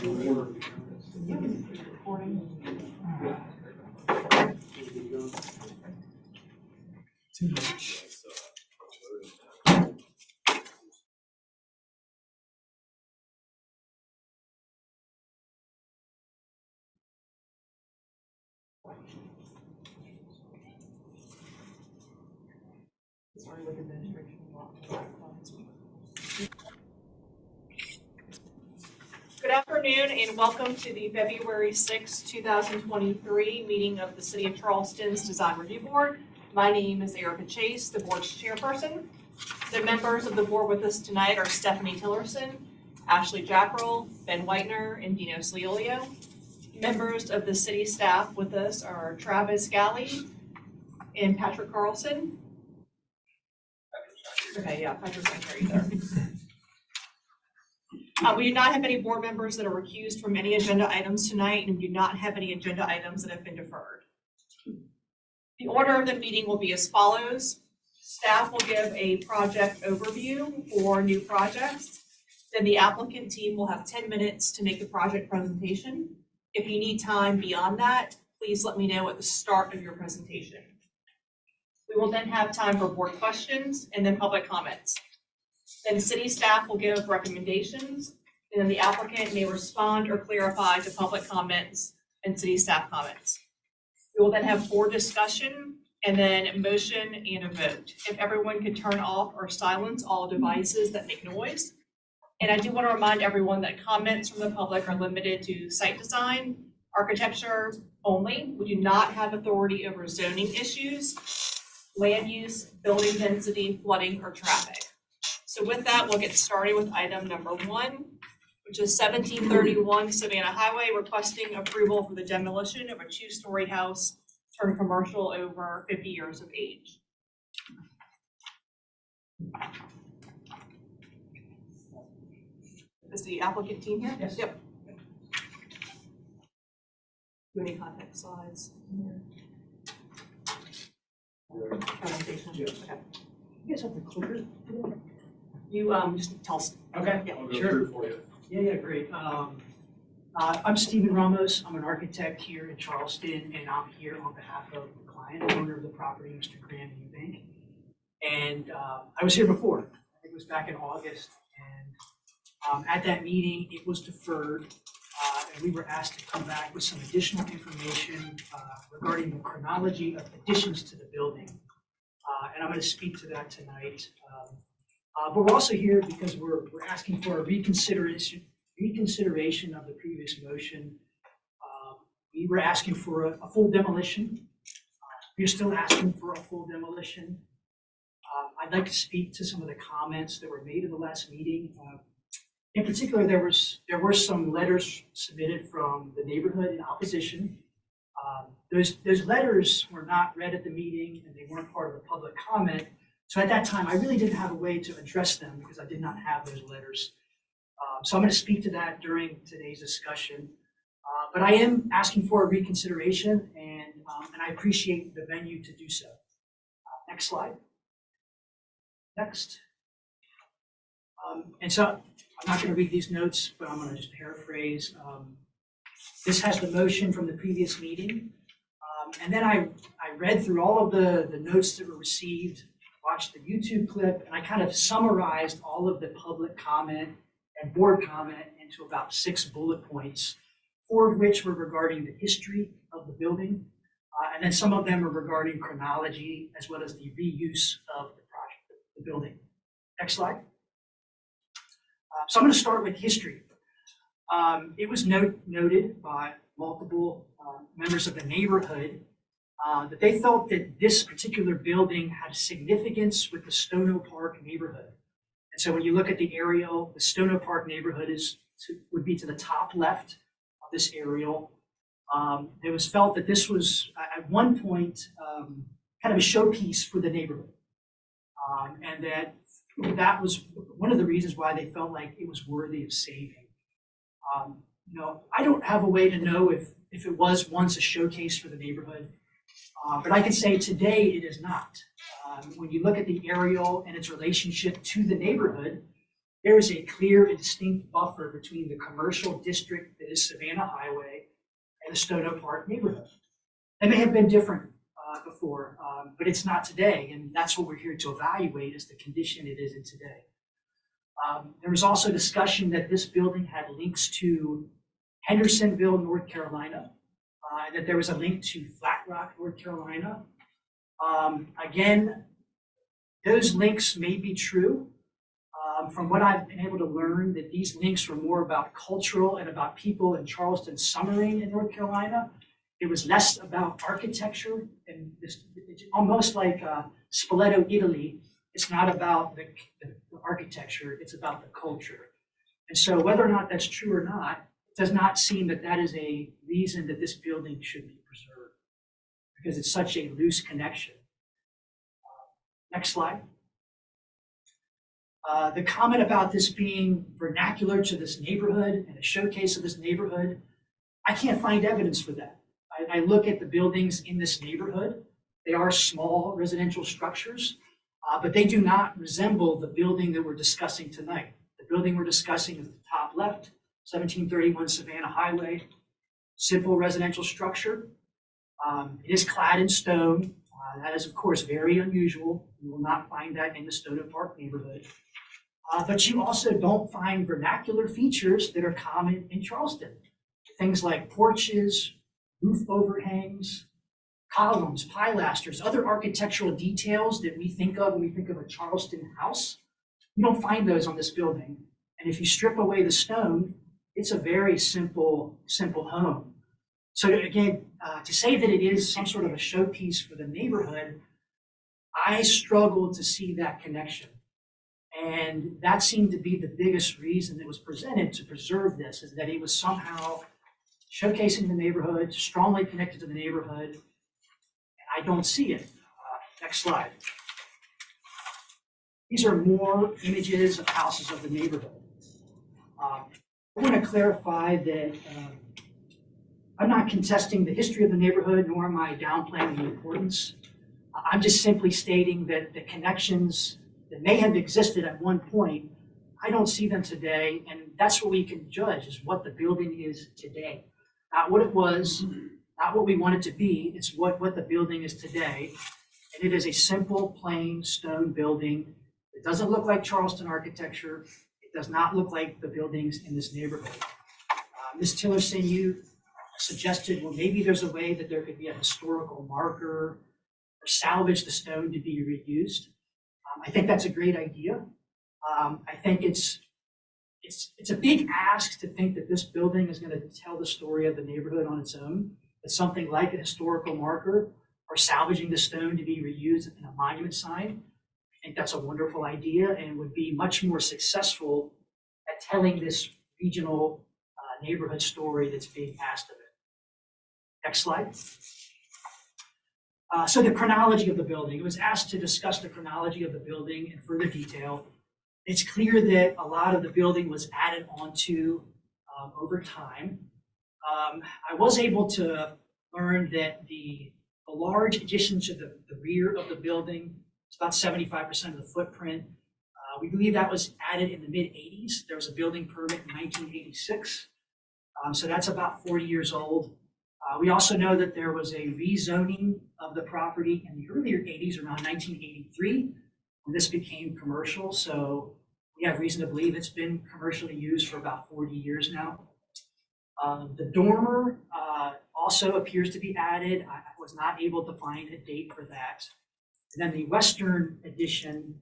Too much. Sorry, with administration. Good afternoon and welcome to the February 6, 2023 meeting of the City of Charleston's Design Review Board. My name is Erica Chase, the board's chairperson. The members of the board with us tonight are Stephanie Tillerson, Ashley Jackrell, Ben Whitener, and Dino Sliolio. Members of the city staff with us are Travis Galley and Patrick Carlson. Okay, yeah, Patrick's not here either. We do not have any board members that are recused from any agenda items tonight, and we do not have any agenda items that have been deferred. The order of the meeting will be as follows. Staff will give a project overview for new projects. Then the applicant team will have 10 minutes to make the project presentation. If you need time beyond that, please let me know at the start of your presentation. We will then have time for board questions and then public comments. Then city staff will give recommendations, and then the applicant may respond or clarify to public comments and city staff comments. We will then have board discussion and then a motion and a vote. If everyone could turn off or silence all devices that make noise. And I do want to remind everyone that comments from the public are limited to site design, architecture only. We do not have authority over zoning issues, land use, building density, flooding, or traffic. So with that, we'll get started with item number 1, which is 1731 Savannah Highway, requesting approval for the demolition of a 2-story house turned commercial over 50 years of age. Is the applicant team here? Yes. Yep. Do any contact slides? Presentation. Yes. Okay. You guys have the clicker? You just tell us. Okay, Yeah. I'll go through for you. Yeah, great. I'm Stephen Ramos. I'm an architect here in Charleston, and I'm here on behalf of the client, the owner of the property, Mr. Graham Eubank. And I was here before. I think it was back in August, and at that meeting, it was deferred, and we were asked to come back with some additional information regarding the chronology of additions to the building. And I'm going to speak to that tonight. But we're also here because we're asking for a reconsideration of the previous motion. We were asking for a full demolition. We're still asking for a full demolition. I'd like to speak to some of the comments that were made in the last meeting. In particular, there were some letters submitted from the neighborhood in opposition. Those letters were not read at the meeting, and they weren't part of the public comment. So at that time, I really didn't have a way to address them because I did not have those letters. So I'm going to speak to that during today's discussion. But I am asking for a reconsideration, and I appreciate the venue to do so. Next slide. Next. And so I'm not going to read these notes, but I'm going to just paraphrase. This has the motion from the previous meeting. And then I read through all of the notes that were received, watched the YouTube clip, and I kind of summarized all of the public comment and board comment into about 6 bullet points, 4 of which were regarding the history of the building, and then some of them are regarding chronology as well as the reuse of the project, the building. Next slide. So I'm going to start with history. It was noted by multiple members of the neighborhood that they felt that this particular building had significance with the Stono Park neighborhood. And so when you look at the aerial, the Stono Park neighborhood would be to the top left of this aerial. It was felt that this was at one point kind of a showpiece for the neighborhood. And that was one of the reasons why they felt like it was worthy of saving. I don't have a way to know if it was once a showcase for the neighborhood, but I can say today it is not. When you look at the aerial and its relationship to the neighborhood, there is a clear and distinct buffer between the commercial district that is Savannah Highway and the Stone Oak Park neighborhood. They may have been different before, but it's not today, and that's what we're here to evaluate is the condition it is in today. There was also discussion that this building had links to Hendersonville, North Carolina, that there was a link to Flat Rock, North Carolina. Again, those links may be true. From what I've been able to learn, that these links were more about cultural and about people in Charleston summering in North Carolina. It was less about architecture, and it's almost like Spoleto, Italy. It's not about the architecture, it's about the culture. And so whether or not that's true or not, it does not seem that that is a reason that this building should be preserved, because it's such a loose connection. Next slide. The comment about this being vernacular to this neighborhood and a showcase of this neighborhood, I can't find evidence for that. I look at the buildings in this neighborhood. They are small residential structures, but they do not resemble the building that we're discussing tonight. The building we're discussing is the top left, 1731 Savannah Highway, simple residential structure. It is clad in stone. That is, of course, very unusual. You will not find that in the Stone Oak Park neighborhood. But you also don't find vernacular features that are common in Charleston. Things like porches, roof overhangs, columns, pilasters, other architectural details that we think of when we think of a Charleston house. You don't find those on this building. And if you strip away the stone, it's a very simple home. So again, to say that it is some sort of a showpiece for the neighborhood, I struggle to see that connection. And that seemed to be the biggest reason that was presented to preserve this, is that it was somehow showcasing the neighborhood, strongly connected to the neighborhood, and I don't see it. Next slide. These are more images of houses of the neighborhood. I want to clarify that I'm not contesting the history of the neighborhood, nor am I downplaying the importance. I'm just simply stating that the connections that may have existed at one point, I don't see them today, and that's what we can judge, is what the building is today. Not what it was, not what we want it to be, it's what the building is today. And it is a simple, plain stone building. It doesn't look like Charleston architecture. It does not look like the buildings in this neighborhood. Ms. Tillerson, you suggested, well, maybe there's a way that there could be a historical marker or salvage the stone to be reused. I think that's a great idea. I think it's a big ask to think that this building is going to tell the story of the neighborhood on its own. It's something like a historical marker or salvaging the stone to be reused in a monument sign. I think that's a wonderful idea and would be much more successful at telling this regional neighborhood story that's being asked of it. Next slide. So the chronology of the building. It was asked to discuss the chronology of the building in further detail. It's clear that a lot of the building was added onto over time. I was able to learn that the large addition to the rear of the building, it's about 75% of the footprint. We believe that was added in the mid-'80s. There was a building permit in 1986. So that's about 40 years old. We also know that there was a rezoning of the property in the earlier 80s, around 1983, when this became commercial. So we have reason to believe it's been commercially used for about 40 years now. The dormer also appears to be added. I was not able to find a date for that. And then the western addition,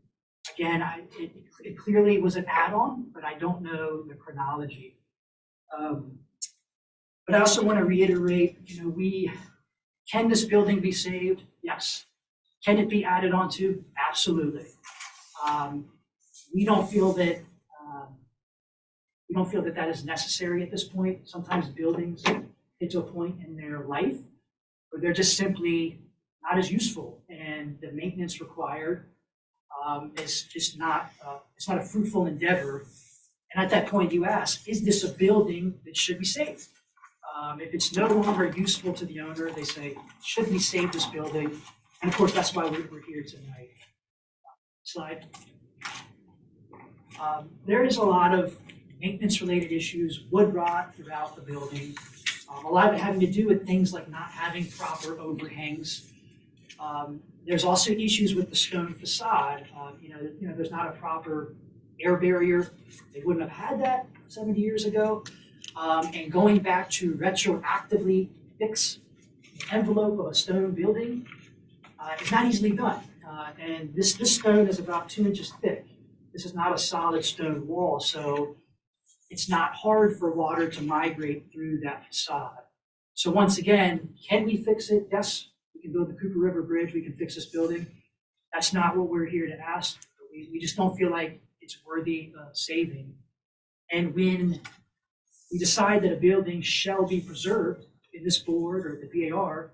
again, it clearly was an add-on, but I don't know the chronology. But I also want to reiterate, can this building be saved? Yes. Can it be added onto? Absolutely. We don't feel that that is necessary at this point. Sometimes buildings get to a point in their life where they're just simply not as useful, and the maintenance required is just not it's not a fruitful endeavor. And at that point, you ask, is this a building that should be saved? If it's no longer useful to the owner, they say, should we save this building? And of course, that's why we're here tonight. Slide. There is a lot of maintenance-related issues, wood rot throughout the building, a lot of it having to do with things like not having proper overhangs. There's also issues with the stone facade. There's not a proper air barrier. They wouldn't have had that 70 years ago. And going back to retroactively fix the envelope of a stone building is not easily done. And this stone is about 2 inches thick. This is not a solid stone wall, so it's not hard for water to migrate through that facade. So once again, can we fix it? Yes, we can build the Cooper River Bridge, we can fix this building. That's not what we're here to ask. We just don't feel like it's worthy of saving. And when we decide that a building shall be preserved in this board or the VAR,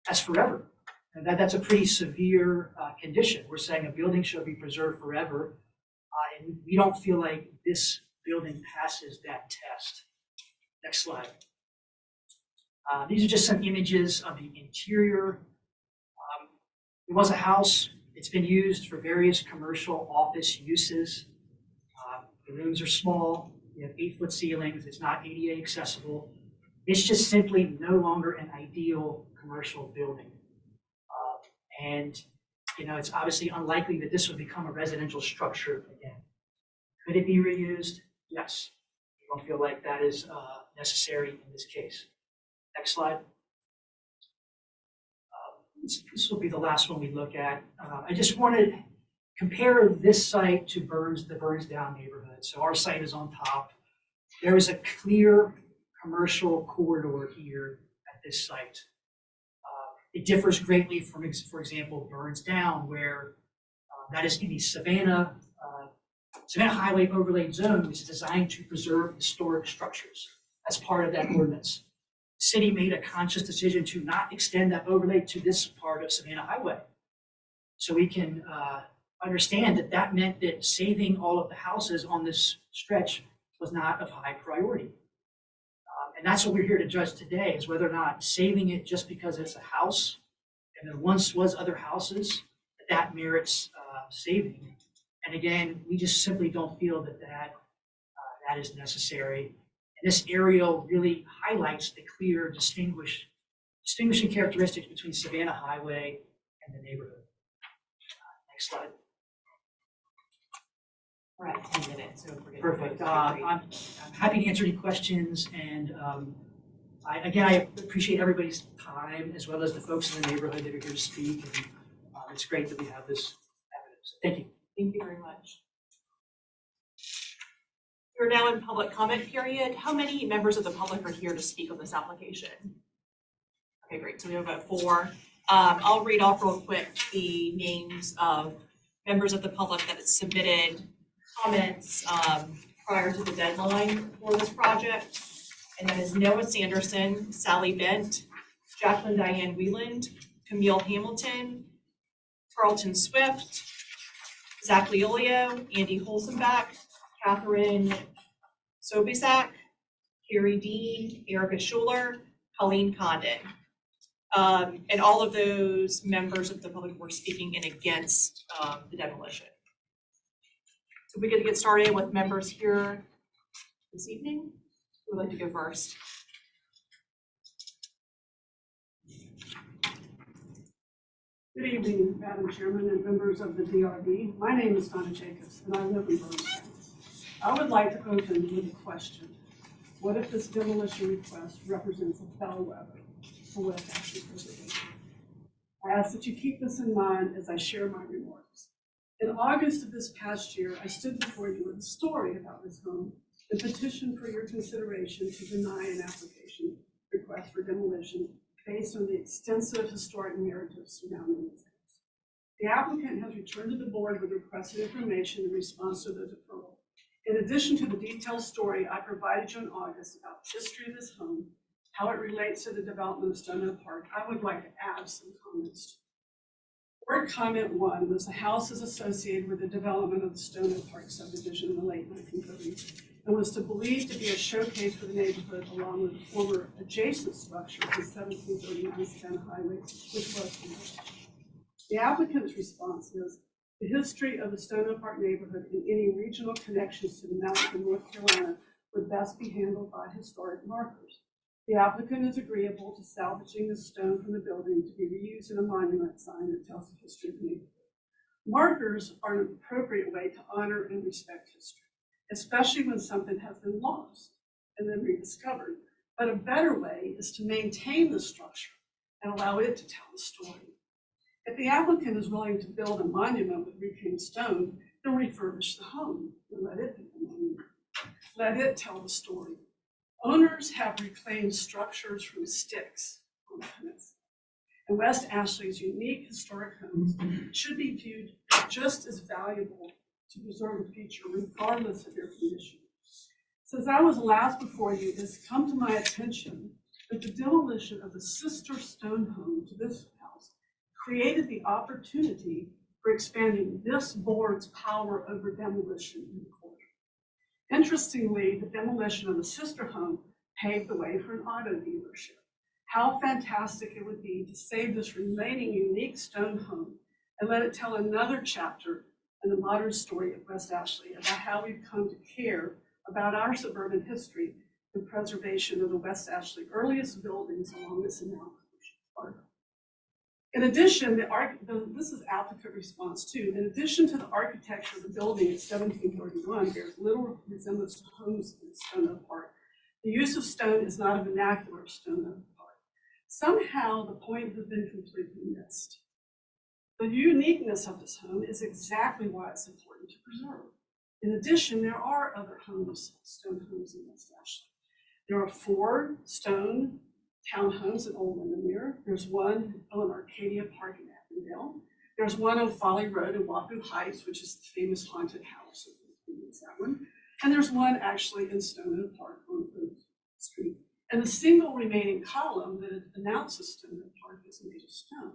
that's forever. And that's a pretty severe condition. We're saying a building shall be preserved forever. And we don't feel like this building passes that test. Next slide. These are just some images of the interior. It was a house. It's been used for various commercial office uses. The rooms are small. We have 8-foot ceilings. It's not ADA accessible. It's just simply no longer an ideal commercial building. It's obviously unlikely that this would become a residential structure again. Could it be reused? Yes. We don't feel like that is necessary in this case. Next slide. This will be the last one we look at. I just want to compare this site to the Burnsdown neighborhood. So our site is on top. There is a clear commercial corridor here at this site. It differs greatly from, for example, Burnsdown, where that is in the Savannah Highway Overlay Zone, which is designed to preserve historic structures. That's part of that ordinance. The city made a conscious decision to not extend that overlay to this part of Savannah Highway. So we can understand that that meant that saving all of the houses on this stretch was not of high priority. And that's what we're here to judge today, is whether or not saving it just because it's a house and there once was other houses, that merits saving. And again, we just simply don't feel that is necessary. And this aerial really highlights the clear distinguishing characteristics between Savannah Highway and the neighborhood. Next slide. We're at 10 minutes, so if we're gonna. Perfect. I'm happy to answer any questions, and I appreciate everybody's time as well as the folks in the neighborhood that are here to speak. And it's great that we have this evidence. Thank you. Thank you very much. We're now in public comment period. How many members of the public are here to speak on this application? Okay, great. So we have about 4. I'll read off real quick the names of members of the public that have submitted comments prior to the deadline for this project. And that is Noah Sanderson, Sally Bent, Jacqueline Diane Wieland, Camille Hamilton, Carlton Swift, Zach Leolio, Andy Holzenbach, Catherine Sobisak, Carrie Dean, Erica Schuler, Colleen Condon. And all of those members of the public were speaking in against the demolition. So we could get started with members here this evening. Who would like to go first? Good evening, Madam Chairman and members of the DRB. My name is Donna Jacobs, and I live in Burnsdown. I would like to open with a question. What if this demolition request represents a bellwether for West Ashley preservation? I ask that you keep this in mind as I share my remarks. In August of this past year, I stood before you with a story about this home and petitioned for your consideration to deny an application request for demolition based on the extensive historic narrative surrounding this house. The applicant has returned to the board with requested information in response to the deferral. In addition to the detailed story I provided you in August about the history of this home, how it relates to the development of Stone Oak Park, I would like to add some comments. Board comment 1 was the house is associated with the development of the Stone Oak Park subdivision in the late 1930s and was believed to be a showcase for the neighborhood along with the former adjacent structure to 1739 Savannah Highway, which was demolished. The applicant's response is, The history of the Stone Oak Park neighborhood and any regional connections to the mountains of North Carolina would best be handled by historic markers. The applicant is agreeable to salvaging the stone from the building to be reused in a monument sign that tells the history of the neighborhood. Markers are an appropriate way to honor and respect history, especially when something has been lost and then rediscovered. But a better way is to maintain the structure and allow it to tell the story. If the applicant is willing to build a monument with reclaimed stone, then refurbish the home and let it be a monument. Let it tell the story. Owners have reclaimed structures from sticks on the peninsula. And West Ashley's unique historic homes should be viewed just as valuable to preserve the future, regardless of their condition. Since I was last before you, it has come to my attention that the demolition of the sister stone home to this house created the opportunity for expanding this board's power over demolition in the court. Interestingly, the demolition of the sister home paved the way for an auto dealership. How fantastic it would be to save this remaining unique stone home and let it tell another chapter in the modern story of West Ashley about how we've come to care about our suburban history and preservation of the West Ashley earliest buildings along this now park. In addition, this is applicant response too. In addition to the architecture of the building in 1731, there's little resemblance to homes in Stone Oak Park. The use of stone is not a vernacular of Stone Oak Park. Somehow the point has been completely missed. The uniqueness of this home is exactly why it's important to preserve. In addition, there are other homes, stone homes in West Ashley. There are 4 stone townhomes in Old Windermere. There's one on Arcadia Park in Avondale. There's one on Folly Road in Wahoo Heights, which is the famous haunted house. That one. And there's one actually in Stone Oak Park on Oak Street. And the single remaining column that announces Stone Oak Park is made of stone.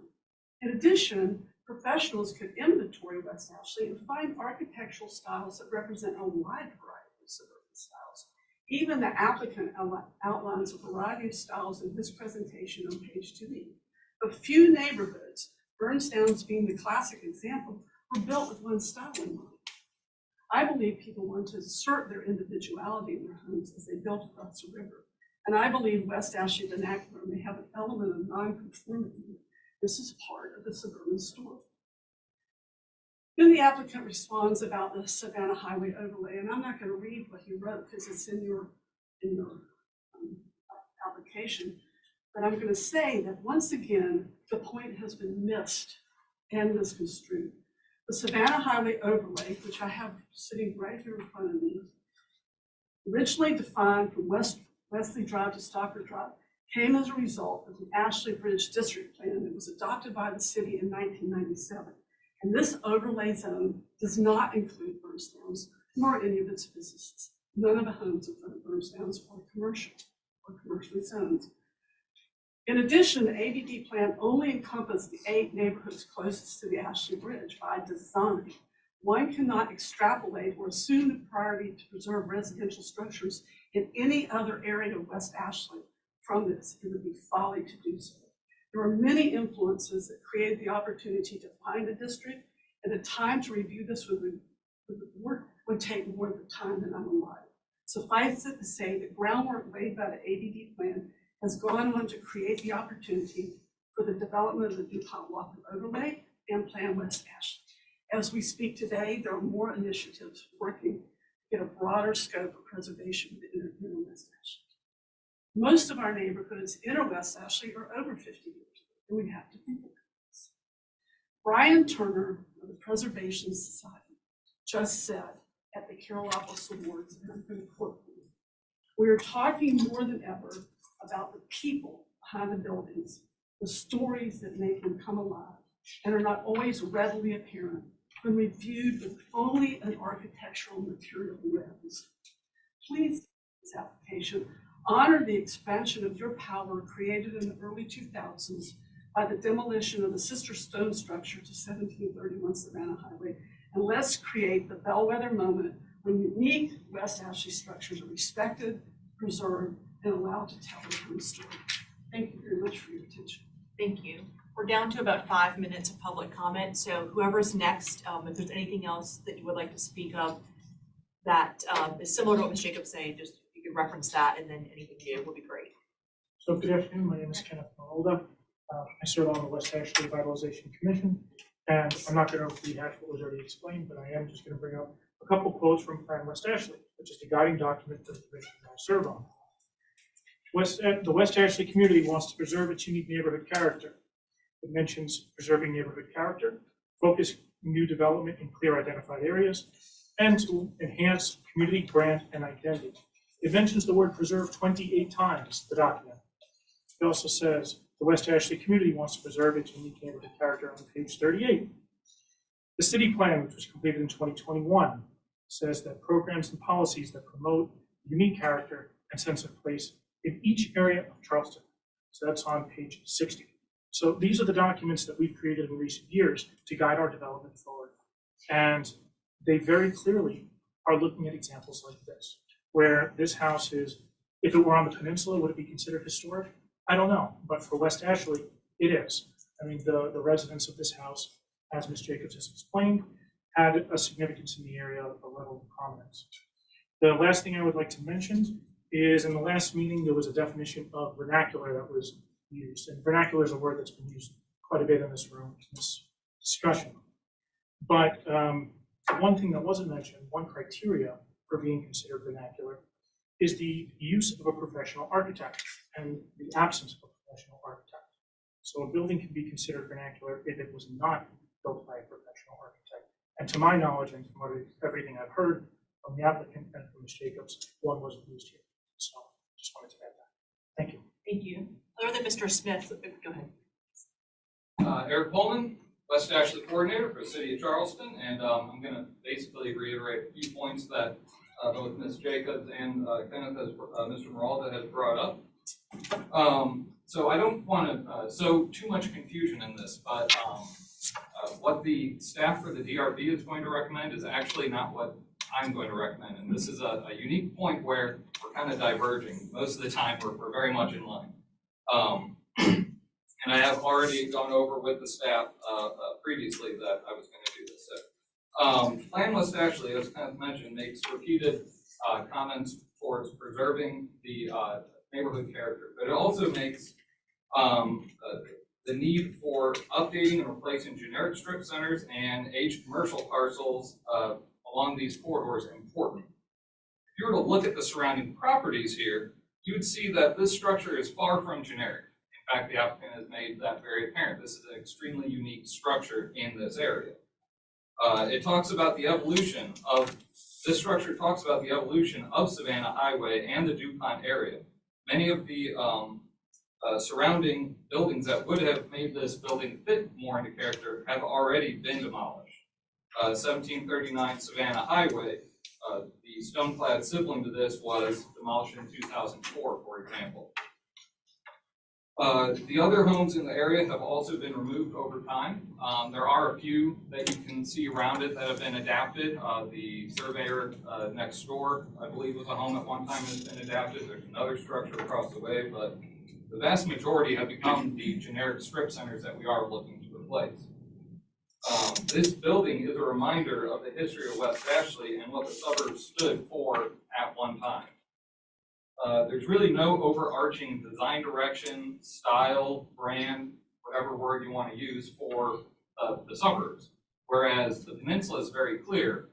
In addition, professionals could inventory West Ashley and find architectural styles that represent a wide variety of suburban styles. Even the applicant outlines a variety of styles in his presentation on page 2B. But few neighborhoods, Burnstown's being the classic example, were built with one style in mind. I believe people want to assert their individuality in their homes as they built across the river. And I believe West Ashley vernacular may have an element of nonconformity. This is part of the suburban story. Then the applicant responds about the Savannah Highway overlay, and I'm not going to read what he wrote because it's in your application, but I'm going to say that once again, the point has been missed and misconstrued. The Savannah Highway overlay, which I have sitting right here in front of me, originally defined from Wesley Drive to Stockford Drive, came as a result of the Ashley Bridge District Plan that was adopted by the city in 1997. And this overlay zone does not include Burnstown's nor any of its businesses. None of the homes in front of Burnstown's are commercial or commercially zoned. In addition, the ADD plan only encompassed the 8 neighborhoods closest to the Ashley Bridge by design. One cannot extrapolate or assume the priority to preserve residential structures in any other area of West Ashley from this. It would be folly to do so. There are many influences that created the opportunity to find a district, and the time to review this with the board would take more time than I'm alive. Suffice it to say that groundwork laid by the ADD plan has gone on to create the opportunity for the development of the DuPont Walker overlay and Plan West Ashley. As we speak today, there are more initiatives working to get a broader scope of preservation within West Ashley. Most of our neighborhoods in West Ashley are over 50 years old, and we have to think about this. Brian Turner of the Preservation Society just said at the Carolopoulos Awards, and I'm going to quote him, "We are talking more than ever about the people behind the buildings, the stories that make them come alive, and are not always readily apparent when reviewed with only an architectural material lens. Please, this application, honor the expansion of your power created in the early 2000s by the demolition of the sister stone structure to 1731 Savannah Highway, and let's create the bellwether moment when unique West Ashley structures are respected, preserved, and allowed to tell their own story." Thank you very much for your attention. Thank you. We're down to about 5 minutes of public comment, so whoever's next, if there's anything else that you would like to speak of that is similar to what Ms. Jacobs said, just you could reference that, and then anything new would be great. So good afternoon, my name is Kenneth Marolda. I serve on the West Ashley Revitalization Commission, and I'm not going to rehash what was already explained, but I am just going to bring up a couple quotes from Plan West Ashley, which is the guiding document for the commission that I serve on. The West Ashley community wants to preserve its unique neighborhood character. It mentions preserving neighborhood character, focus new development in clear identified areas, and to enhance community brand and identity. It mentions the word preserve 28 times in the document. It also says the West Ashley community wants to preserve its unique neighborhood character on page 38. The city plan, which was completed in 2021, says that programs and policies that promote unique character and sense of place in each area of Charleston. So that's on page 60. So these are the documents that we've created in recent years to guide our development forward. And they very clearly are looking at examples like this, where this house is, if it were on the peninsula, would it be considered historic? I don't know, but for West Ashley, it is. I mean, the residents of this house, as Ms. Jacobs has explained, had a significance in the area, a level of prominence. The last thing I would like to mention is in the last meeting, there was a definition of vernacular that was used. And vernacular is a word that's been used quite a bit in this room, in this discussion. But one thing that wasn't mentioned, one criteria for being considered vernacular, is the use of a professional architect and the absence of a professional architect. So a building can be considered vernacular if it was not built by a professional architect. And to my knowledge, and from everything I've heard from the applicant and from Ms. Jacobs, one wasn't used here. So just wanted to add that. Thank you. Thank you. Other than Mr. Smith, go ahead. Eric Pullman, West Ashley Coordinator for the City of Charleston, and I'm going to basically reiterate a few points that both Ms. Jacobs and Kenneth, Mr. Maralda has brought up. So I don't want to sow too much confusion in this, but what the staff for the DRB is going to recommend is actually not what I'm going to recommend. And this is a unique point where we're kind of diverging. Most of the time, we're very much in line. And I have already gone over with the staff previously that I was going to do this. So, Plan West Ashley, as Kenneth mentioned, makes repeated comments towards preserving the neighborhood character, but it also makes the need for updating and replacing generic strip centers and aged commercial parcels along these corridors important. If you were to look at the surrounding properties here, you would see that this structure is far from generic. In fact, the applicant has made that very apparent. This is an extremely unique structure in this area. It talks about the evolution of, this structure talks about the evolution of Savannah Highway and the DuPont area. Many of the surrounding buildings that would have made this building fit more into character have already been demolished. 1739 Savannah Highway, the stone-clad sibling to this, was demolished in 2004, for example. The other homes in the area have also been removed over time. There are a few that you can see around it that have been adapted. The surveyor next door, I believe, was a home at one time that's been adapted. There's another structure across the way, but the vast majority have become the generic strip centers that we are looking to replace. This building is a reminder of the history of West Ashley and what the suburbs stood for at one time. There's really no overarching design direction, style, brand, whatever word you want to use for the suburbs. Whereas the peninsula is very clear,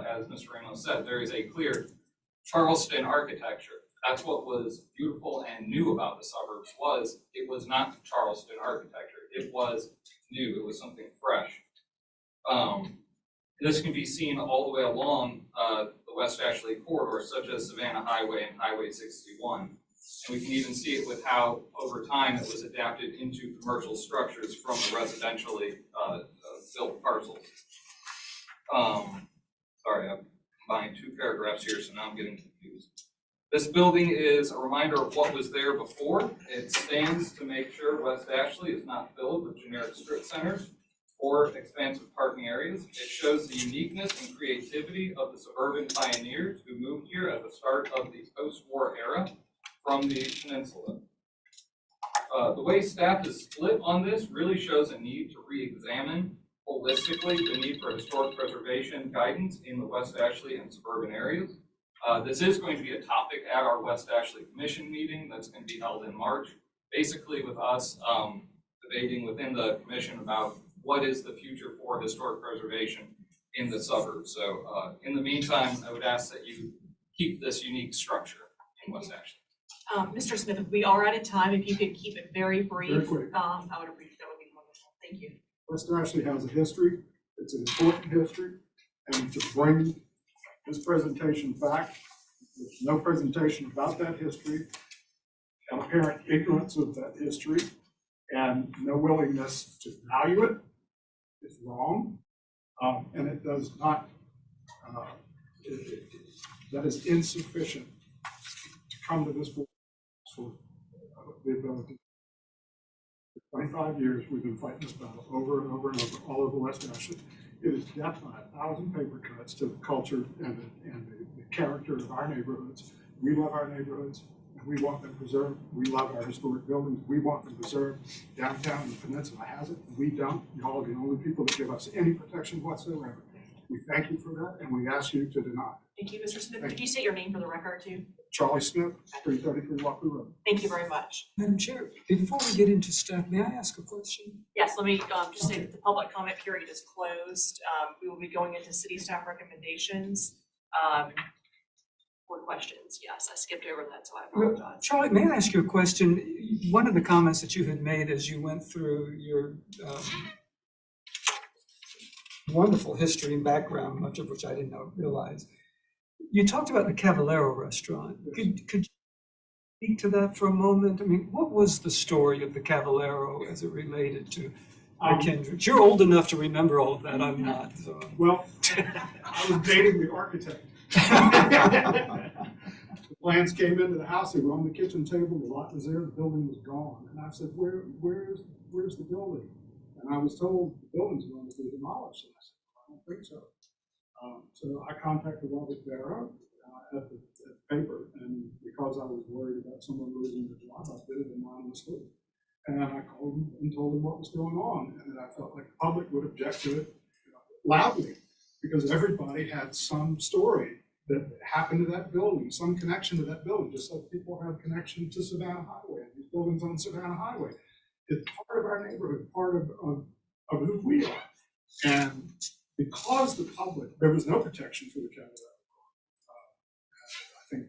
as Mr. Ramos said, there is a clear Charleston architecture. That's what was beautiful and new about the suburbs was it was not Charleston architecture. It was new. It was something fresh. This can be seen all the way along the West Ashley corridor, such as Savannah Highway and Highway 61. And we can even see it with how, over time, it was adapted into commercial structures from the residentially built parcels. Sorry, I'm combining two paragraphs here, so now I'm getting confused. This building is a reminder of what was there before. It stands to make sure West Ashley is not filled with generic strip centers or expansive parking areas. It shows the uniqueness and creativity of the suburban pioneers who moved here at the start of the post-war era from the peninsula. The way staff is split on this really shows a need to re-examine holistically the need for historic preservation guidance in the West Ashley and suburban areas. This is going to be a topic at our West Ashley Commission meeting that's going to be held in March, basically with us debating within the commission about what is the future for historic preservation in the suburbs. So in the meantime, I would ask that you keep this unique structure in West Ashley. Mr. Smith, we are out of time. If you could keep it very brief, Very quick. I would appreciate that. Would be wonderful. Thank you. West Ashley has a history, it's an important history, and to bring this presentation back, there's no presentation about that history, and apparent ignorance of that history, and no willingness to value it, is wrong, and it does not, that is insufficient to come to this board for the ability. For 25 years, we've been fighting this battle over and over and over, all over West Ashley. It is death by 1,000 paper cuts to the culture and the character of our neighborhoods. We love our neighborhoods, and we want them preserved. We love our historic buildings. We want them preserved. Downtown and the peninsula has it. We don't. Y'all are the only people that give us any protection whatsoever. We thank you for that, and we ask you to deny. Thank you, Mr. Smith. Could you state your name for the record too? Charlie Smith, 333 Walker Road. Thank you very much. Madam Chair, before we get into staff, may I ask a question? Yes, let me just say that the public comment period is closed. We will be going into city staff recommendations for questions. Yes, I skipped over that, so I apologize. Charlie, may I ask you a question? One of the comments that you had made as you went through your wonderful history and background, much of which I didn't realize, you talked about the Cavallero restaurant. Could you speak to that for a moment? I mean, what was the story of the Cavallero as it related to Kendricks? You're old enough to remember all of that. I'm not. So. Well, I was dating the architect. The plans came into the house, they were on the kitchen table, the lot was there, the building was gone. And I said, where's the building? And I was told the building's going to be demolished. And I said, well, I don't think so. So I contacted Robert Barrow at the paper, and because I was worried about someone losing their job, I did it anonymously. And I called him and told him what was going on, and that I felt like the public would object to it loudly, because everybody had some story that happened to that building, some connection to that building, just like people have connection to Savannah Highway, these buildings on Savannah Highway. It's part of our neighborhood, part of who we are. And because the public, there was no protection for the Cavallero. I think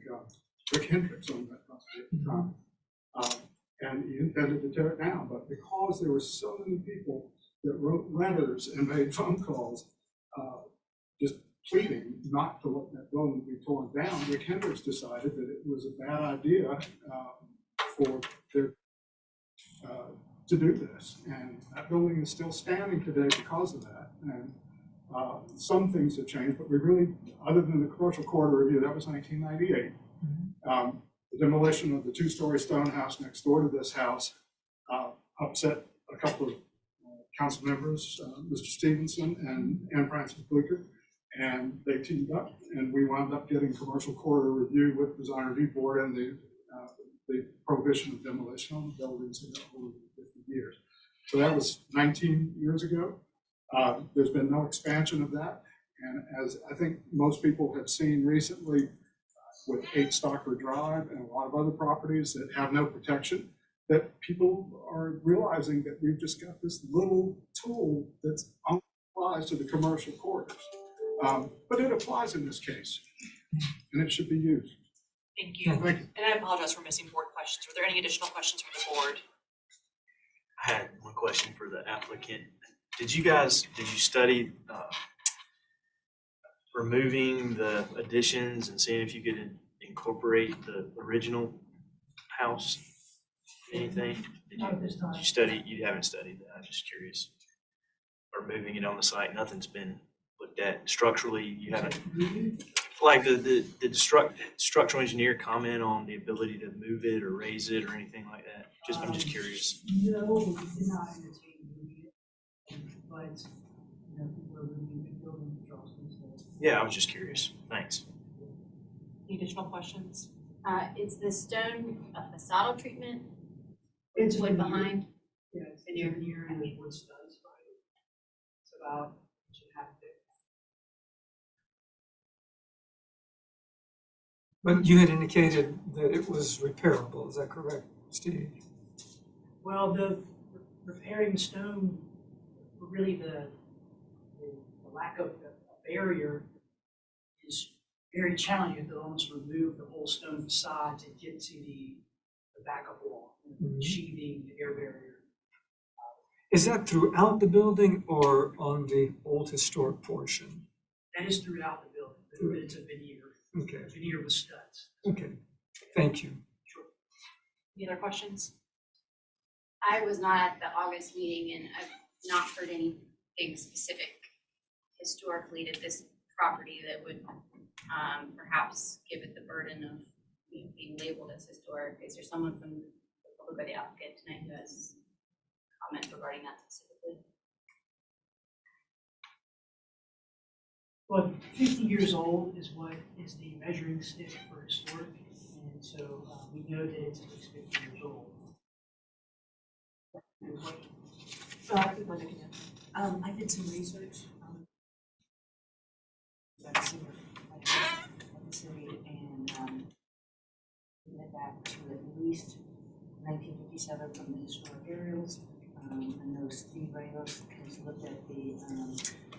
Rick Hendricks owned that property at the time. And he intended to tear it down, but because there were so many people that wrote letters and made phone calls, just pleading not to let that building be torn down, Rick Hendricks decided that it was a bad idea for their to do this, and that building is still standing today because of that. And some things have changed, but we really, other than the commercial corridor review, that was 1998. The demolition of the two-story stone house next door to this house upset a couple of council members, Mr. Stevenson and Francis Bleeker, and they teamed up, and we wound up getting commercial corridor review with the design review board and the prohibition of demolition on the buildings in over 50 years. So that was 19 years ago. There's been no expansion of that, and as I think most people have seen recently, with 8 Stockford Drive and a lot of other properties that have no protection, that people are realizing that we've just got this little tool that only applies to the commercial corridors. But it applies in this case, and it should be used. Thank you. Thank you. And I apologize for missing board questions. Were there any additional questions from the board? I had one question for the applicant. Did you study removing the additions and seeing if you could incorporate the original house? Anything? Not at this time. Did you study? You haven't studied that. I'm just curious. Or moving it on the site, nothing's been looked at structurally. You haven't, like the structural engineer comment on the ability to move it or raise it or anything like that. I'm just curious. No, we did not entertain moving it, but, we're removing building in Charleston, so. Yeah, I was just curious. Thanks. Any additional questions? Is the stone a facade treatment It's wood behind. Yeah, it's here and there's wood studs, right? It's about, inch and a half thick. But you had indicated that it was repairable, is that correct, Steve? Well, the repairing the stone, really the lack of a barrier is very challenging. You have to almost remove the whole stone facade to get to the backup wall, Mhm. achieving the air barrier. Is that throughout the building or on the old historic portion? That is throughout the building, but it's a veneer, Okay, veneer with studs. okay, thank you. Any other questions? I was not at the August meeting and I've not heard anything specific historically to this property that would perhaps give it the burden of being labeled as historic. Is there someone from the public or the applicant tonight who has comments regarding that specifically? Well, 50 years old is what is the measuring stick for historic, and so we know that it's at least 50 years old. I did some research. About the city of the city and we went back to at least 1957 from the historic aerials. And those Steve Ramos has looked at the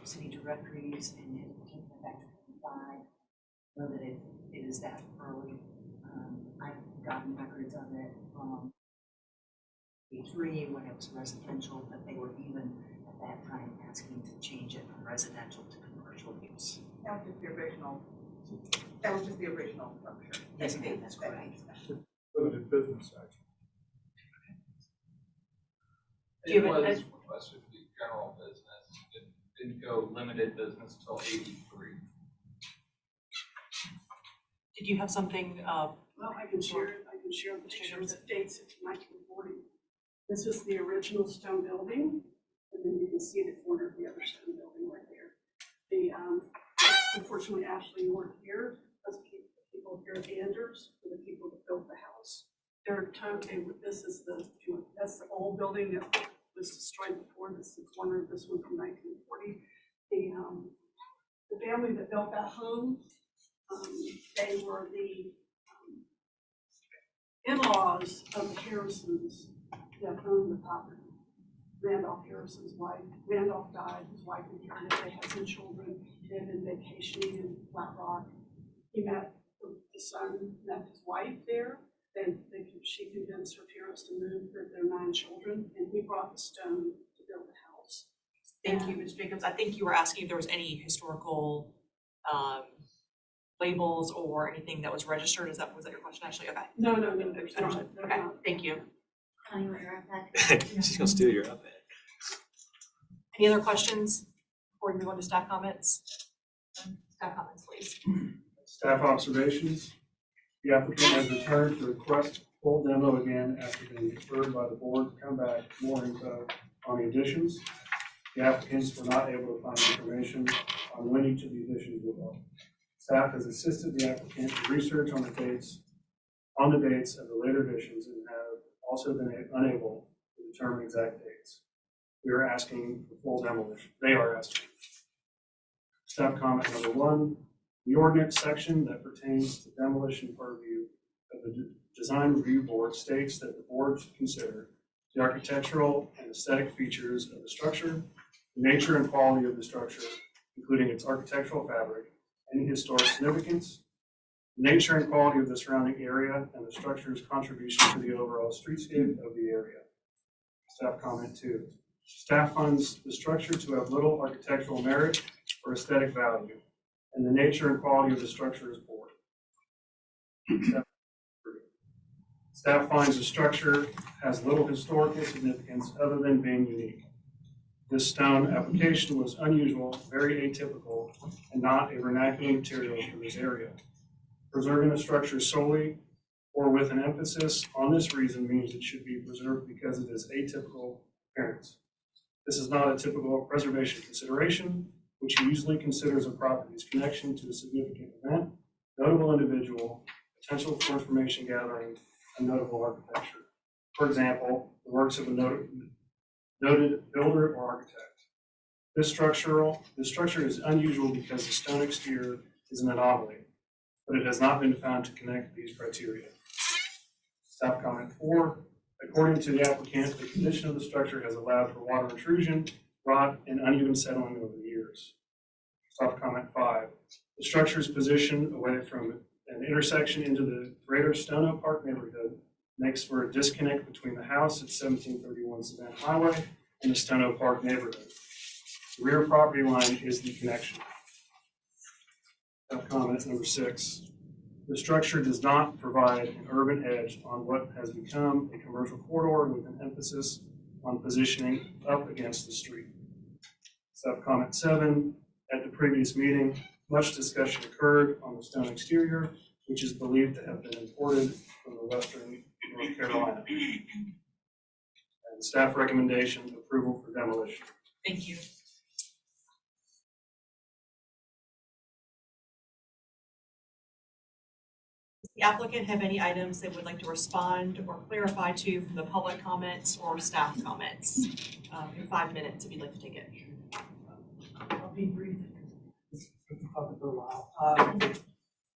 city directories and it came back to 55. Know that it is that early. I've gotten records of it from 83 when it was residential, but they were even at that time asking to change it from residential to commercial use. That was just the original, that was just the original structure. Yes, ma'am, that's correct. Limited business action. Do you It have a- was requested to be general business. It didn't go limited business till 83. Did you have something, Well, I can share it, the pictures that dates it to 1940. This is the original stone building, and then you can see the corner of the other stone building right there. The, unfortunately, Ashley, you weren't here, those people here at Anders, were the people that built the house. This is that's the old building that was destroyed before, this is the corner of this one from 1940. The family that built that home, they were the in-laws of the Harrisons that owned the property. Randolph Harrison's wife, Randolph died, his wife inherited, they had some children, they had been vacationing in Flat Rock. He met, the son met his wife there, she convinced her parents to move their 9 children, and he brought the stone to build the house. thank you, Ms. Jacobs. I think you were asking if there was any historical labels or anything that was registered. Was that your question, actually? Okay. No, there's not. Understood. There's Okay, not. thank you. Tell me what your iPad. She's gonna steal your iPad. Any other questions before we move on to staff comments? Staff comments, please. Staff observations. The applicant has returned to request full demo again after being deferred by the board to come back with more info on the additions. The applicants were not able to find information on when each of the additions will go. Staff has assisted the applicant to research on the dates of the later additions and have also been unable to determine exact dates. We are asking for full demolition. They are asking. Staff comment number 1, the ordinance section that pertains to demolition purview of the design review board states that the board should consider the architectural and aesthetic features of the structure, the nature and quality of the structure, including its architectural fabric, any historic significance, the nature and quality of the surrounding area, and the structure's contribution to the overall streetscape of the area. Staff comment 2. Staff finds the structure to have little architectural merit or aesthetic value, and the nature and quality of the structure is poor. Staff finds the structure has little historical significance other than being unique. This stone application was unusual, very atypical, and not a vernacular material for this area. Preserving the structure solely or with an emphasis on this reason means it should be preserved because it is atypical appearance. This is not a typical preservation consideration, which usually considers a property's connection to a significant event, notable individual, potential for information gathering, and notable architecture. For example, the works of a noted builder or architect. This structure is unusual because the stone exterior is an anomaly, but it has not been found to connect these criteria. Staff comment 4, according to the applicant, the condition of the structure has allowed for water intrusion, rot, and uneven settling over the years. Staff comment 5, the structure is positioned away from an intersection into the greater Stone Oak Park neighborhood, makes for a disconnect between the house at 1731 Savannah Highway and the Stone Oak Park neighborhood. The rear property line is the connection. Comment number 6. The structure does not provide an urban edge on what has become a commercial corridor with an emphasis on positioning up against the street. Comment 7. At the previous meeting, much discussion occurred on the stone exterior, which is believed to have been imported from the western North Carolina. And staff recommendation, approval for demolition. Thank you. Does the applicant have any items they would like to respond or clarify to from the public comments or staff comments? In 5 minutes, if you'd like to take it. I'll be brief. It's been public for a while. I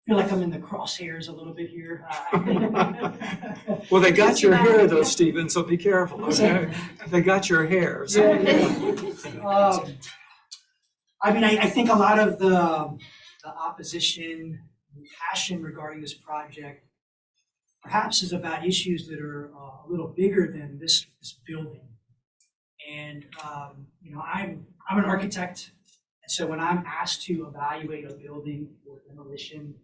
feel like I'm in the crosshairs a little bit here. Well, they got your hair though, Stephen, so be careful, okay? They got your hair. So. I mean, I think a lot of the opposition, the passion regarding this project perhaps is about issues that are a little bigger than this building. And, you know, I'm an architect, and so when I'm asked to evaluate a building for demolition,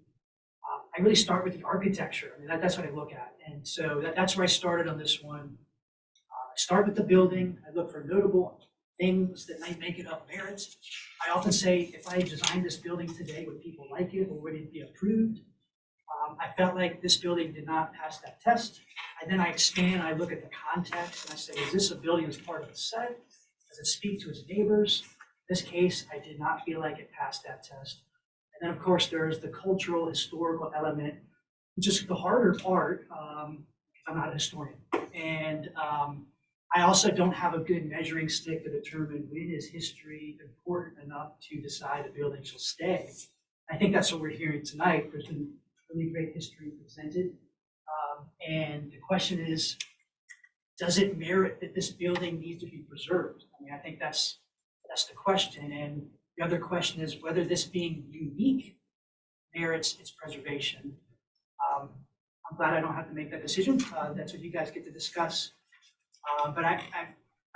I really start with the architecture. I mean, that's what I look at. And so that's where I started on this one. I start with the building. I look for notable things that might make it up merit. I often say, if I designed this building today, would people like it or would it be approved? I felt like this building did not pass that test. And then I expand, I look at the context, and I say, is this a building that's part of the site? Does it speak to its neighbors? In this case, I did not feel like it passed that test. And then, of course, there's the cultural, historical element, which is the harder part. I'm not a historian. And I also don't have a good measuring stick to determine when is history important enough to decide a building shall stay. I think that's what we're hearing tonight. There's been really great history presented. And the question is, does it merit that this building needs to be preserved? I mean, I think that's the question. And the other question is whether this being unique merits its preservation. I'm glad I don't have to make that decision. That's what you guys get to discuss. But I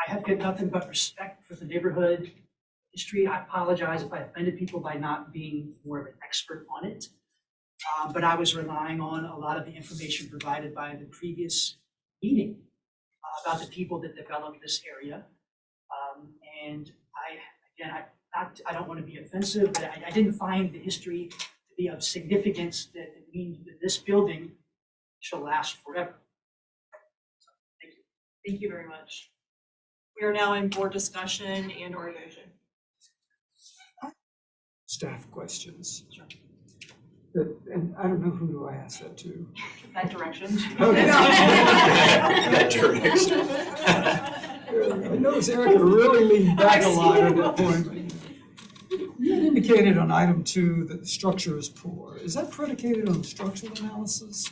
have got nothing but respect for the neighborhood history. I apologize if I offended people by not being more of an expert on it. But I was relying on a lot of the information provided by the previous meeting about the people that developed this area. And I don't want to be offensive, but I didn't find the history to be of significance that it means that this building shall last forever. So, thank you. Thank you very much. We are now in board discussion and or evaluation. Staff questions. Sure. And I don't know who do I ask that to. That direction. Okay. That direction. I noticed Erica really leaned back a lot at that point. You had indicated on item 2 that the structure is poor. Is that predicated on structural analysis?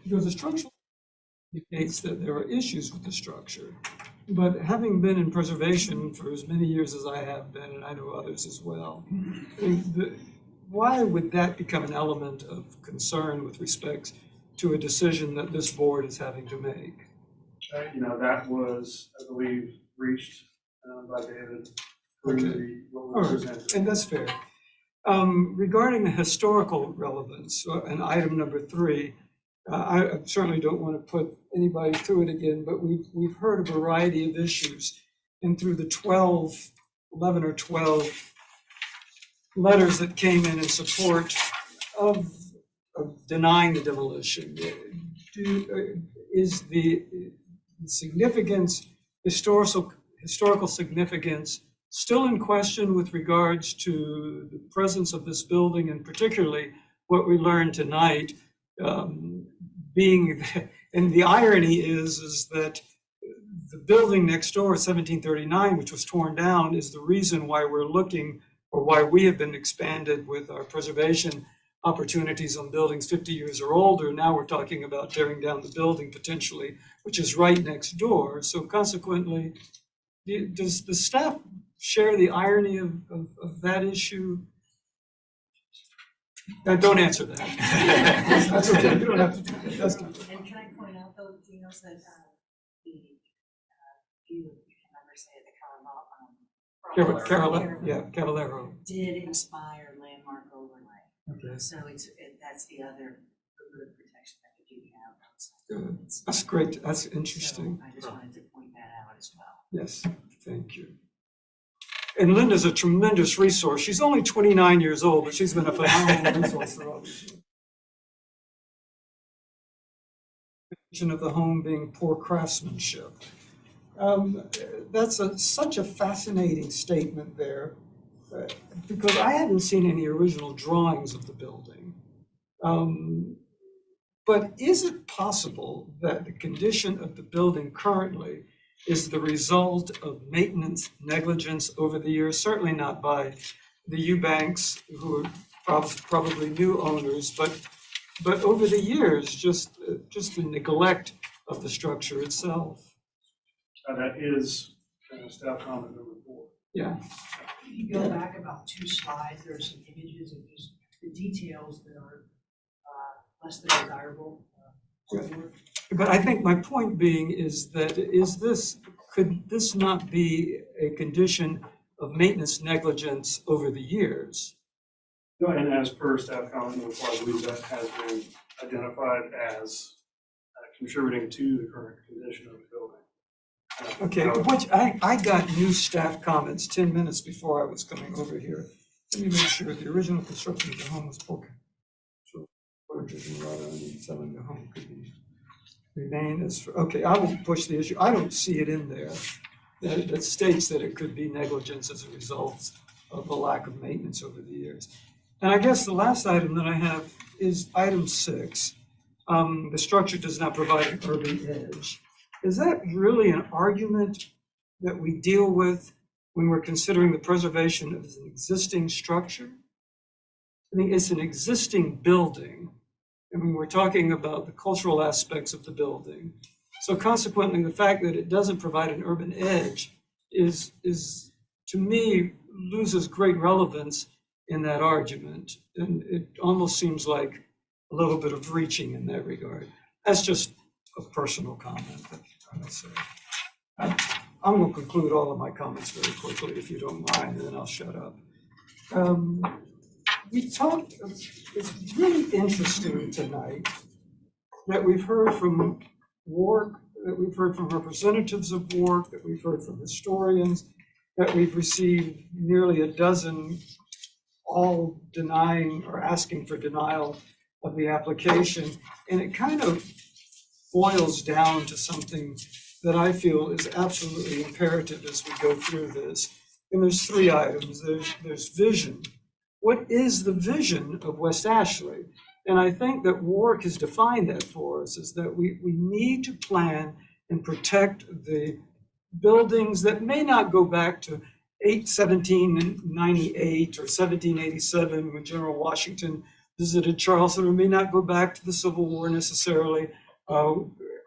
Because the structural indicates that there are issues with the structure. But having been in preservation for as many years as I have been, and I know others as well, why would that become an element of concern with respect to a decision that this board is having to make? You know, that was, I believe, reached by David through what was presented. And that's fair. Regarding the historical relevance, and item number 3, I certainly don't want to put anybody through it again, but we've heard a variety of issues, and through the 11 or 12 letters that came in support of denying the demolition, is the significance, historical significance, still in question with regards to the presence of this building, and particularly what we learned tonight, being And the irony is that the building next door, 1739, which was torn down, is the reason why we're looking, or why we have been expanded with our preservation opportunities on buildings 50 years or older. Now we're talking about tearing down the building potentially, which is right next door. So consequently, does the staff share the irony of that issue? Don't answer that. That's okay, you don't have to do that. That's not. And can I point out though, Dino, that the, you can never say the Cavallero. did inspire landmark overlay. Okay, So that's the other little bit of protection that we do have outside. good. That's great. That's interesting. So I just wanted to point that out as well. Yes, thank you. And Linda's a tremendous resource. She's only 29 years old, but she's been a phenomenal resource for all these years. Of the home being poor craftsmanship. That's such a fascinating statement there, because I hadn't seen any original drawings of the building. But is it possible that the condition of the building currently is the result of maintenance negligence over the years? Certainly not by the Eubanks, who are probably new owners, but over the years, just the neglect of the structure itself. That is staff comment number 4. Yeah. If you go back about 2 slides, there are some images of just the details that are less than desirable. But I think my point being is that could this not be a condition of maintenance negligence over the years? No, and as per staff comment number 4, I believe that has been identified as contributing to the current condition of the building. Okay, which I got new staff comments 10 minutes before I was coming over here. Let me make sure the original construction of the home was okay. So, selling the home could be remain as, okay, I will push the issue. I don't see it in there that states that it could be negligence as a result of a lack of maintenance over the years. And I guess the last item that I have is item 6. The structure does not provide an urban edge. Is that really an argument that we deal with when we're considering the preservation of an existing structure? I mean, it's an existing building. I mean, we're talking about the cultural aspects of the building. So consequently, the fact that it doesn't provide an urban edge is to me, loses great relevance in that argument. And it almost seems like a little bit of reaching in that regard. That's just a personal comment that I'm gonna say. I'm going to conclude all of my comments very quickly, if you don't mind, and then I'll shut up. We talked, it's really interesting tonight that we've heard from WARC, that we've heard from representatives of WARC, that we've heard from historians, that we've received nearly a dozen, all denying or asking for denial of the application. And it kind of boils down to something that I feel is absolutely imperative as we go through this. And there's 3 items. There's vision. What is the vision of West Ashley? And I think that WARC has defined that for us, is that we need to plan and protect the buildings that may not go back to 1798 or 1787 when General Washington visited Charleston, or may not go back to the Civil War necessarily,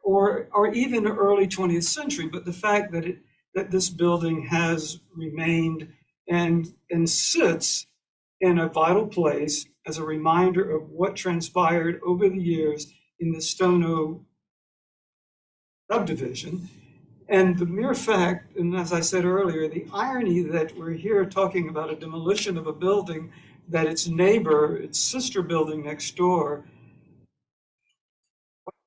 or even early 20th century, but the fact that this building has remained and sits in a vital place as a reminder of what transpired over the years in the Stono subdivision. And the mere fact, and as I said earlier, the irony that we're here talking about a demolition of a building that its neighbor, its sister building next door,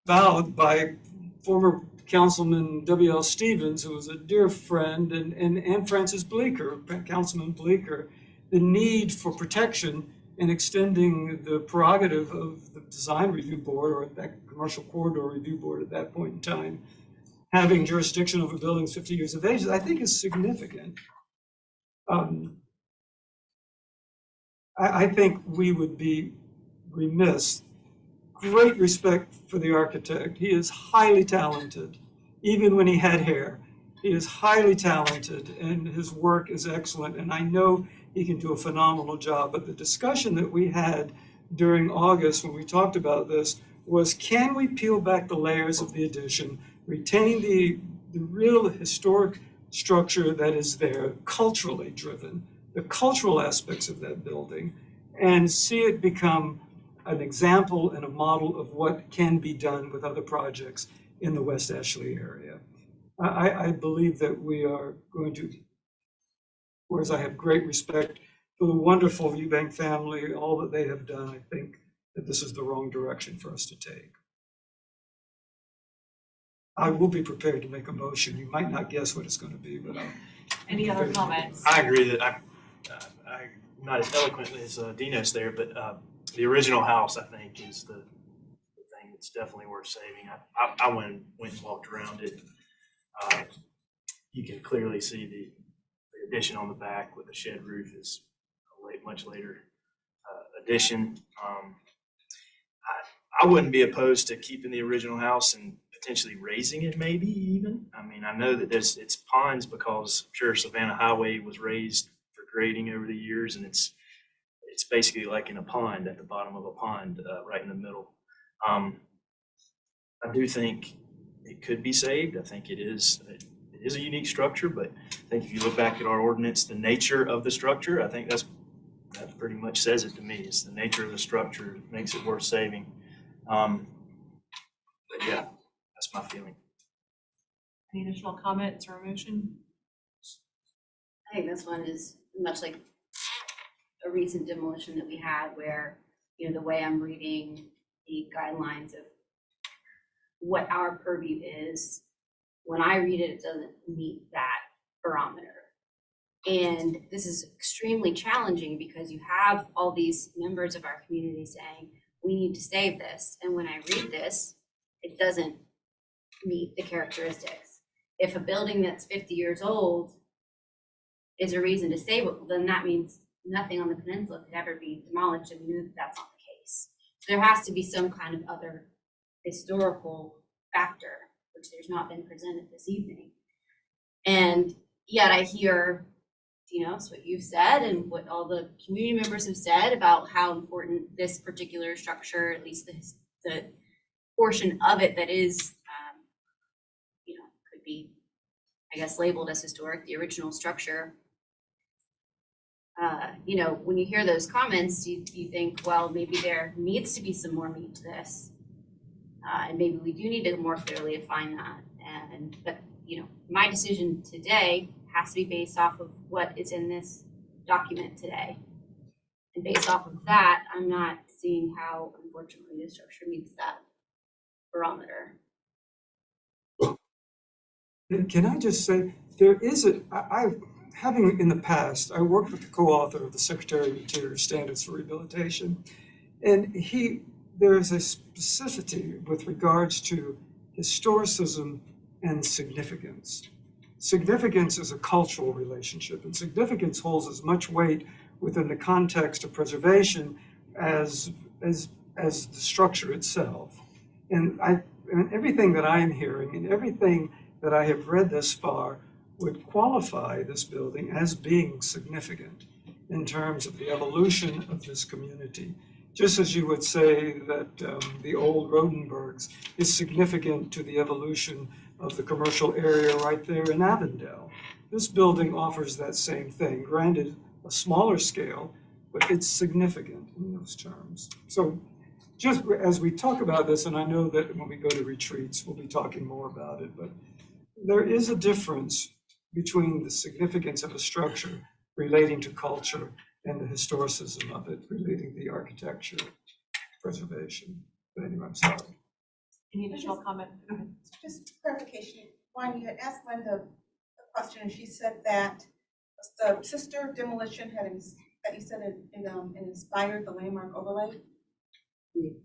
vowed by former Councilman W.L. Stevens, who was a dear friend, and Francis Bleeker, Councilman Bleeker, the need for protection and extending the prerogative of the Design Review Board, or that Commercial Corridor Review Board at that point in time, having jurisdiction over buildings 50 years of age, I think is significant. I think we would be remiss great respect for the architect. He is highly talented, even when he had hair. He is highly talented and his work is excellent. And I know he can do a phenomenal job. But the discussion that we had during August when we talked about this was, can we peel back the layers of the addition, retain the real historic structure that is there, culturally driven, the cultural aspects of that building, and see it become an example and a model of what can be done with other projects in the West Ashley area. I believe that we are going to, whereas I have great respect for the wonderful Eubank family, all that they have done, I think that this is the wrong direction for us to take. I will be prepared to make a motion. You might not guess what it's going to be, but Any other comments? I agree that I'm not as eloquent as Dinos there, but the original house, I think, is the thing that's definitely worth saving. I went and walked around it. You can clearly see the addition on the back with the shed roof is a much later addition. I wouldn't be opposed to keeping the original house and potentially raising it, maybe even. I mean, I know that it's ponds because I'm sure Savannah Highway was raised for grading over the years, and it's basically like in a pond, at the bottom of a pond, right in the middle. I do think it could be saved. I think it is a unique structure, but I think if you look back at our ordinance, the nature of the structure, I think that pretty much says it to me. It's the nature of the structure that makes it worth saving. But yeah, that's my feeling. Any additional comments or a motion? I think this one is much like a recent demolition that we had where, you know, the way I'm reading the guidelines of what our purview is, when I read it, it doesn't meet that barometer. And this is extremely challenging because you have all these members of our community saying, we need to save this. And when I read this, it doesn't meet the characteristics. If a building that's 50 years old is a reason to save it, then that means nothing on the peninsula could ever be demolished, and we know that that's not the case. So there has to be some kind of other historical factor, which there's not been presented this evening. And yet I hear, you know, it's what you've said and what all the community members have said about how important this particular structure, at least the portion of it that is, you know, could be, I guess, labeled as historic, the original structure. You know, when you hear those comments, you think, well, maybe there needs to be some more meat to this. And maybe we do need to more clearly define that. But, you know, my decision today has to be based off of what is in this document today. And based off of that, I'm not seeing how, unfortunately, the structure meets that barometer. Can I just say, there is having in the past, I worked with the co-author of the Secretary of Interior Standards for Rehabilitation, and there is a specificity with regards to historicism and significance. Significance is a cultural relationship, and significance holds as much weight within the context of preservation as the structure itself. And everything that I am hearing and everything that I have read thus far would qualify this building as being significant in terms of the evolution of this community. Just as you would say that the old Rodenbergs is significant to the evolution of the commercial area right there in Avondale. This building offers that same thing, granted a smaller scale, but it's significant in those terms. So just as we talk about this, and I know that when we go to retreats, we'll be talking more about it, but there is a difference between the significance of a structure relating to culture and the historicism of it relating to the architecture preservation. But anyway, I'm sorry. Any additional comment? Go ahead. Just clarification, when you had asked Linda the question, and she said that the sister demolition that you said it inspired the landmark overlay? The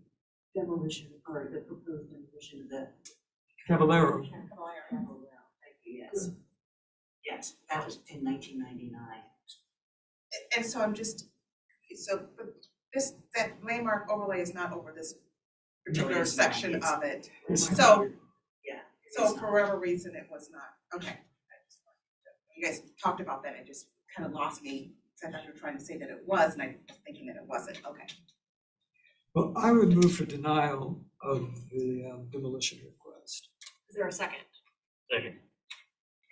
demolition or the proposed demolition of the Caballero. Thank you, yes. Yes, that was in 1999. And so I'm just, but that landmark overlay is not over this particular section of it. It's- So, Yeah. so for whatever reason, it was not, okay. You guys talked about that, it just kind of lost me, because I thought you were trying to say that it was, and I was thinking that it wasn't, okay. Well, I would move for denial of the demolition request. Is there a second? Second.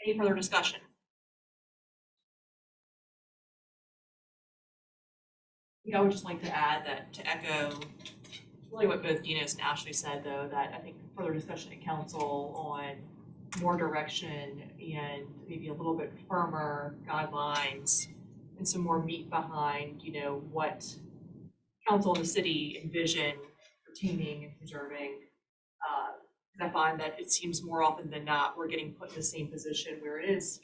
Any further discussion? I would just like to add that, to echo really what both Dinos and Ashley said, though, that I think further discussion at council on more direction and maybe a little bit firmer guidelines and some more meat behind, what council and the city envision retaining and preserving. I find that it seems more often than not, we're getting put in the same position where it is,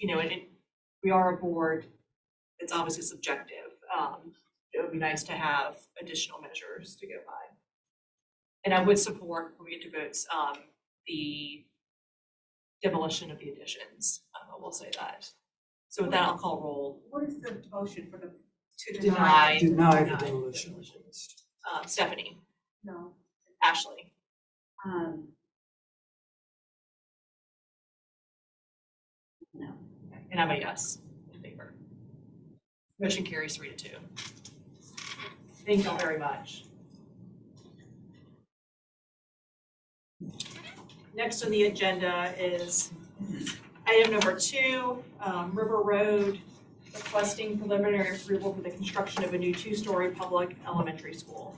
we are a board, it's obviously subjective. It would be nice to have additional measures to go by. And I would support, when we get to votes, the demolition of the additions. I will say that. So with that, I'll call roll. What is the motion for to Deny. Deny the demolition request. Stephanie, No. Ashley, No. and I'm a yes in favor. Motion carries 3-2. Thank y'all very much. Next on the agenda is item number 2, River Road, requesting preliminary approval for the construction of a new 2-story public elementary school.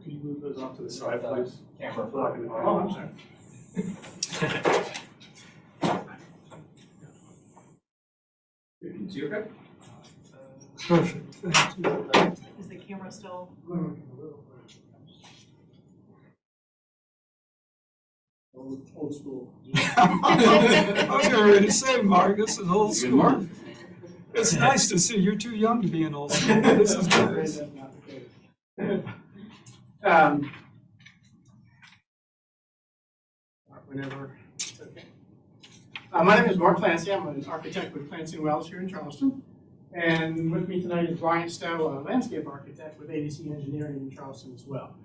Can you move those off to the side, please? Camera Blocking for. it. Oh, I'm sorry. You okay? Perfect, thank you. Is the camera still? Old school. I was getting ready to say, Mark, this is old Good Mark. school. It's nice to see you're too young to be in old school. This is good. Whenever it's okay. My name is Mark Clancy. I'm an architect with Clancy & Wells here in Charleston. And with me tonight is Brian Stowe, a landscape architect with ADC Engineering in Charleston as well.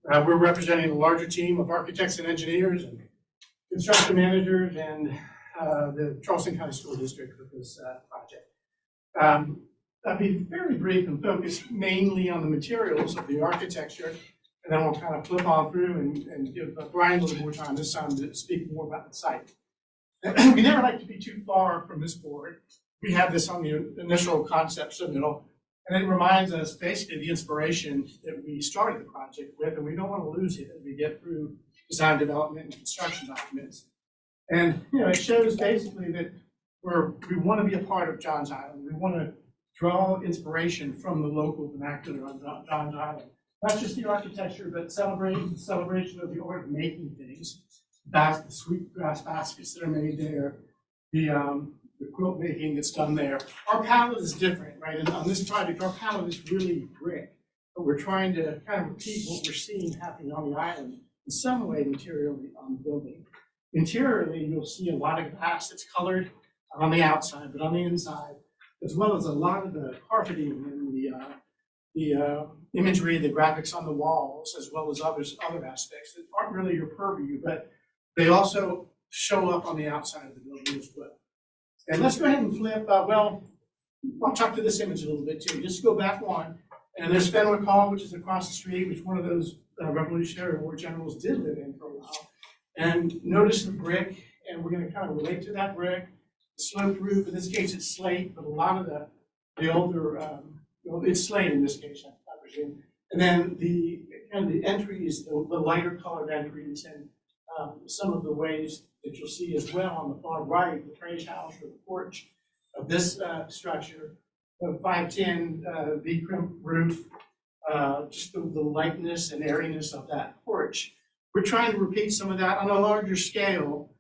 We're representing a larger team of architects and engineers and construction managers and the Charleston County School District with this project. I'll be very brief and focus mainly on the materials of the architecture, and then we'll kind of flip on through and give Brian a little more time this time to speak more about the site. We never like to be too far from this board. We have this on the initial concept submittal, and it reminds us basically the inspiration that we started the project with, and we don't want to lose it as we get through design development and construction documents. And it shows basically that we want to be a part of Johns Island. We want to draw inspiration from the local vernacular on Johns Island. Not just the architecture, but celebration of the art of making things. The sweetgrass baskets that are made there, the quilt making that's done there. Our palette is different, right? And on this project, our palette is really brick, but we're trying to kind of repeat what we're seeing happening on the island in some way materially on the building. Interiorly, you'll see a lot of glass that's colored on the outside, but on the inside, as well as a lot of the carpeting and the imagery, the graphics on the walls, as well as other aspects that aren't really your purview, but they also show up on the outside of the building as well. And let's go ahead and flip, I'll talk to this image a little bit too. Just go back one, and there's Fenwick Hall, which is across the street, which one of those Revolutionary War generals did live in for a while. And notice the brick, and we're gonna kind of relate to that brick. The sloped roof, in this case it's slate, but a lot of the older, it's slate in this case, I presume. And then the entries, the lighter colored entries, and some of the ways that you'll see as well on the far right, the trash house or the porch of this structure, the 510 V-crimp roof, just the lightness and airiness of that porch. We're trying to repeat some of that on a larger scale,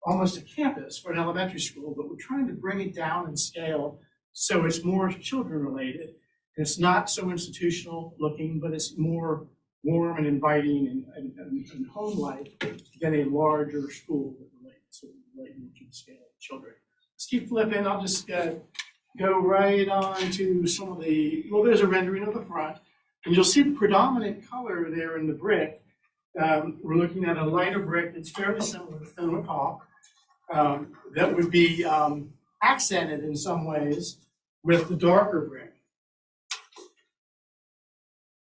almost a campus for an elementary school, but we're trying to bring it down in scale so it's more children related. It's not so institutional looking, but it's more warm and inviting and home-like than a larger school that relates to the scale of children. Let's keep flipping. I'll just go right on to some of the, well, there's a rendering of the front. And you'll see the predominant color there in the brick. We're looking at a lighter brick that's fairly similar to Fenwick Hall. That would be accented in some ways with the darker brick.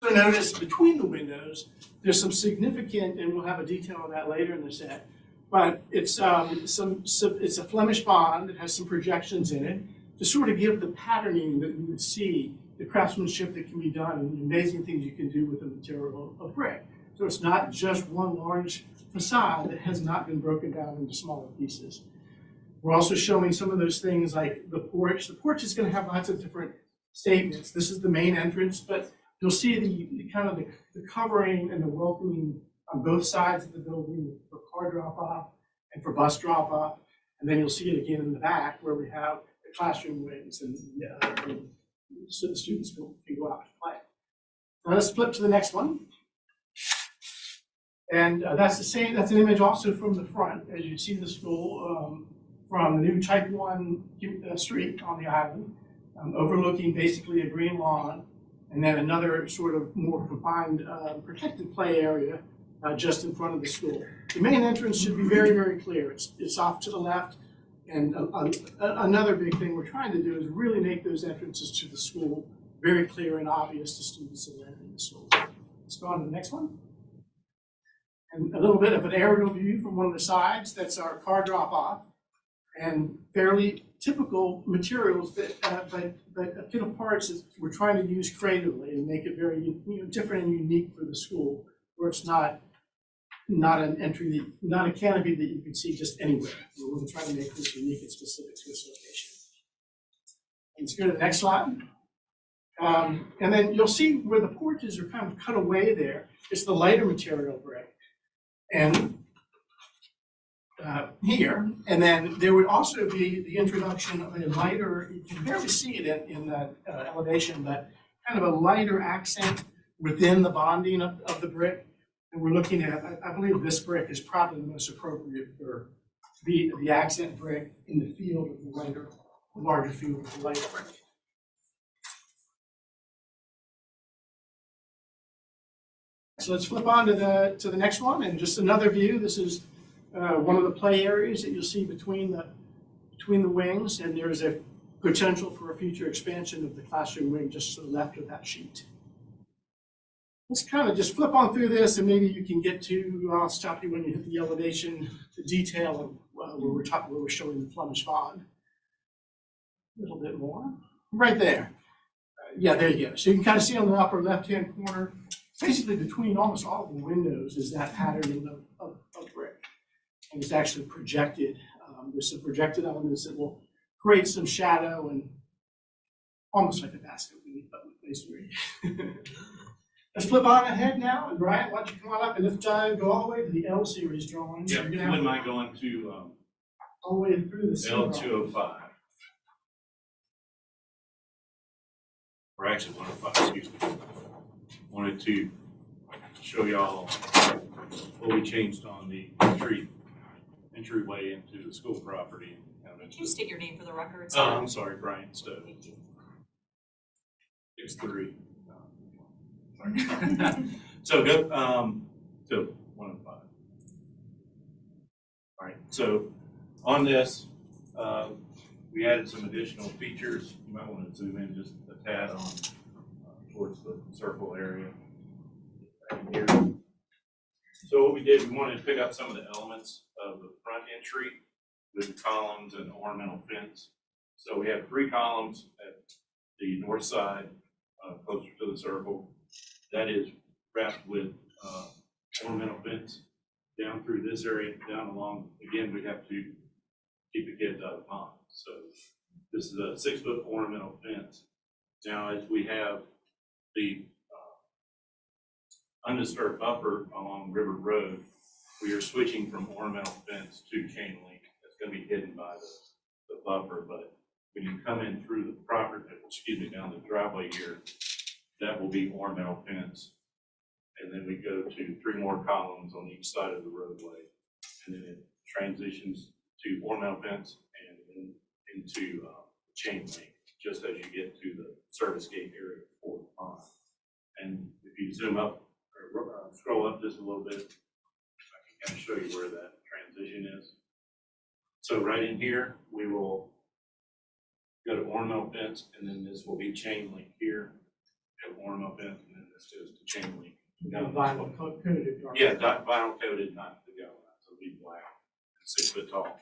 So notice between the windows, there's some significant, and we'll have a detail of that later in the set, but it's it's a Flemish bond that has some projections in it to sort of give the patterning that you would see, the craftsmanship that can be done, and the amazing things you can do with the material of brick. So it's not just one large facade that has not been broken down into smaller pieces. We're also showing some of those things like the porch. The porch is going to have lots of different statements. This is the main entrance, but you'll see the kind of the covering and the welcoming on both sides of the building for car drop-off and for bus drop-off. And then you'll see it again in the back where we have the classroom wings and so the students can go out and play. Now let's flip to the next one. And that's the same, that's an image also from the front, as you see the school from the new Type 1 street on the island, overlooking basically a green lawn, and then another sort of more confined protected play area just in front of the school. The main entrance should be very, very clear. It's off to the left. And another big thing we're trying to do is really make those entrances to the school very clear and obvious to students that are entering the school. Let's go on to the next one. And a little bit of an aerial view from one of the sides. That's our car drop-off. And fairly typical materials that a kit of parts that we're trying to use creatively and make it very different and unique for the school, where it's not an entry, not a canopy that you can see just anywhere. We're really trying to make this unique and specific to this location. Let's go to the next slide. And then you'll see where the porches are kind of cut away there. It's the lighter material brick. And here, and then there would also be the introduction of a lighter, you can barely see it in that elevation, but kind of a lighter accent within the bonding of the brick. And we're looking at, I believe this brick is probably the most appropriate for the accent brick in the field of the larger field of the lighter brick. So let's flip on to the next one, and just another view. This is one of the play areas that you'll see between the wings, and there's a potential for a future expansion of the classroom wing just to the left of that sheet. Let's kind of just flip on through this, and maybe you can get to, I'll stop you when you hit the elevation, the detail of where we're showing the Flemish bond. A little bit more, right there. Yeah, there you go. So you can kind of see on the upper left-hand corner, basically between almost all of the windows is that patterning of brick. And it's actually projected. There's some projected elements that will create some shadow and almost like a basket masonry. Let's flip on ahead now, and Brian, why don't you come on up and let's go all the way to the L series drawing. Yeah, wouldn't mind going to all the way through the L205. Or actually 105, excuse me. Wanted to show y'all what we changed on the entryway into the school property. Can you state your name for the record? Oh, I'm sorry, Brian Stowe. Thank you. 6'3". So go to 105. All right, so on this, we added some additional features. You might want to zoom in just a tad on towards the circle area right here. So what we did, we wanted to pick up some of the elements of the front entry with columns and ornamental fence. So we have 3 columns at the north side, closer to the circle. That is wrapped with ornamental fence down through this area, down along. Again, we have to keep the kids out of the pond. So this is a 6-foot ornamental fence. Now, as we have the undisturbed buffer along River Road, we are switching from ornamental fence to chain link. It's gonna be hidden by the buffer, but when you come in through the property, down the driveway here, that will be ornamental fence. And then we go to 3 more columns on each side of the roadway. And then it transitions to ornamental fence and then into chain link, just as you get to the service gate area for the pond. And if you zoom up or scroll up just a little bit, I can kind of show you where that transition is. So right in here, we will go to ornamental fence, and then this will be chain link here. We have ornamental fence, and then this goes to chain link. Vinyl coated. Yeah, vinyl coated, not the galvanized, so it'll be black and 6 foot tall.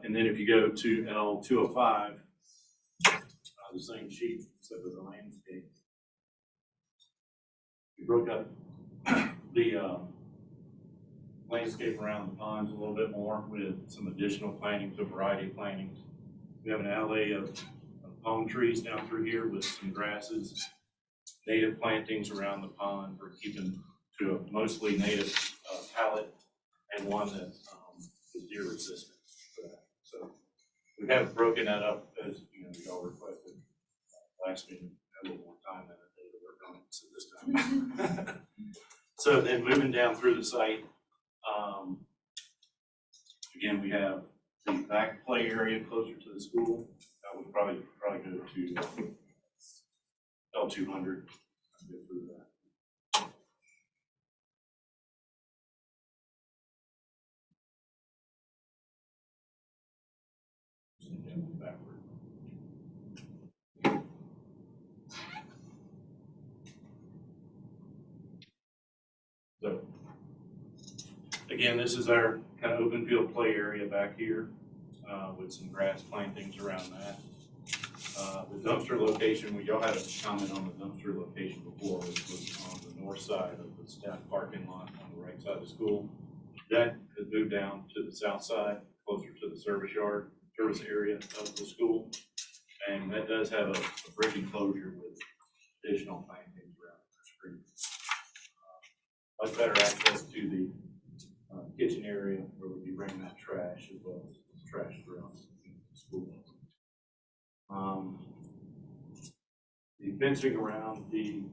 And then if you go to L205, the same sheet, except for the landscape. We broke up the landscape around the ponds a little bit more with some additional plantings, a variety of plantings. We have an alley of palm trees down through here with some grasses, native plantings around the pond. We're keeping to a mostly native palette and one that is deer resistant for that. So we have broken that up as y'all requested last meeting. Had a little more time than a day to work on it, so this time. So then moving down through the site, again, we have the back play area closer to the school. That would probably go to L200. I'll go through that. Backward. So, again, this is our kind of open field play area back here with some grass plantings around that. The dumpster location, y'all had a comment on the dumpster location before, which was on the north side of the staff parking lot on the right side of the school. That has moved down to the south side, closer to the service area of the school. And that does have a brick enclosure with additional plantings around the street. Much better access to the kitchen area where we'll be bringing out trash as well as trash throughout the school. The fencing around the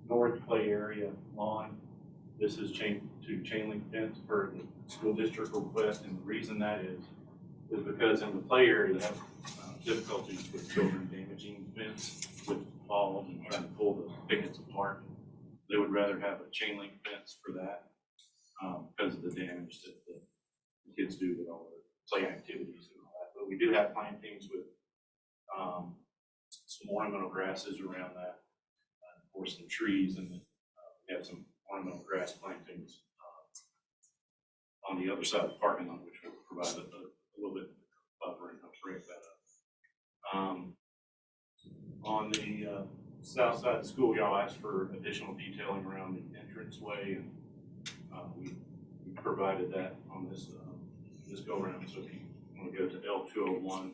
north play area lawn, this is chain link fence for the school district request, and the reason that is because in the play area they have difficulties with children damaging fence with balls and trying to pull the pickets apart. They would rather have a chain link fence for that because of the damage that the kids do with all the play activities and all that. But we do have plantings with some ornamental grasses around that, or some trees, and we have some ornamental grass plantings on the other side of the parking lot, which will provide a little bit of buffer and help break that up. On the south side of the school, y'all asked for additional detailing around the entranceway, and we provided that on this go around. So if you want to go to L201,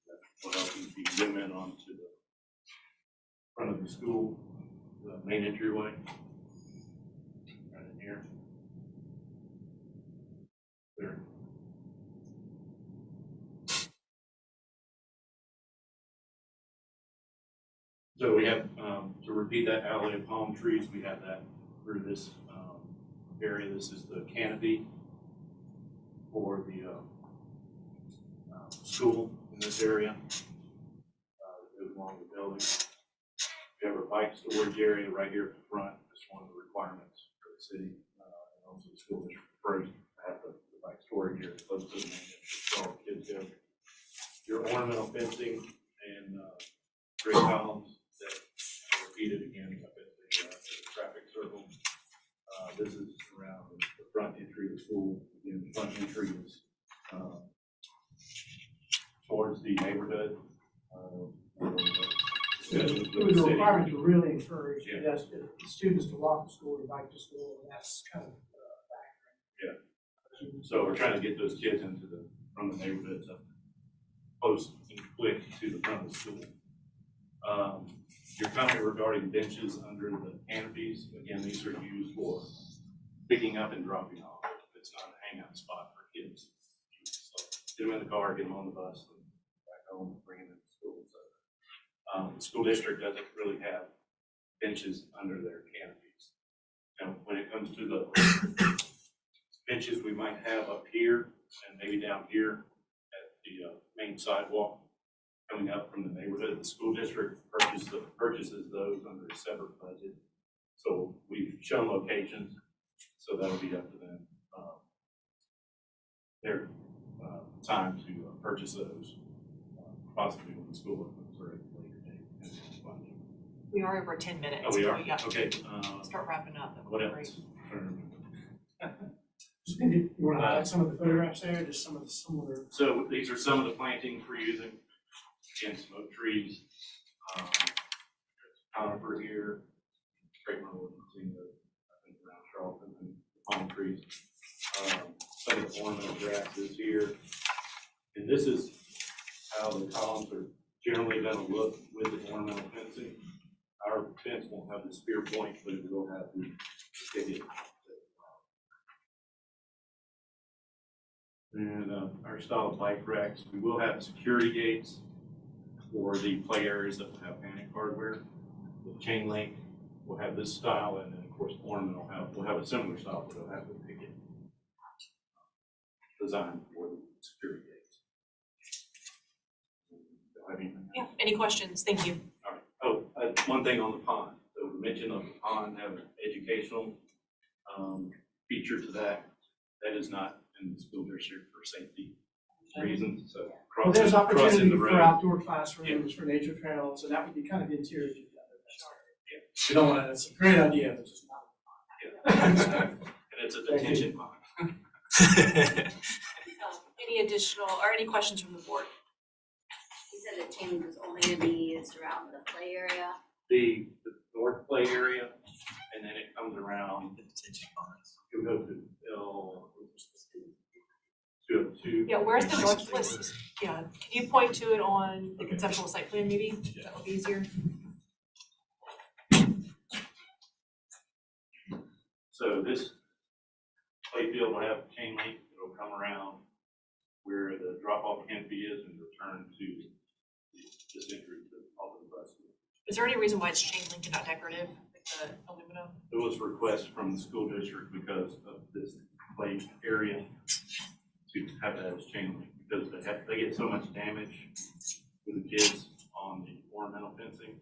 that will help you if you zoom in onto the front of the school, the main entryway, right in here. There. So we have, to repeat that alley of palm trees, we have that through this area. This is the canopy for the school in this area. Goes along the building. We have our bike storage area right here at the front. That's one of the requirements for the city and also the school district first to have the bike storage area close to the main entrance where all the kids go. Your ornamental fencing and gray columns that are repeated again up at the traffic circle. This is around the front entry of the school. Again, the front entry is towards the neighborhood. It was a requirement to really encourage the students to walk to school or bike to school, and that's kind of Yeah. So we're trying to get those kids into from the neighborhoods up close and quick to the front of the school. Your comment regarding benches under the canopies, again, these are used for picking up and dropping off. It's not a hangout spot for kids. So get them in the car, get them on the bus, and back home, bring them to school. So, the school district doesn't really have benches under their canopies. Now, when it comes to the benches we might have up here and maybe down here at the main sidewalk coming up from the neighborhood, the school district purchases those under a separate budget. So we've shown locations, so that'll be up to them. Their time to purchase those, possibly when the school opens or at a later date. We are over 10 minutes. Oh, we are? Yeah. Okay. Start wrapping up. That would What be else? great. Just maybe, you wanna highlight some of the photographs there, just some of the similar. So these are some of the plantings we're using. Again, smoke trees, conifer here, great one, seeing the, I think around Charleston and palm trees. Some of the ornamental grasses here. And this is how the columns are generally gonna look with the ornamental fencing. Our fence won't have the spear point, but it will have the picket. And our style of bike racks, we will have security gates for the play areas that will have panic hardware. The chain link will have this style, and then of course ornamental will have a similar style, but it'll have the picket design for the security gates. Yeah, any questions? Thank you. All right. Oh, one thing on the pond. So we mentioned of the pond have an educational feature to that. That is not in the school district for safety reasons. So Well, there's crossing opportunity the for road. outdoor classrooms, for nature trails, and that would be kind of interior together. You don't want to, it's a great idea, but just not. And it's a detention pond. Any additional or any questions from the board? You said the chain was only gonna be used around the play area. The north play area, and then it comes around. The detention ponds. It will go to L. 202. Yeah, where's the northwest? Yeah, can you point to it on the Okay. conceptual site plan maybe? That would be easier. So this playfield will have chain link. It'll come around where the drop-off canopy is and return to this entry to all of the bus. Is there any reason why it's chain link and not decorative, like the aluminum? It was a request from the school district because of this play area to have that as chain link, because they get so much damage with the kids on the ornamental fencing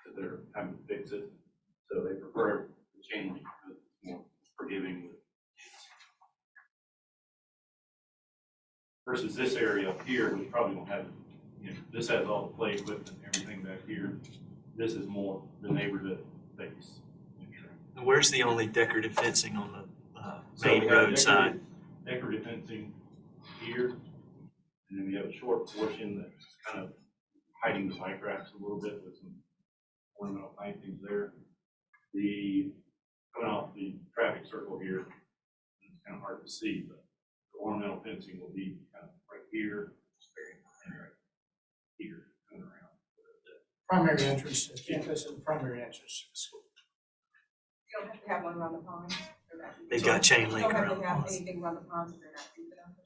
that they're having to fix it. So they prefer the chain link because it's more forgiving with kids. Versus this area up here, which probably won't have, this has all the play equipment and everything back here. This is more the neighborhood base. Where's the only decorative fencing on the So main we have road side? decorative fencing here, and then we have a short portion that's kind of hiding the bike racks a little bit with some ornamental plantings there. Coming off the traffic circle here, it's kind of hard to see, but the ornamental fencing will be kind of right here, and right here, coming around. Primary entrance to the campus and primary entrance to the school. You don't have to have one around the pond. or that. They've got chain You link don't have around to the have ponds. anything around the ponds if they're not deep enough.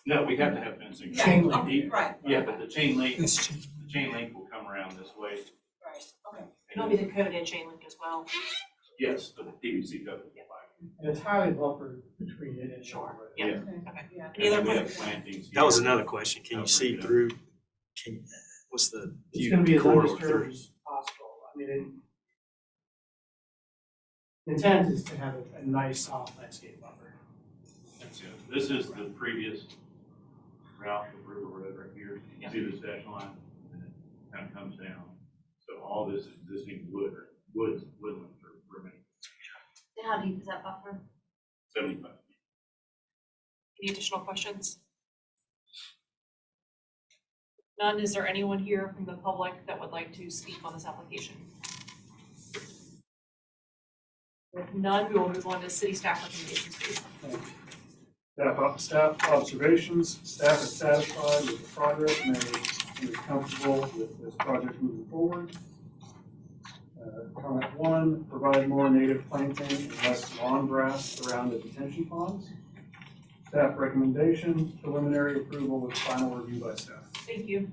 No, we have to have fencing. Yeah, Chain link. okay, right. Yeah, but the chain link, This the chain link will come around this way. Right, okay. It'll be the code and chain link as well. Yes, the PVC cover. And it's highly buffered between it and shore. Yeah. Okay, Yeah. yeah. Any other And we have questions? plantings That was here. another question. Can you see through? What's the It's view gonna be as corridor undisturbed through? as possible. I mean, the intent is to have a nice soft landscape buffer. That's it. This is the previous route of River Road right here. You Yeah. see this dash line, and it kind of comes down. So all this existing woodlands are remaining And how deep is that buffer? 75 feet. Any additional questions? None. Is there anyone here from the public that would like to speak on this application? With none, we will move on to city staff recommendations, please. Staff observations, staff is satisfied with the progress made and is comfortable with this project moving forward. Comment one, provide more native planting and less lawn grass around the detention ponds. Staff recommendation, preliminary approval with final review by staff. Thank you.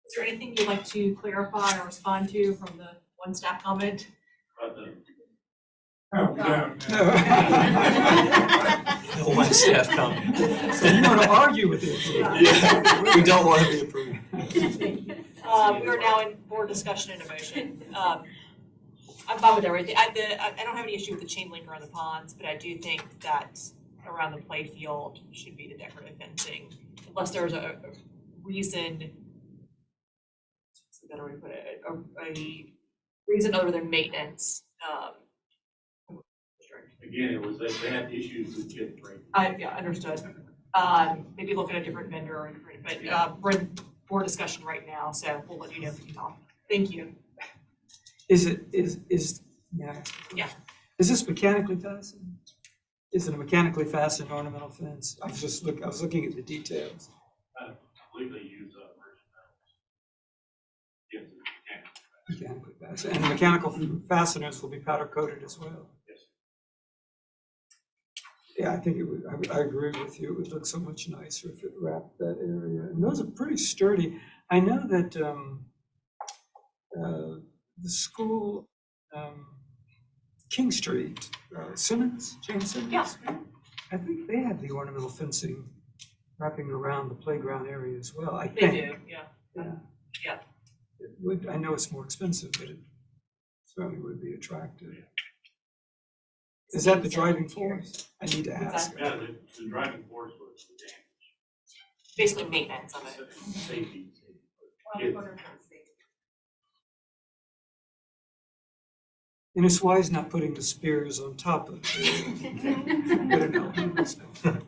Is there anything you'd like to clarify or respond to from the one staff comment? Oh, yeah. The one staff comment. So you want to argue with it? Yeah, we don't want to be approved. We are now in board discussion and a motion. I'm fine with everything. I don't have any issue with the chain link around the ponds, but I do think that around the play field should be the decorative fencing, unless there's a reason, what's the better way to put it, a reason other than maintenance. Again, it was, they had issues with kid break. Yeah, understood. Maybe look at a different vendor or a different, but we're in board discussion right now, so we'll let you know if we can talk. Thank you. May I ask a question? Yeah. Is this mechanically fastened? Is it a mechanically fastened ornamental fence? I was looking at the details. I believe they use merchant metals. Yes, it's Mechanically fastened. And the mechanical fasteners will be powder coated as well. Yes. Yeah, I think it would, I agree with you. It would look so much nicer if it wrapped that area. And those are pretty sturdy. I know that the school, King Street, Simmons, James Simmons. Yeah. I think they have the ornamental fencing wrapping around the playground area as well, I They think. do, yeah. Yeah. Yeah. It would, I know it's more expensive, but it certainly would be attractive. Is that the driving force? I need to ask. Yeah, the driving force was the damage. Basically maintenance of it. Safety. Kids. And it's wise not putting the spears on top of it. Better know.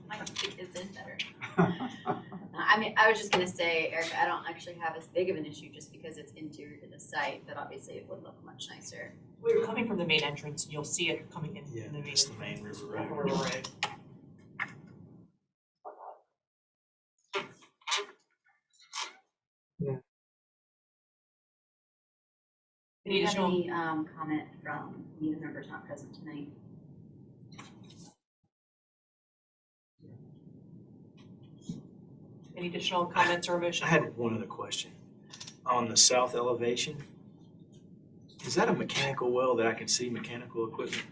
Might keep kids in better. I mean, I was just gonna say, Eric, I don't actually have as big of an issue just because it's interior to the site, but obviously it would look much nicer. We're coming from the main entrance, and you'll see it coming in Yeah, the main. that's the main river road. River Road. Do Any you have additional, any comment from any of the members not present tonight? any additional comments or motion? I had one other question. On the south elevation, is that a mechanical well that I can see mechanical equipment?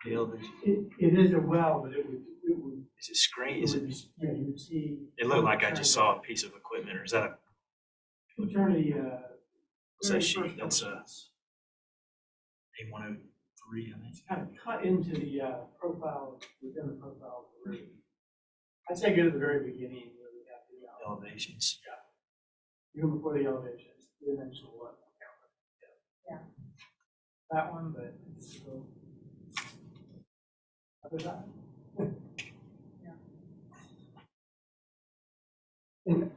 The elevation, It is a well, but it would, is it screen, is it, yeah, you would see. it looked like I just saw a piece of equipment, or is that a, Turn the, what's very that sheet? first That's one. A103, I think. It's kind of cut into the profile, within the profile of the roof. I'd say go to the very beginning where we have the, Elevations. even before the elevations, the dimensional one. Yeah. That one, but it's still. Other side. And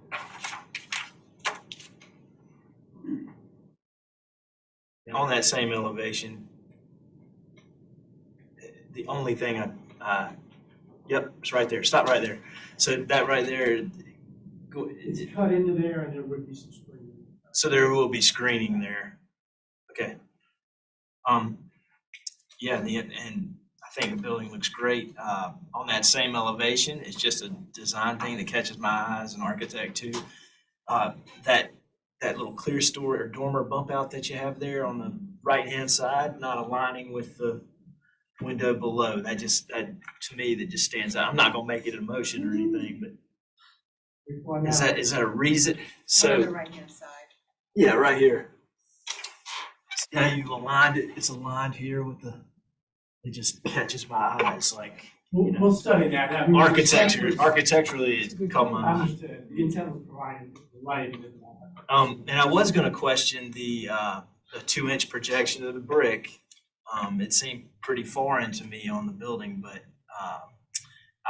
On that same elevation, the only thing yep, it's right there, stop right there. So that right there, It's cut into there and there would be some screening. so there will be screening there. Okay. Yeah, and I think the building looks great. On that same elevation, it's just a design thing that catches my eye as an architect too. That little clear store or dormer bump out that you have there on the right-hand side, not aligning with the window below. That to me, that just stands out. I'm not gonna make it a motion or anything, but is that a reason? On the So, right-hand side. yeah, right here. See how you've aligned it? It's aligned here with it just catches my eyes like, you know. We'll study that. I mean, Architecturally, it caught my eye. Understood. The intent was provided the lighting and all that. And I was gonna question the 2-inch projection of the brick. It seemed pretty foreign to me on the building, but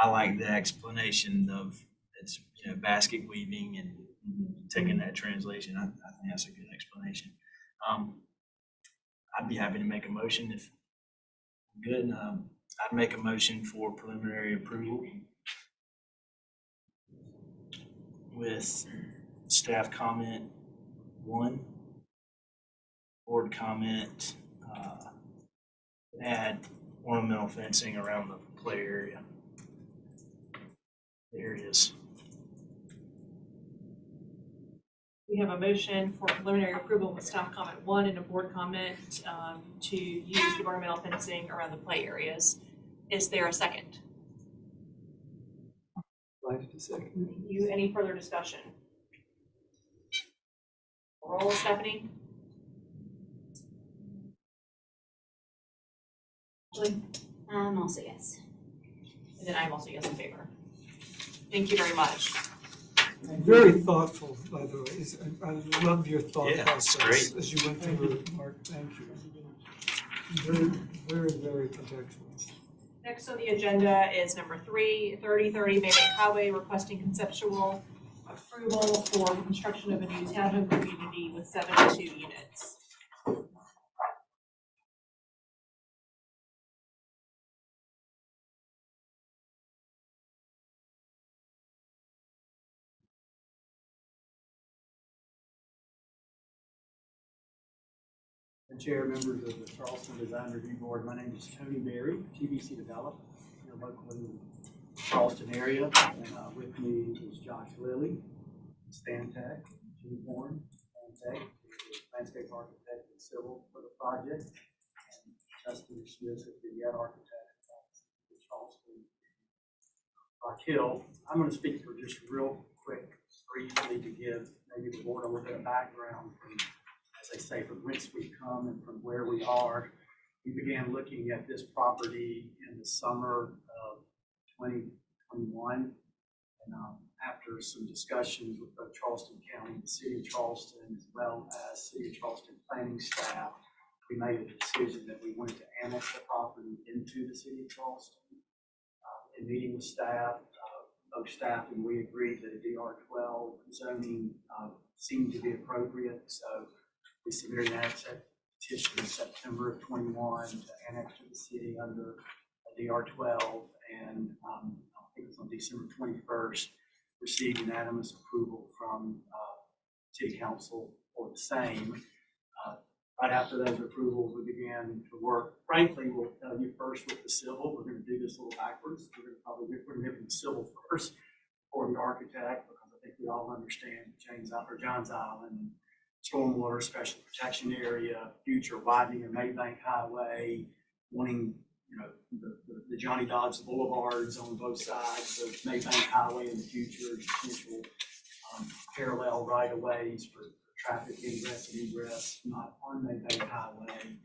I like the explanation of it's, basket weaving and taking that translation. I think that's a good explanation. I'd be happy to make a motion if good. I'd make a motion for preliminary approval with staff comment 1 board comment, add ornamental fencing around the play area. There it is. We have a motion for preliminary approval with staff comment 1 and a board comment to use the ornamental fencing around the play areas. Is there a second? Like to second. You, any further discussion? Roll, Stephanie? Julie? Also yes. And then I'm also yes in favor. Thank you very much. Very thoughtful, by the way. I love your thought Yeah, it's process great. as you went through it, Mark. Thank you. Very, very, very contextual. Next on the agenda is number 3, 3030 Maybank Highway, requesting conceptual approval for construction of a new townhome community with 72 units. The chair, members of the Charleston Design Review Board, my name is Tony Berry, TBC Develop, here locally in the Charleston area. And with me is Josh Lilly, Stantec, Jim Horn, Stantec, landscape architect and civil for the project, and Justin Smith is the architect of Charleston. Hill. I'm going to speak for just real quick, briefly, to give maybe the board a little bit of background from, as I say, from whence we come and from where we are. We began looking at this property in the summer of 2021. And after some discussions with both Charleston County and the City of Charleston, as well as City of Charleston planning staff, we made a decision that we wanted to annex the property into the City of Charleston. In meeting with staff, both staff and we agreed that a DR12 zoning seemed to be appropriate. So we submitted an access petition in September of 21 to annex to the city under a DR12, and I think it was on December 21st, received unanimous approval from City Council for the same. Right after those approvals, we began to work. Frankly, we'll tell you first with the civil. We're going to do this a little backwards. We're going to give them the civil first for the architect, because I think we all understand Johns Island, stormwater special protection area, future widening of Maybank Highway, wanting, you know, the Johnny Dodds boulevards on both sides of Maybank Highway in the future, potential parallel right-of-ways for traffic ingress and egress, not on Maybank Highway.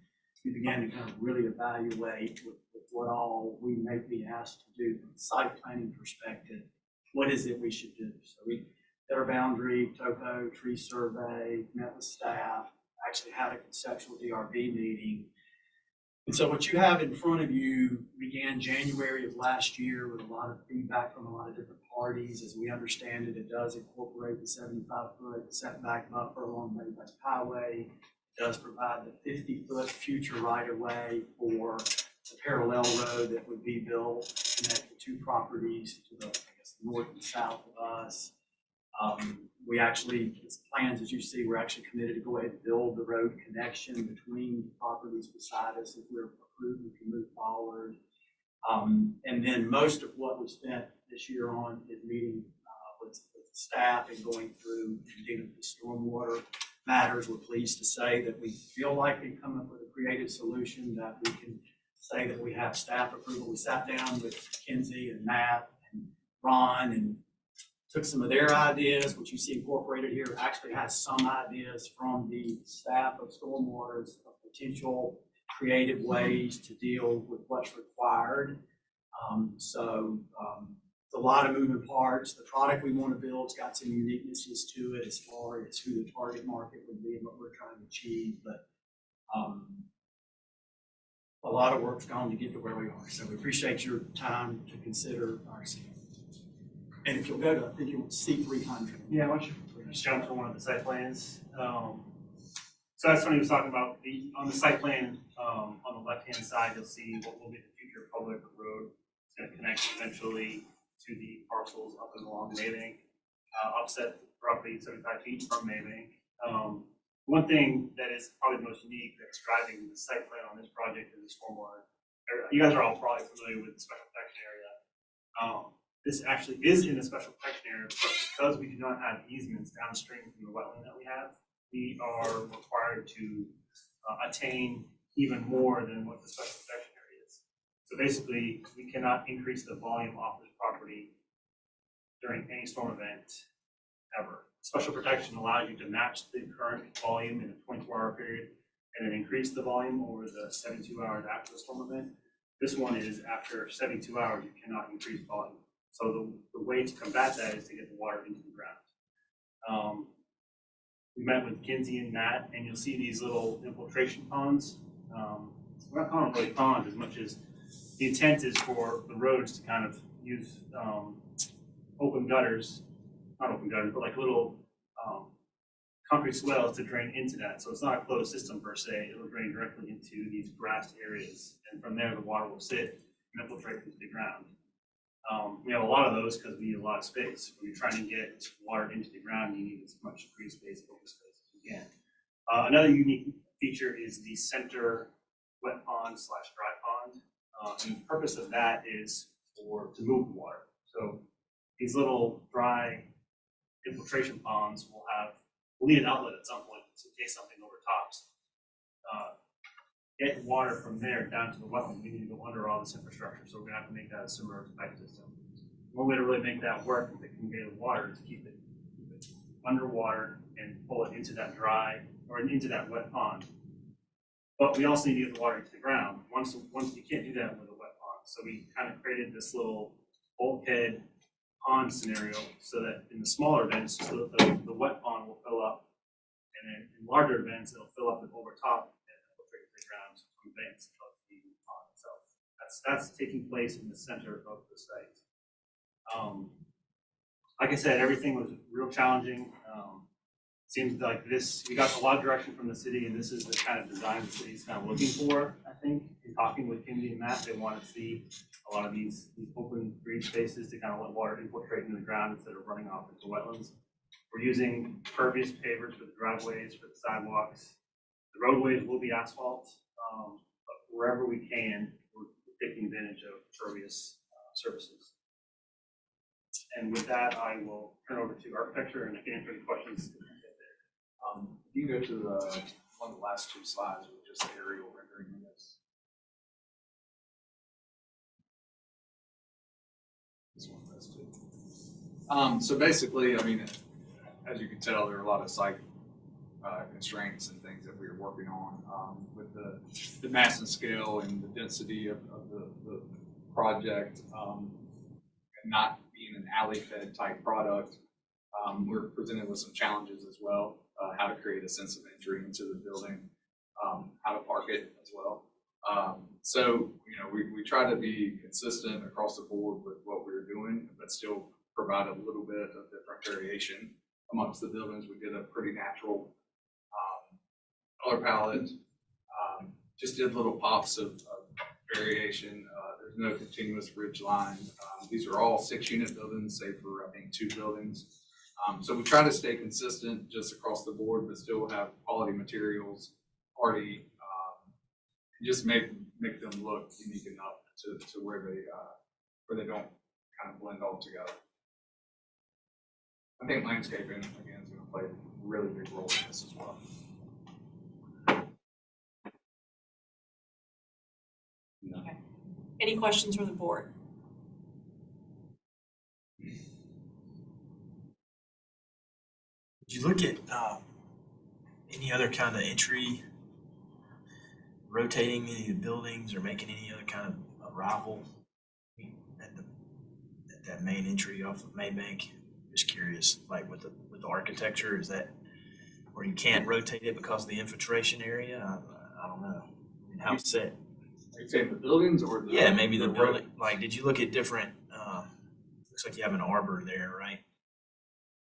We began to kind of really evaluate with what all we may be asked to do from a site planning perspective. What is it we should do? So we did our boundary, topo, tree survey, met with staff, actually had a conceptual DRB meeting. And so what you have in front of you began January of last year with a lot of feedback from a lot of different parties. As we understand it, it does incorporate the 75-foot setback buffer along Maybank Highway. It does provide the 50-foot future right-of-way for the parallel road that would be built to connect the two properties to the, I guess, north and south of us. We actually, its plans, as you see, we're actually committed to go ahead and build the road connection between properties beside us. If we're approved, we can move forward. And then most of what we spent this year on is meeting with staff and going through and dealing with stormwater matters. We're pleased to say that we feel like we've come up with a creative solution that we can say that we have staff approval. We sat down with Kenzie and Matt and Ron and took some of their ideas, which you see incorporated here, actually has some ideas from the staff of stormwaters of potential creative ways to deal with what's required. It's a lot of moving parts. The product we want to build's got some uniquenesses to it as far as who the target market would be and what we're trying to achieve, but a lot of work's gone to get to where we are. So we appreciate your time to consider our scene. And if you'll go to, I think you want C300. Yeah, why don't you just jump to one of the site plans. So that's what he was talking about. On the site plan, on the left-hand side, you'll see what will be the future public road. It's going to connect eventually to the parcels up and along Maybank, offset the property 75 feet from Maybank. One thing that is probably the most unique that's driving the site plan on this project is this stormwater. You guys are all probably familiar with the special protection area. This actually is in a special protection area, but because we do not have easements downstream from the wetland that we have, we are required to attain even more than what the special protection area is. So basically, we cannot increase the volume off this property during any storm event ever. Special protection allows you to match the current volume in a 24-hour period and then increase the volume over the 72 hours after the storm event. This one is after 72 hours, you cannot increase volume. So the way to combat that is to get the water into the ground. We met with Kinsey and Matt, and you'll see these little infiltration ponds. We're not calling them really ponds as much as the intent is for the roads to kind of use open gutters, not open gutters, but like little concrete swells to drain into that. So it's not a closed system per se. It'll drain directly into these grassed areas. And from there, the water will sit and infiltrate into the ground. We have a lot of those because we need a lot of space. When you're trying to get water into the ground, you need as much green space, open space as you can. Another unique feature is the center wet pond / dry pond. And the purpose of that is to move water. So these little dry infiltration ponds will need an outlet at some point in case something overtops. Get water from there down to the wetland, we need to go under all this infrastructure, so we're gonna have to make that a submerged pipe system. One way to really make that work with the conveyed water is to keep it underwater and pull it into that dry or into that wet pond. But we also need to get the water into the ground. Once you can't do that with a wet pond, so we kind of created this little bulkhead pond scenario so that in the smaller events, the wet pond will fill up, and then in larger events, it'll fill up and overtop and infiltrate the ground from banks of the pond itself. That's taking place in the center of the site. Like I said, everything was real challenging. Seems like we got a lot of direction from the city, and this is the kind of design the city's kind of looking for, I think. In talking with Kinsey and Matt, they want to see a lot of these open green spaces to kind of let water infiltrate into the ground instead of running off into wetlands. We're using pervious pavers for the driveways, for the sidewalks. The roadways will be asphalt, but wherever we can, we're taking advantage of pervious surfaces. And with that, I will turn over to architecture, and I can answer any questions. If you go to one of the last two slides with just the aerial rendering of this. This one does too. So basically, I mean, as you can tell, there are a lot of site constraints and things that we are working on with the mass and scale and the density of the project, and not being an alley-fed type product. We're presented with some challenges as well. How to create a sense of entry into the building, how to park it as well. So, we try to be consistent across the board with what we're doing, but still provide a little bit of different variation amongst the buildings. We did a pretty natural color palette, just did little pops of variation. There's no continuous ridge line. These are all 6-unit buildings, save for, I think, 2 buildings. So we try to stay consistent just across the board, but still have quality materials, and just make them look unique enough to where they don't kind of blend all together. I think landscaping, again, is going to play a really big role in this as well. Okay. Any questions from the board? Did you look at any other kind of entry, rotating any of the buildings or making any other kind of arrival at that main entry off of Maybank? Just curious, like with the architecture, is that where you can't rotate it because of the infiltration area? I don't know. I mean, how it's set. Are you saying the buildings or the? Yeah, maybe the building. Like, did you look at different? Looks like you have an arbor there, right?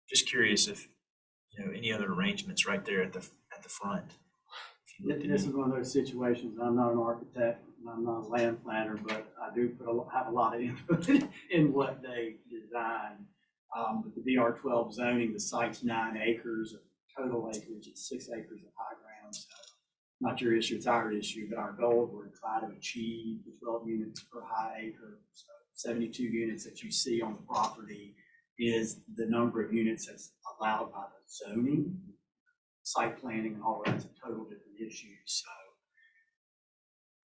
Just curious if any other arrangements right there at the front. This is one of those situations. I'm not an architect, and I'm not a land planner, but I do have a lot of input in what they design. With the DR12 zoning, the site's 9 acres. total acreage, it's 6 acres of high ground, so not your issue, it's our issue, but our goals were to try to achieve the 12 units per high acre. So 72 units that you see on the property is the number of units that's allowed by the zoning, site planning, and all of that's a total different issue. So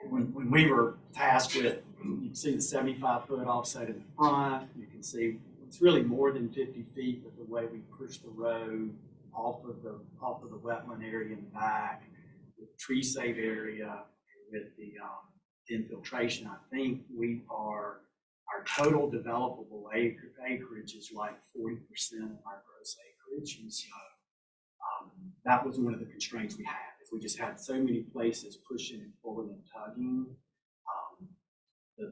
when we were tasked with, you can see the 75-foot offset in the front, you can see it's really more than 50 feet, but the way we push the road off of the wetland area in the back, with the tree save area, with the infiltration, I think our total developable acreage is like 40% of our gross acreage. And so that was one of the constraints we had, is we just had so many places pushing and pulling and tugging.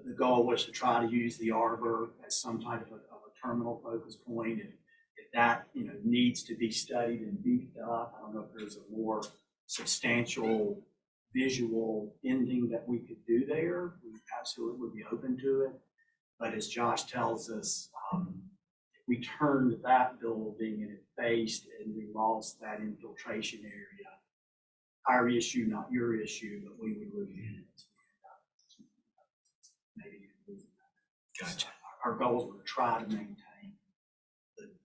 The goal was to try to use the arbor as some type of a terminal focus point. If that needs to be studied and beefed up, I don't know if there's a more substantial visual ending that we could do there. We absolutely would be open to it. But as Josh tells us, if we turned that building and it faced and we lost that infiltration area, our issue, not your issue, but we would lose units. Maybe lose that. Gotcha. So our goals were to try to maintain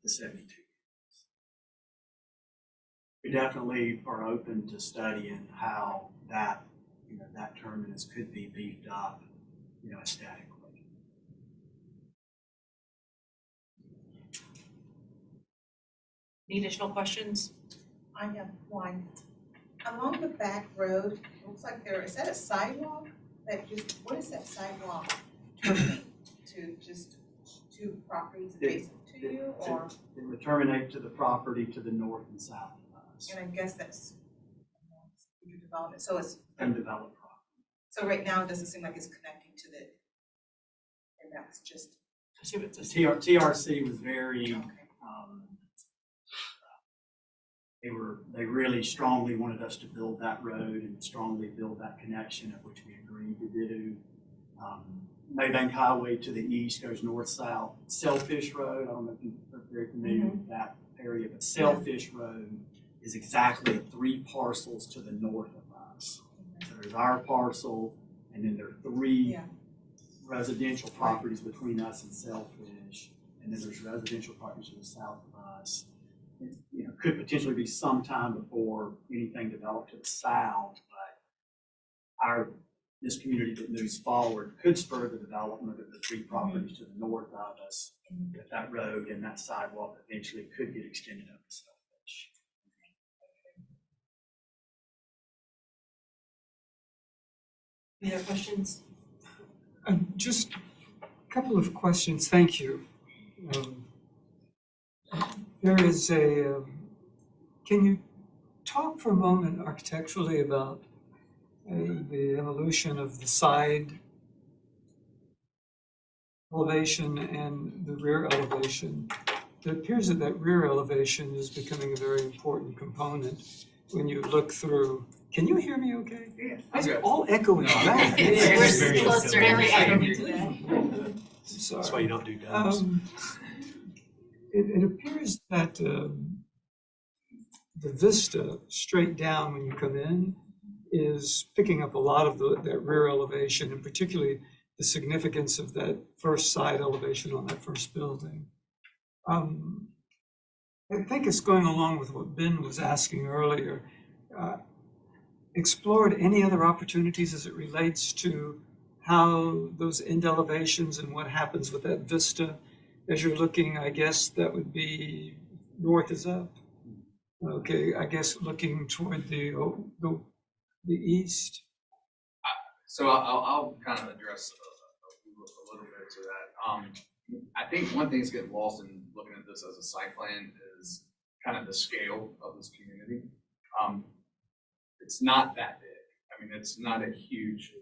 the 72. We definitely are open to studying how that terminus could be beefed up, aesthetically. Any additional questions? I have one. Along the back road, it looks like is that a sidewalk? What is that sidewalk terminate to, just two properties adjacent to you, or? It would terminate to the property to the north and south of us. And I guess that's future development, so it's. Undeveloped property. So right now, it doesn't seem like it's connecting to and that's just. TRC was very, they really strongly wanted us to build that road and strongly build that connection, of which we agreed to do. Maybank Highway to the east goes north-south. Sailfish Road, I don't know if you're very familiar with that area, but Sailfish Road is exactly 3 parcels to the north of us. So there's our parcel, and then there are 3 residential properties between us and Sailfish, and then there's residential properties to the south of us. It, could potentially be some time before anything developed to the south, but this community that moves forward could spur the development of the 3 properties to the north of us. If that road and that sidewalk eventually could get extended up to Sailfish. Any other questions? Just a couple of questions. Thank you. There is can you talk for a moment architecturally about the evolution of the side elevation and the rear elevation? It appears that rear elevation is becoming a very important component when you look through. Can you hear me okay? Yeah. It's all echoing back. We're closer. Very Sorry. That's why you don't do domes. It appears that the vista straight down when you come in is picking up a lot of that rear elevation, and particularly the significance of that first side elevation on that first building. I think it's going along with what Ben was asking earlier. Explored any other opportunities as it relates to how those end elevations and what happens with that vista as you're looking? I guess that would be north is up. Okay, I guess looking toward the east. So I'll kind of address a little bit to that. I think one thing that's getting lost in looking at this as a site plan is kind of the scale of this community. It's not that big. I mean, it's not a huge,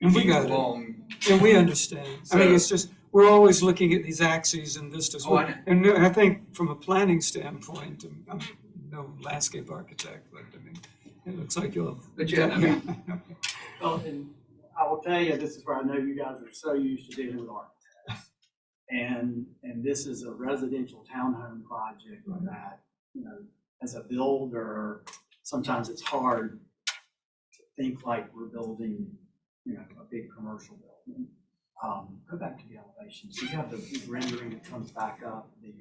And we got long. it. And we understand. I mean, it's just, we're always looking at these axes and vistas. Oh, I know. And I think from a planning standpoint, I'm no landscape architect, but I mean, it looks like you'll. But yeah, I mean, Well, and I will tell you, this is where I know you guys are so used to dealing with architects. And this is a residential townhome project that you know, as a builder, sometimes it's hard to think like we're building, you know, a big commercial building. Go back to the elevation. So you have the rendering that comes back up, the,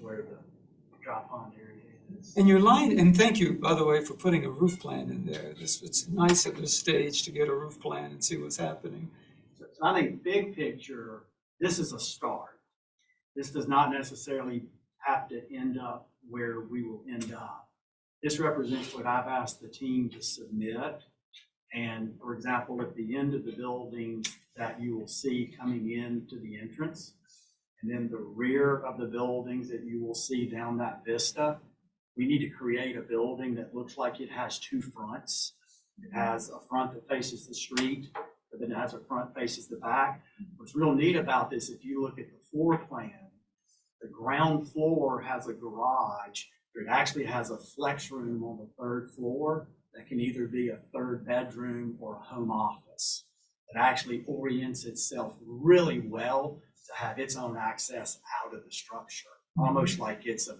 where the drop pond area is. And your line, and thank you, by the way, for putting a roof plan in there. It's nice at this stage to get a roof plan and see what's happening. So I think big picture, this is a start. This does not necessarily have to end up where we will end up. This represents what I've asked the team to submit. And for example, at the end of the buildings that you will see coming into the entrance, and then the rear of the buildings that you will see down that vista, we need to create a building that looks like it has two fronts. It has a front that faces the street, but then it has a front faces the back. What's real neat about this, if you look at the floor plan, the ground floor has a garage, but it actually has a flex room on the third floor that can either be a third bedroom or a home office. It actually orients itself really well to have its own access out of the structure, almost like it's a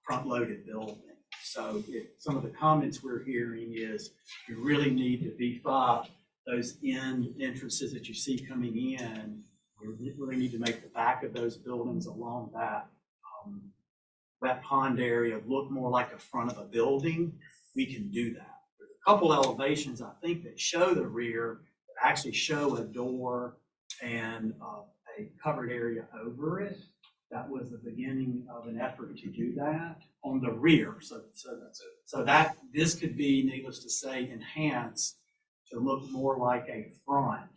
front-loaded building. So some of the comments we're hearing is you really need to beef up those end entrances that you see coming in. We really need to make the back of those buildings along that pond area look more like the front of a building. We can do that. There's a couple elevations, I think, that show the rear, that actually show a door and a covered area over it. That was the beginning of an effort to do that on the rear. So that's it. So that this could be, needless to say, enhanced to look more like a front,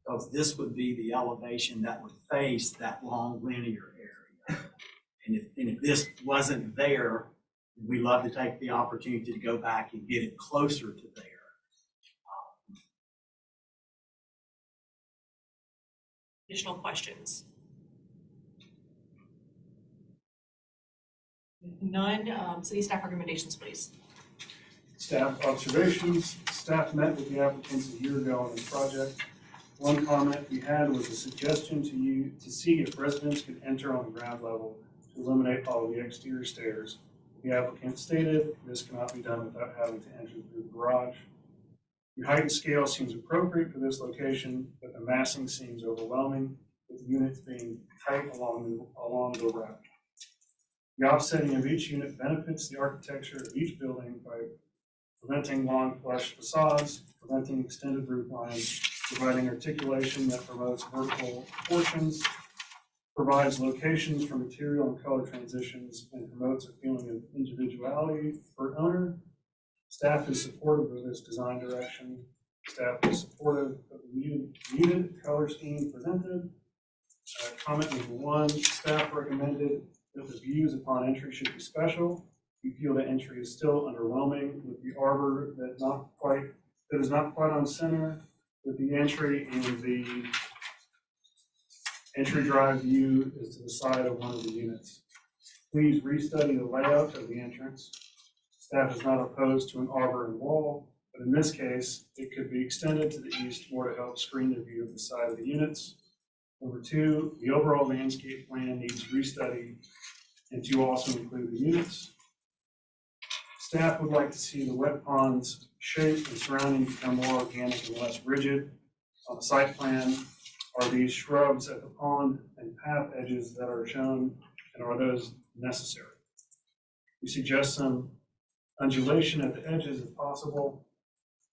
because this would be the elevation that would face that long linear area. And if this wasn't there, we'd love to take the opportunity to go back and get it closer to there. Additional questions? None. City staff recommendations, please. Staff observations. Staff met with the applicants a year ago on this project. One comment we had was a suggestion to you to see if residents could enter on the ground level to eliminate all of the exterior stairs. The applicant stated this cannot be done without having to enter through the garage. The height and scale seems appropriate for this location, but the massing seems overwhelming, with units being tight along the route. The offsetting of each unit benefits the architecture of each building by preventing long flush facades, preventing extended roof lines, providing articulation that promotes vertical portions, provides locations for material and color transitions, and promotes a feeling of individuality for owner. Staff is supportive of this design direction. Staff is supportive of the needed color scheme presented. Comment number one, staff recommended that the views upon entry should be special. We feel the entry is still underwhelming with the arbor that is not quite on center, with the entry and the entry drive view is to the side of one of the units. Please restudy the layout of the entrance. Staff is not opposed to an arbor and wall, but in this case, it could be extended to the east more to help screen the view of the side of the units. Number two, the overall landscape plan needs restudy and to also include the units. Staff would like to see the wet ponds shape and surrounding become more organic and less rigid. On the site plan, are these shrubs at the pond and path edges that are shown, and are those necessary? We suggest some undulation at the edges if possible.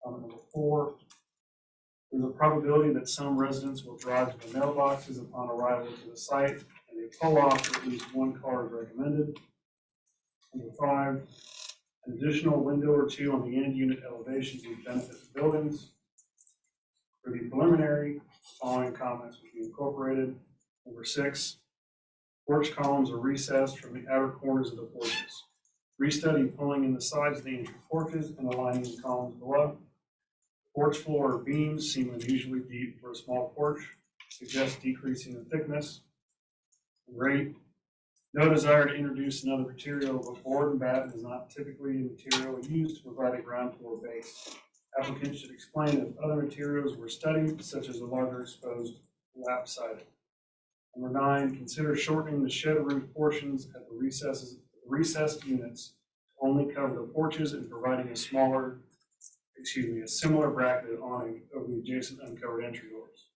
Number four, there's a probability that some residents will drive to the mailboxes upon arrival to the site, and they pull off, or at least one car is recommended. Number five, an additional window or two on the end unit elevations would benefit the buildings. For the preliminary, following comments will be incorporated. Number six, porch columns are recessed from the outer corners of the porches. Restudy pulling in the sides of the entry porches and aligning the columns below. Porch floor beams seem unusually deep for a small porch, suggest decreasing the thickness. Rate. No desire to introduce another material, but board and batten is not typically a material used to provide a ground floor base. Applicants should explain if other materials were studied, such as a larger exposed lap siding. Number 9, consider shortening the shed roof portions at the recessed units to only cover the porches and providing a similar bracketed awning over the adjacent uncovered entry doors.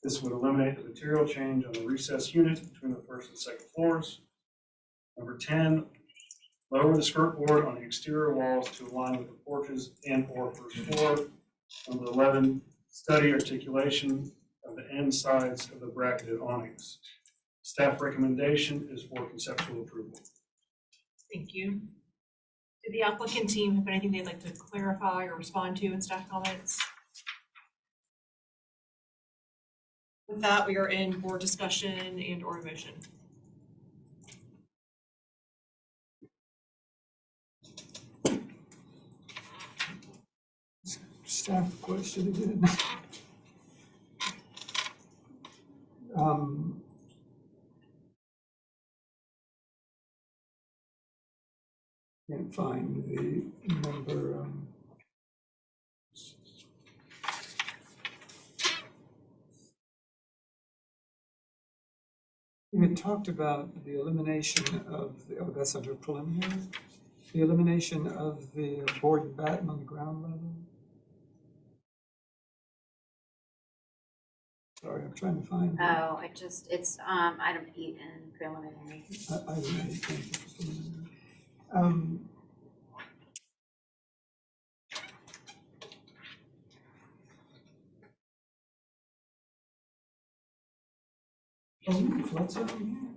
This would eliminate the material change on the recessed units between the first and second floors. Number 10, lower the skirt board on the exterior walls to align with the porches and/or first floor. Number 11, study articulation of the end sides of the bracketed awnings. Staff recommendation is for conceptual approval. Thank you. Did the applicant team have anything they'd like to clarify or respond to in staff comments? With that, we are in board discussion and or motion. Staff question again. Can't find the number. You had talked about the elimination of the, oh, that's under preliminary, the elimination of the board and batten on the ground level. Sorry, I'm trying to find. Oh, it's item 8 in preliminary. Item 8, thank you for preliminary. Are we in a flood zone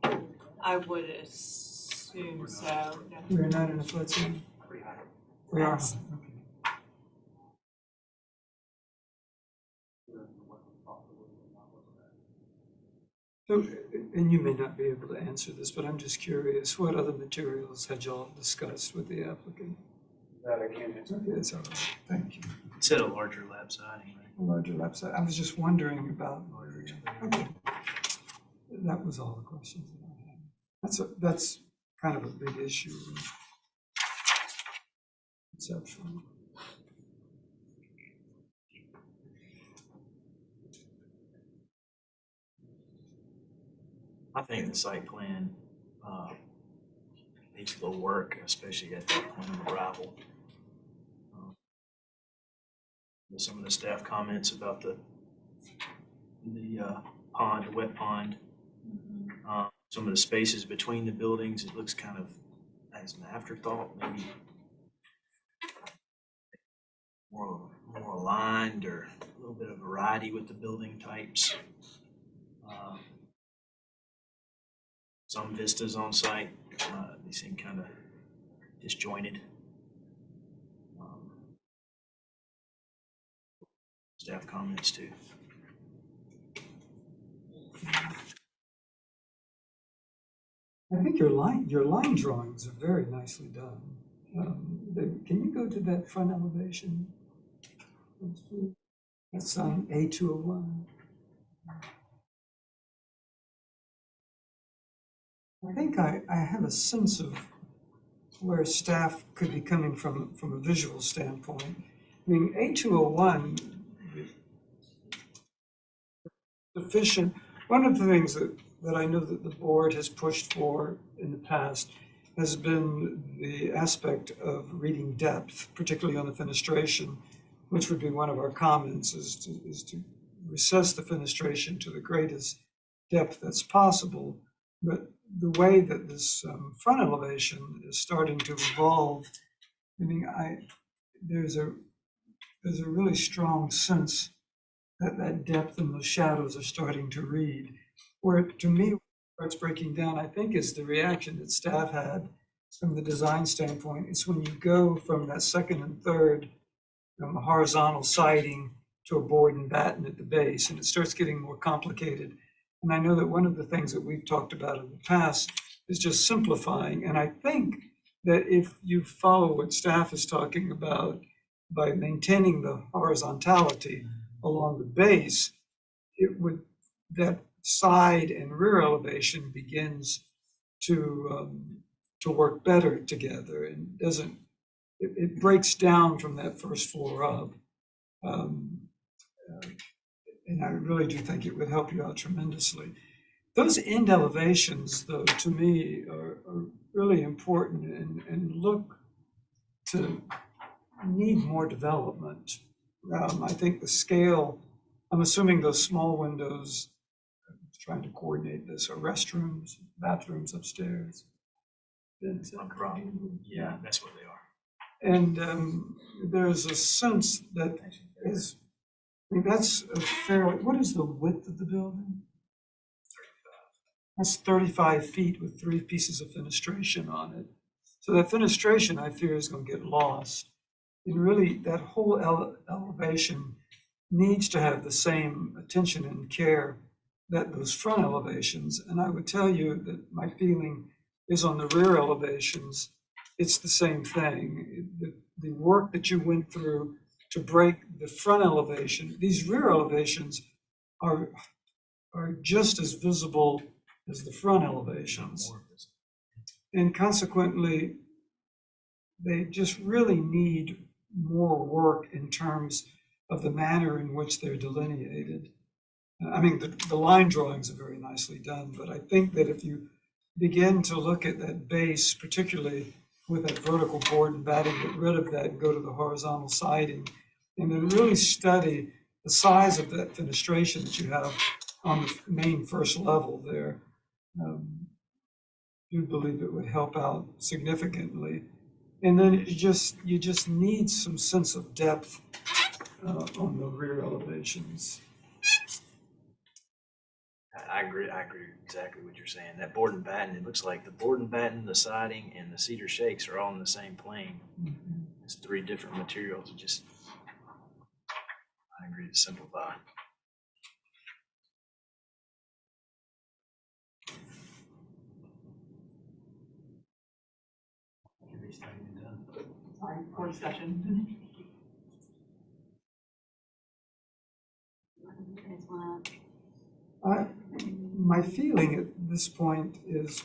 here? I would assume so. No. We're not in a flood zone? We are. Yes. Okay. So, and you may not be able to answer this, but I'm just curious, what other materials had y'all discussed with the applicant? That I can't answer. Okay, that's all right, thank you. It said a larger lap siding, right? A larger lap side, I was just wondering about, okay. That was all the questions that I had. That's kind of a big issue. Conceptual. I think the site plan needs a little work, especially at that point of arrival. Some of the staff comments about the pond, the wet pond, some of the spaces between the buildings, it looks kind of as an afterthought, maybe more aligned or a little bit of variety with the building types. Some vistas on site, they seem kind of disjointed. Staff comments too. I think your line drawings are very nicely done. Can you go to that front elevation? That's on A201. I think I have a sense of where staff could be coming from a visual standpoint. I mean, A201, sufficient. One of the things that I know that the board has pushed for in the past has been the aspect of reading depth, particularly on the fenestration, which would be one of our comments, is to recess the fenestration to the greatest depth that's possible. But the way that this front elevation is starting to evolve, I mean, there's a really strong sense that depth and the shadows are starting to read. Where to me, where it's breaking down, I think, is the reaction that staff had from the design standpoint. It's when you go from that second and third horizontal siding to a board and batten at the base, and it starts getting more complicated. And I know that one of the things that we've talked about in the past is just simplifying. And I think that if you follow what staff is talking about by maintaining the horizontality along the base, that side and rear elevation begins to work better together and it breaks down from that first floor up. And I really do think it would help you out tremendously. Those end elevations, though, to me are really important and look to need more development. I think the scale, I'm assuming those small windows, trying to coordinate this, are restrooms, bathrooms upstairs. Yeah, that's what they are. And there's a sense that is, I mean, that's a fairly, what is the width of the building? That's 35 feet with 3 pieces of fenestration on it. So that fenestration, I fear, is going to get lost. And really, that whole elevation needs to have the same attention and care that those front elevations. And I would tell you that my feeling is on the rear elevations, it's the same thing. The work that you went through to break the front elevation, these rear elevations are just as visible as the front elevations. And consequently, they just really need more work in terms of the manner in which they're delineated. I mean, the line drawings are very nicely done, but I think that if you begin to look at that base, particularly with that vertical board and batting, get rid of that and go to the horizontal siding, and then really study the size of that fenestration that you have on the main first level there, you believe it would help out significantly. And then you just need some sense of depth on the rear elevations. I agree exactly what you're saying. That board and batten, it looks like the board and batten, the siding, and the cedar shakes are all in the same plane. Mm-hmm. It's 3 different materials. It just, I agree to simplify. Sorry, more discussion. My feeling at this point is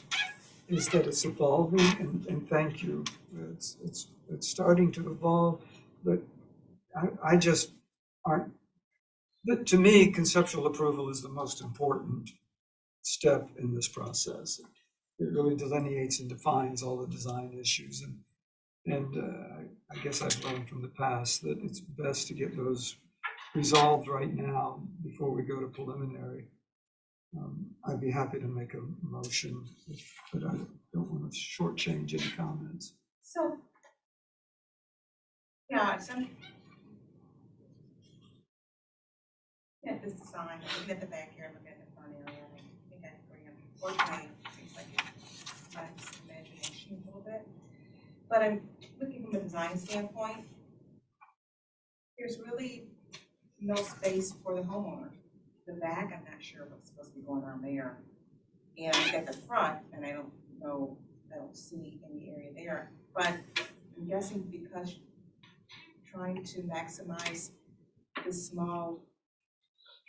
that it's evolving, and thank you. It's starting to evolve, but I just aren't. But to me, conceptual approval is the most important step in this process. It really delineates and defines all the design issues, and I guess I've learned from the past that it's best to get those resolved right now before we go to preliminary. I'd be happy to make a motion, but I don't want to shortchange any comments. So, yeah, some. At this design, looking at the backyard, looking at the front area, I think I agree. Unfortunately, it seems like it lacks imagination a little bit. But I'm looking from a design standpoint, there's really no space for the homeowner. The back, I'm not sure what's supposed to be going on there. And I look at the front, and I don't know, I don't see any area there. But I'm guessing because trying to maximize this small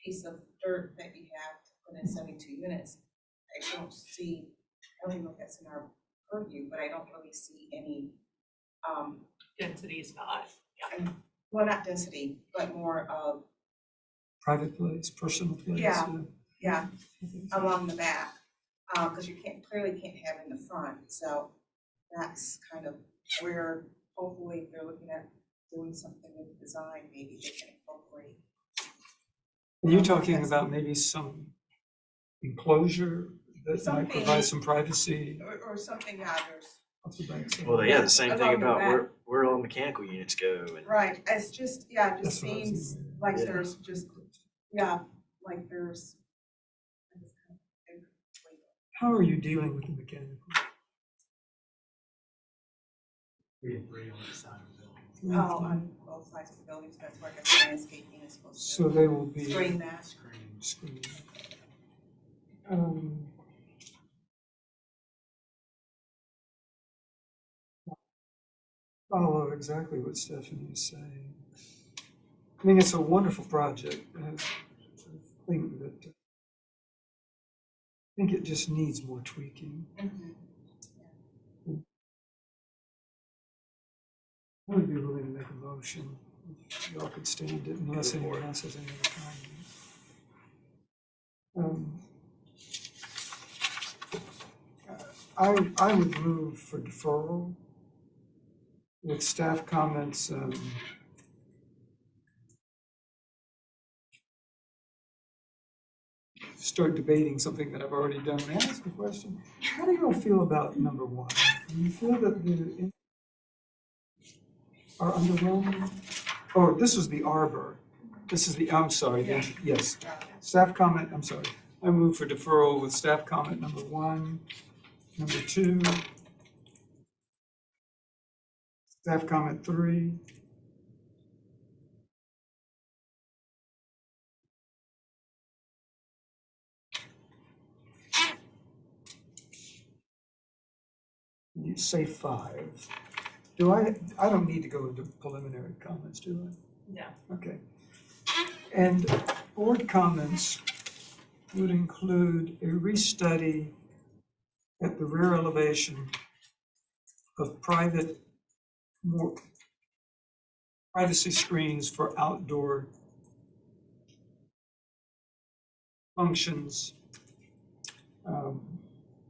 piece of dirt that you have to put in 72 units, I don't even know if that's in our purview, but I don't really see any Density is not, well, not density, but more of Private place, personal place. Yeah. Along the back, because you clearly can't have it in the front. So that's kind of where hopefully if they're looking at doing something with the design, maybe they can incorporate. And you're talking about maybe some enclosure that might provide some privacy. Or something, yeah, there's. Well, yeah, the same thing Along the about back. where all mechanical units go. And Right, it's just, yeah, it just That's what I was seems thinking. like Yeah. there's just, yeah, like there's. How are you dealing with the mechanical? We agree on the side of the building. Oh, on both sides of the buildings, that's where I guess landscaping is supposed to. So they will be Screen that. screened. Follow exactly what Stephanie is saying. I mean, it's a wonderful project. I think it just needs more tweaking. I would be willing to make a motion if y'all could stand it unless anyone else has any other comments. I would move for deferral with staff comments, start debating something that I've already done. May I ask a question? How do you all feel about number one? Do you feel that the are underwhelming? Oh, this was the arbor. This is the, I'm sorry, yes. Staff comment, I'm sorry. I move for deferral with staff comment number 1, number 2, staff comment 3, you say 5. Do I don't need to go into preliminary comments, do I? No. Okay. And board comments would include a restudy at the rear elevation of more privacy screens for outdoor functions.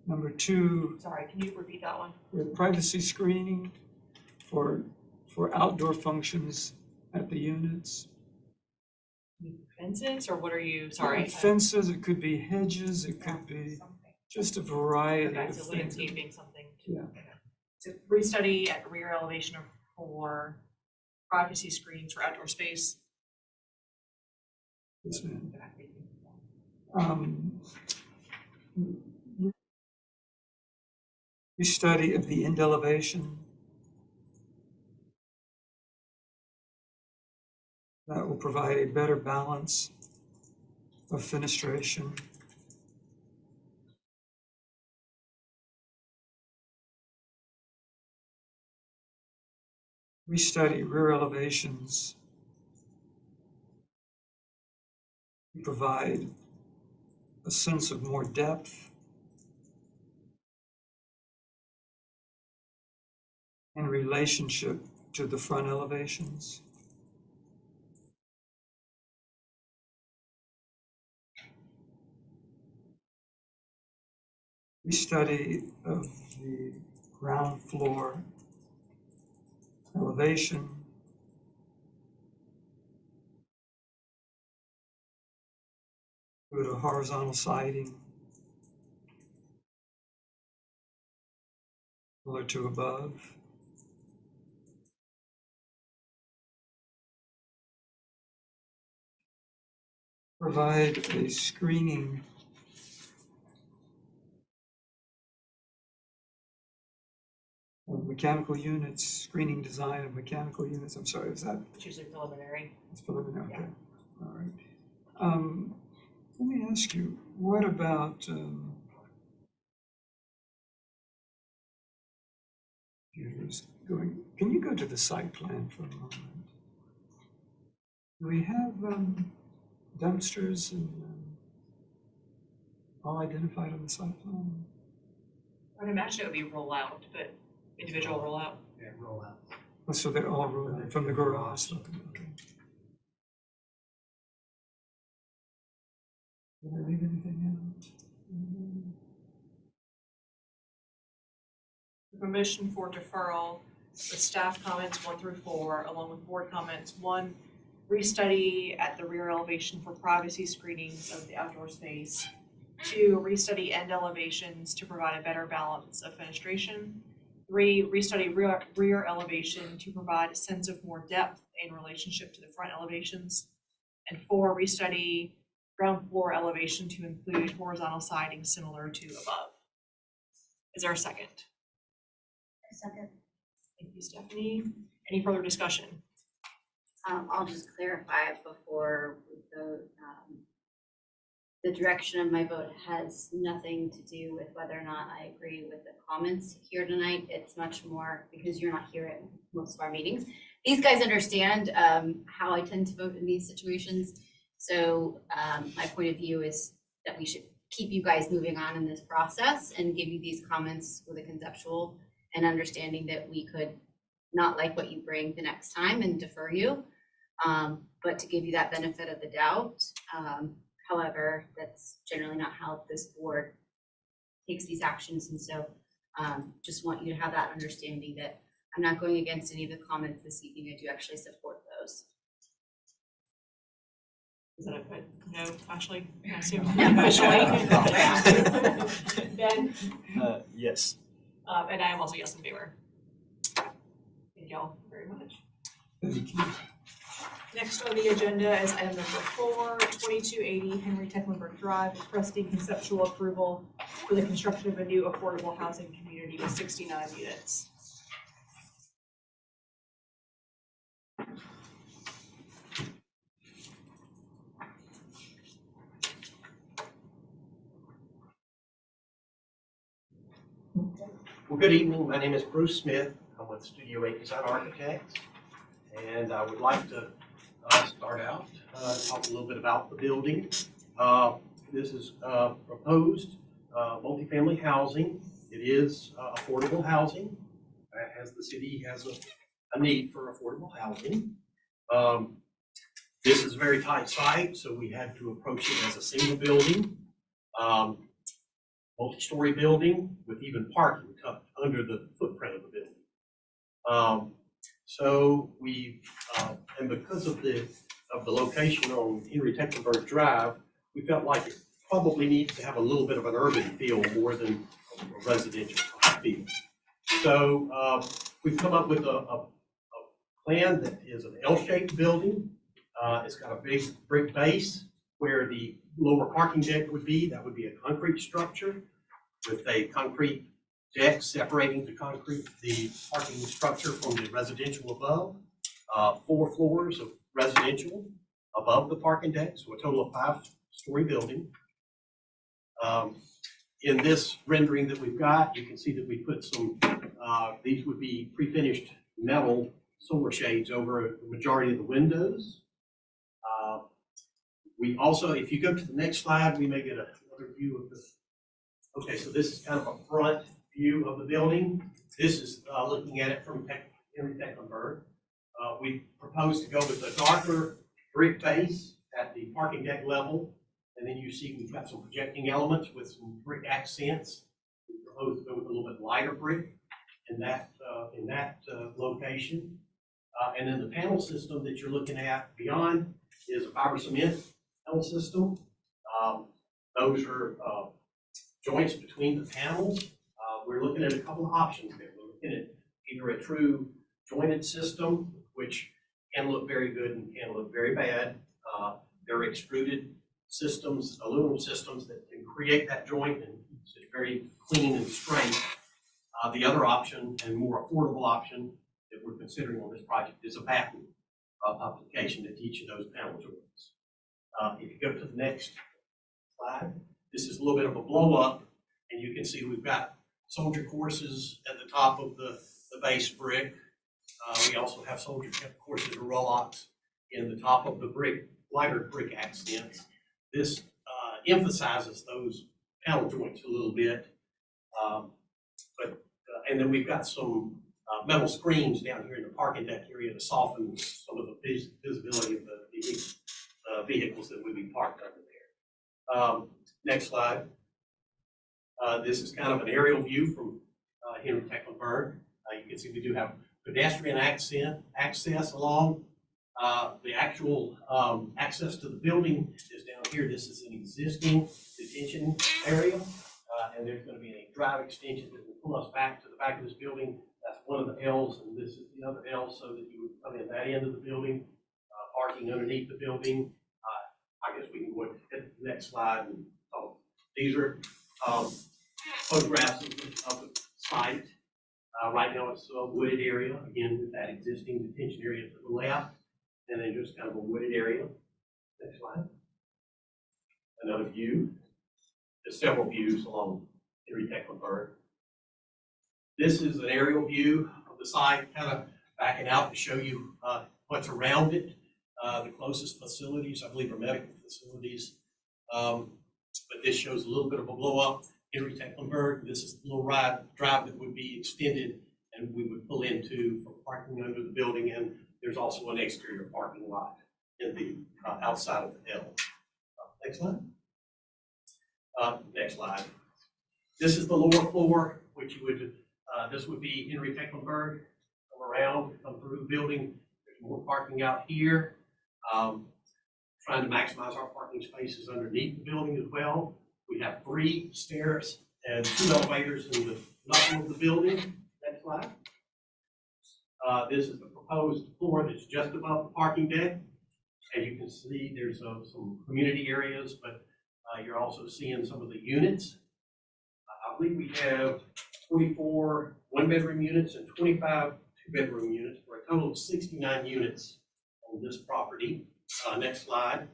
Number 2, Sorry, can you repeat that one? privacy screening for outdoor functions at the units. Fences, or what are you, sorry? Fences, it could be hedges, it could be just a variety Okay, of so things. landscaping, something. Yeah. So restudy at rear elevation for privacy screens for outdoor space. Yes, ma'am. Restudy of the end elevation. That will provide a better balance of fenestration. Restudy rear elevations to provide a sense of more depth in relationship to the front elevations. Restudy of the ground floor elevation. Go to horizontal siding, similar to above. Provide a screening of mechanical units, screening design of mechanical units. I'm sorry, is that? It's usually preliminary. It's preliminary, okay. All right. Let me ask you, what about, can you go to the site plan for a moment? Do we have dumpsters and all identified on the site plan? I'd imagine it would be rollout, but individual rollout. Yeah, roll out. Oh, so they're all rolled from the garage. Okay. Did I leave anything out? Permission for deferral with staff comments 1 through 4, along with board comments. 1, restudy at the rear elevation for privacy screenings of the outdoor space. 2, restudy end elevations to provide a better balance of fenestration. 3, restudy rear elevation to provide a sense of more depth in relationship to the front elevations. And 4, restudy ground floor elevation to include horizontal siding similar to above. Is there a second? Second. Thank you, Stephanie. Any further discussion? I'll just clarify before the direction of my vote has nothing to do with whether or not I agree with the comments here tonight. It's much more because you're not here at most of our meetings. These guys understand how I tend to vote in these situations. So my point of view is that we should keep you guys moving on in this process and give you these comments with a conceptual and understanding that we could not like what you bring the next time and defer you, but to give you that benefit of the doubt. However, that's generally not how this board takes these actions. And so Just want you to have that understanding that I'm not going against any of the comments this evening. I do actually support those. Is that a good, no, Ashley? I assume officially. Ben? Yes. And I am also yes in favor. Thank y'all very much. Thank you. Next on the agenda is item number 4, 2280 Henry Tecklenburg Drive, requesting conceptual approval for the construction of a new affordable housing community with 69 units. Well, good evening. My name is Bruce Smith. I'm with Studio 8 Design Architects. And I would like to start out, talk a little bit about the building. This is proposed multifamily housing. It is affordable housing, as the city has a need for affordable housing. This is a very tight site, so we had to approach it as a single building. Multi-story building with even parking tucked under the footprint of the building. So we, and because of the location on Henry Tecklenburg Drive, we felt like it probably needs to have a little bit of an urban feel more than a residential feel. So we've come up with a plan that is an L-shaped building. It's got a big brick base where the lower parking deck would be. That would be a concrete structure with a concrete deck separating the parking structure from the residential above. 4 floors of residential above the parking deck, so a total of 5-story building. In this rendering that we've got, you can see that we put some, these would be pre-finished metal solar shades over the majority of the windows. We also, if you go to the next slide, we may get another view of this. Okay, so this is kind of a front view of the building. This is looking at it from Henry Tecklenburg. We propose to go with a darker brick base at the parking deck level. And then you see we've got some projecting elements with some brick accents. We propose to go with a little bit lighter brick in that location. And then the panel system that you're looking at beyond is a fiber cement panel system. Those are joints between the panels. We're looking at a couple of options there. We're looking at either a true jointed system, which can look very good and can look very bad. There are extruded systems, aluminum systems that can create that joint and it's very clean and straight. The other option and more affordable option that we're considering on this project is a batten application to each of those panel joints. If you go to the next slide, this is a little bit of a blow up, and you can see we've got soldier courses at the top of the base brick. We also have soldier courses or roll-offs in the top of the brick, lighter brick accents. This emphasizes those panel joints a little bit. And then we've got some metal screens down here in the parking deck area to soften some of the visibility of the vehicles that would be parked under there. Next slide. This is kind of an aerial view from Henry Tecklenburg. You can see we do have pedestrian access along. The actual access to the building is down here. This is an existing detention area, and there's going to be a drive extension that will pull us back to the back of this building. That's one of the L's, and this is the other L, so that you would come in that end of the building, parking underneath the building. I guess we can go to the next slide. And these are photographs of the site. Right now it's a wooded area, again, with that existing detention area to the left, and then just kind of a wooded area. Next slide. Another view. There's several views along Henry Tecklenburg. This is an aerial view of the site, kind of backing out to show you what's around it. The closest facilities, I believe, are medical facilities. But this shows a little bit of a blow up. Henry Tecklenburg, this is the little drive that would be extended and we would pull into for parking under the building. And there's also an exterior parking lot in the outside of the L. Next slide. Next slide. This is the lower floor which you would, this would be Henry Tecklenburg, come around, come through the building. There's more parking out here. Trying to maximize our parking spaces underneath the building as well. We have 3 stairs and 2 elevators in the level of the building. Next slide. This is the proposed floor that's just above the parking deck. As you can see, there's some community areas, but you're also seeing some of the units. I believe we have 24 one-bedroom units and 25 two-bedroom units for a total of 69 units on this property. Next slide.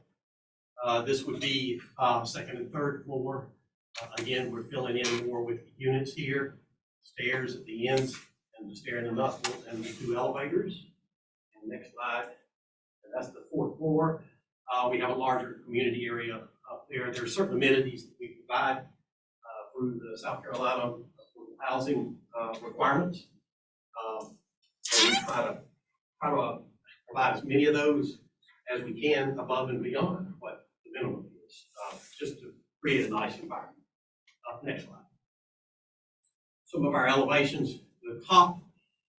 This would be second and third floor. Again, we're filling in more with units here, stairs at the ends, and the stair in the knuckle, and the 2 elevators. And next slide. And that's the 4th floor. We have a larger community area up there. There are certain amenities that we provide through the South Carolina housing requirements. So we try to provide as many of those as we can above and beyond what the minimum is, just to create a nice environment. Next slide. Some of our elevations, the top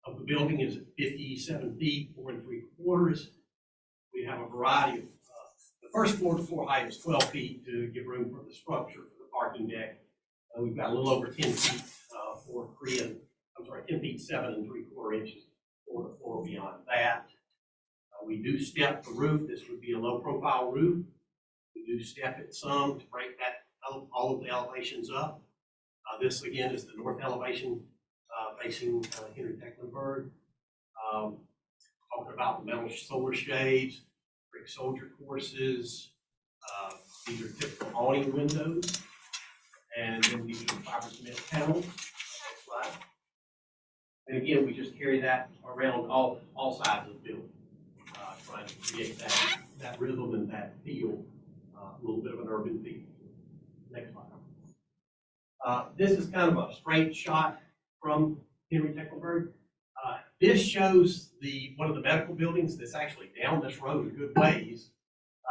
of the building is at 57 feet, 4 3/4. We have a variety of, the first floor to floor height is 12 feet to give room for the structure for the parking deck. We've got a little over 10 feet for 10 feet 7 3/4 inches floor to floor beyond that. We do step the roof. This would be a low profile roof. We do step it some to break that all of the elevations up. This again is the north elevation facing Henry Tecklenburg. Talking about the metal solar shades, brick soldier courses. These are typical awning windows. And then these are fiber cement panels. Next slide. And again, we just carry that around all sides of the building, trying to create that rhythm and that feel, a little bit of an urban feel. Next slide. This is kind of a straight shot from Henry Tecklenburg. This shows one of the medical buildings that's actually down this road a good ways,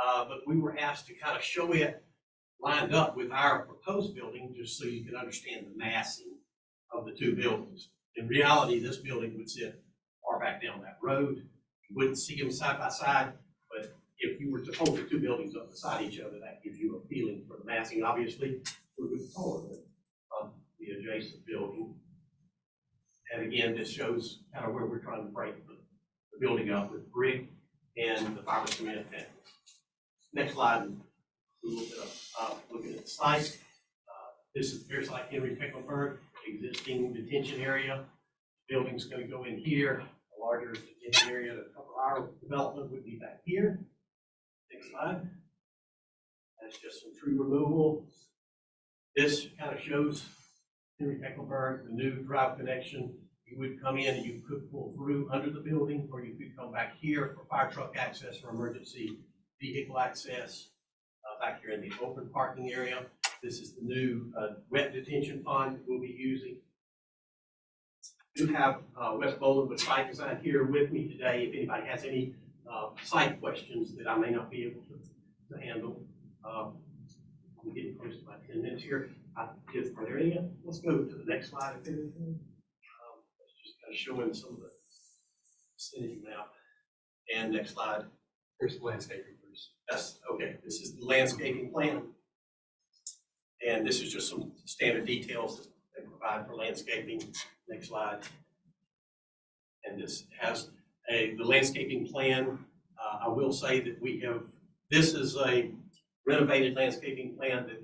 but we were asked to kind of show it lined up with our proposed building just so you can understand the massing of the 2 buildings. In reality, this building would sit far back down that road. You wouldn't see them side by side, but if you were to hold the 2 buildings up beside each other, that gives you a feeling for the massing. Obviously, we're a bit taller than the adjacent building. And again, this shows kind of where we're trying to break the building up with brick and the fiber cement panels. Next slide, a little bit of looking at the site. This is the site Henry Tecklenburg, existing detention area. Building's going to go in here. A larger detention area to cover our development would be back here. Next slide. That's just some tree removal. This kind of shows Henry Tecklenburg, the new drive connection. You would come in and you could pull through under the building, or you could come back here for fire truck access or emergency vehicle access. Back here in the open parking area. This is the new wet detention pond we'll be using. I do have Wes Boland with site design here with me today. If anybody has any site questions that I may not be able to handle, I'm getting close to my 10 minutes here. Are there any? Let's go to the next slide. If anything. Let's just kind of showing some of the vicinity map. And next slide. Here's the landscaping. That's okay. This is the landscaping plan. And this is just some standard details that they provide for landscaping. Next slide. And this has the landscaping plan. I will say that this is a renovated landscaping plan that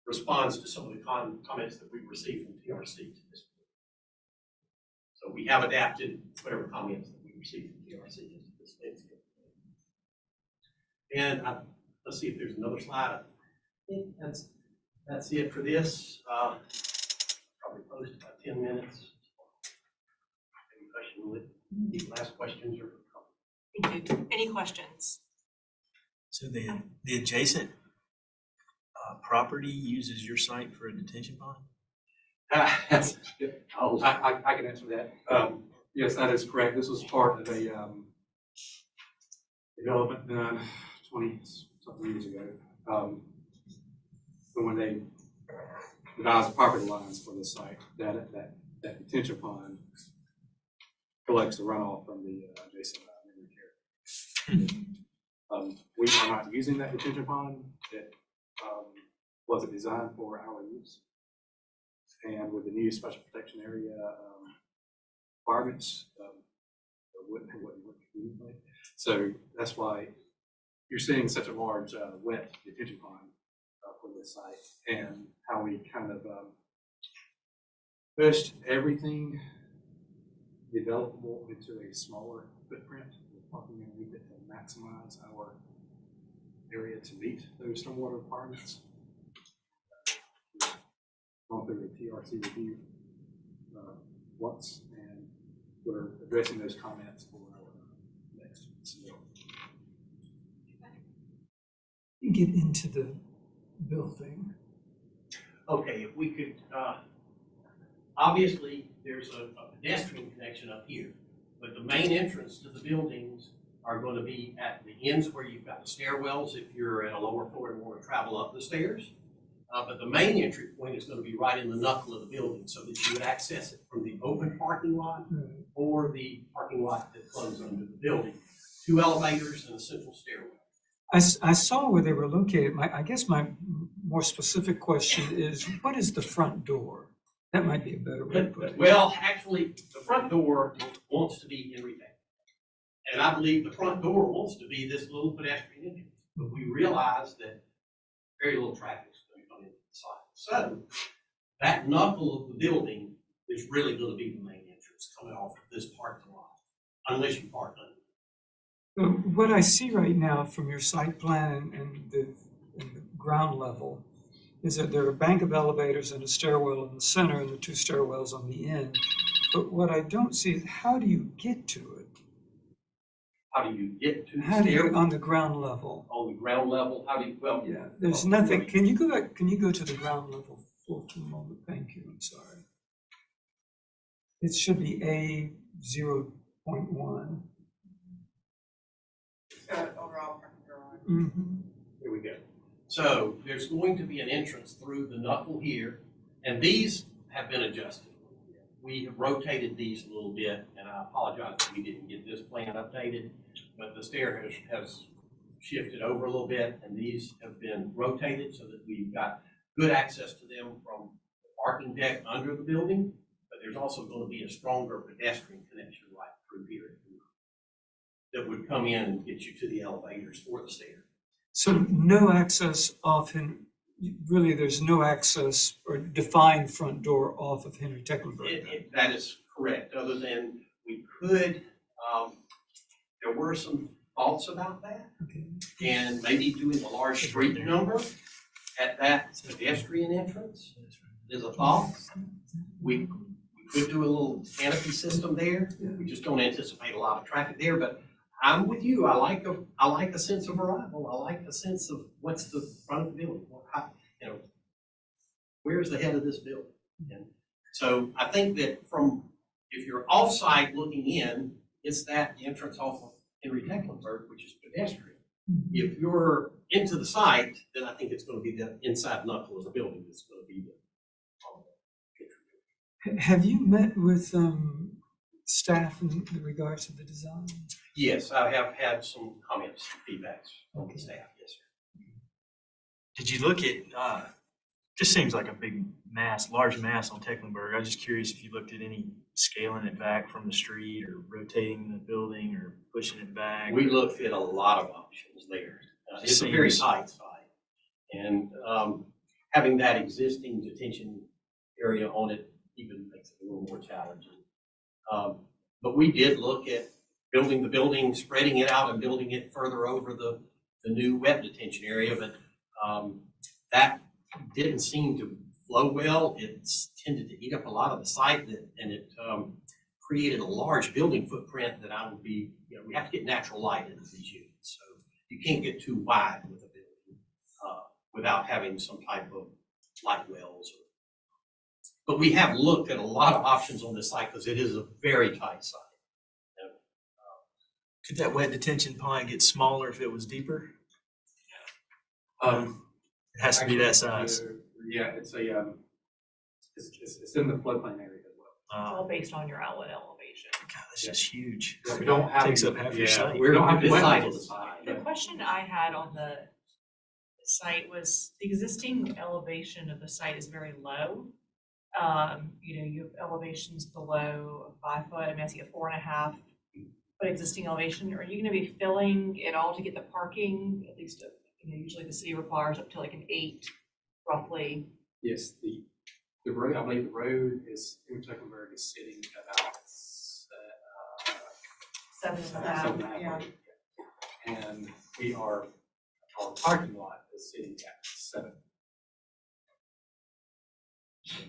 responds to some of the comments that we've received from TRC to this point. So we have adapted whatever comments that we received from TRC to this landscape. And let's see if there's another slide. I think that's it for this. Probably close to about 10 minutes. Any question? People ask questions or Thank you. Any questions? So the adjacent property uses your site for a detention pond? I can answer that. Yes, that is correct. This was part of a development done 20-something years ago. When they devise the property lines for the site, that detention pond collects the runoff from the adjacent memory care. We are not using that detention pond. It wasn't designed for our use. And with the new special protection area requirements, it wouldn't work anyway. So that's why you're seeing such a large wet detention pond for this site, and how we kind of pushed everything developable into a smaller footprint with parking underneath it to maximize our area to meet those stormwater requirements. Gone through a TRC review once, and we're addressing those comments for our next submittal. You get into the building. Okay, if we could, obviously, there's a pedestrian connection up here, but the main entrance to the buildings are going to be at the ends where you've got the stairwells if you're at a lower floor and want to travel up the stairs. But the main entry point is going to be right in the knuckle of the building so that you would access it from the open parking lot or the parking lot that flows under the building. 2 elevators and a central stairwell. I saw where they were located. I guess my more specific question is, what is the front door? That might be a better way to put it. Well, actually, the front door wants to be in retail. And I believe the front door wants to be this little pedestrian entrance. But we realize that very little traffic is going to come into the site. So that knuckle of the building is really going to be the main entrance coming off of this parking lot, unless you park under. What I see right now from your site plan and the ground level is that there are a bank of elevators and a stairwell in the center and the 2 stairwells on the end. But what I don't see is, how do you get to it? How do you get to the How do you, stairwell? on the ground level? On the ground level, how do you, well. Yeah, there's nothing. Can you go back? Can you go to the ground level for a moment? Thank you. I'm sorry. It should be A 0.1. Overall parking garage. Mm-hmm. Here we go. So there's going to be an entrance through the knuckle here, and these have been adjusted. We have rotated these a little bit, and I apologize that we didn't get this plan updated, but the stair has shifted over a little bit, and these have been rotated so that we've got good access to them from the parking deck under the building, but there's also going to be a stronger pedestrian connection right through here that would come in and get you to the elevators or the stair. So no access off Henry. Really, there's no access or defined front door off of Henry Tecklenburg. That is correct, other than we could, there were some thoughts about that. Okay. And maybe doing a large street number at that pedestrian entrance is a thought. We could do a little canopy system there. We just don't anticipate a lot of traffic there, but I'm with you. I like a sense of arrival. I like a sense of what's the front of the building. Where's the head of this building? And so I think that if you're off-site looking in, it's that entrance off of Henry Tecklenburg, which is pedestrian. If you're into the site, then I think it's going to be the inside knuckle of the building that's going to be the. Have you met with staff in regards to the design? Yes, I have had some comments, feedbacks from the staff. Yes, sir. Did you look at, just seems like a big mass, large mass on Tecklenburg. I was just curious if you looked at any scaling it back from the street or rotating the building or pushing it back. We looked at a lot of options there. It's a very tight site. And having that existing detention area on it even makes it a little more challenging. But we did look at building the building, spreading it out and building it further over the new wet detention area, but that didn't seem to flow well. It's tended to eat up a lot of the site and it created a large building footprint that I would be, we have to get natural light into these units. So you can't get too wide with a building without having some type of light wells. But we have looked at a lot of options on this site because it is a very tight site. Could that wet detention pond get smaller if it was deeper? It has to be that size. Yeah, it's a It's in the floodplain area as well. It's all based on your outlet elevation. God, that's just huge. Yeah, we don't have. Takes up half your yeah, site. We don't have This wetlands site on the is- side. The question I had on the site was the existing elevation of the site is very low. You have elevations below 5 foot, I mean, I see a 4.5 foot existing elevation. Are you gonna be filling it all to get the parking? At least, usually the city requires up to like an 8 roughly. Yes, the road, I believe the road is, Tecklenburg is sitting about 7.5. Yeah. and our parking lot is sitting at 7.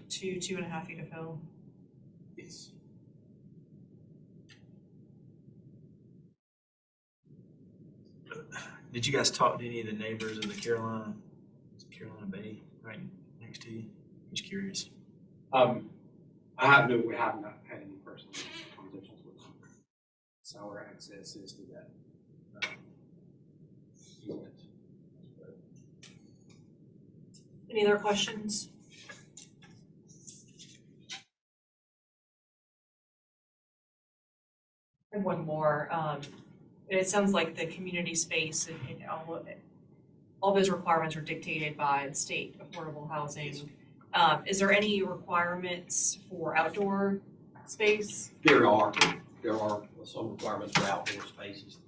2.5 feet of fill. Yes. Did you guys talk to any of the neighbors of the Carolina Bay right next to you? I'm just curious. We have not had any personal conversations with them. So our access is to that unit. Any other questions? And one more, it sounds like the community space and all those requirements are dictated by the state affordable housing. Is there any requirements for outdoor space? There are some requirements for outdoor spaces.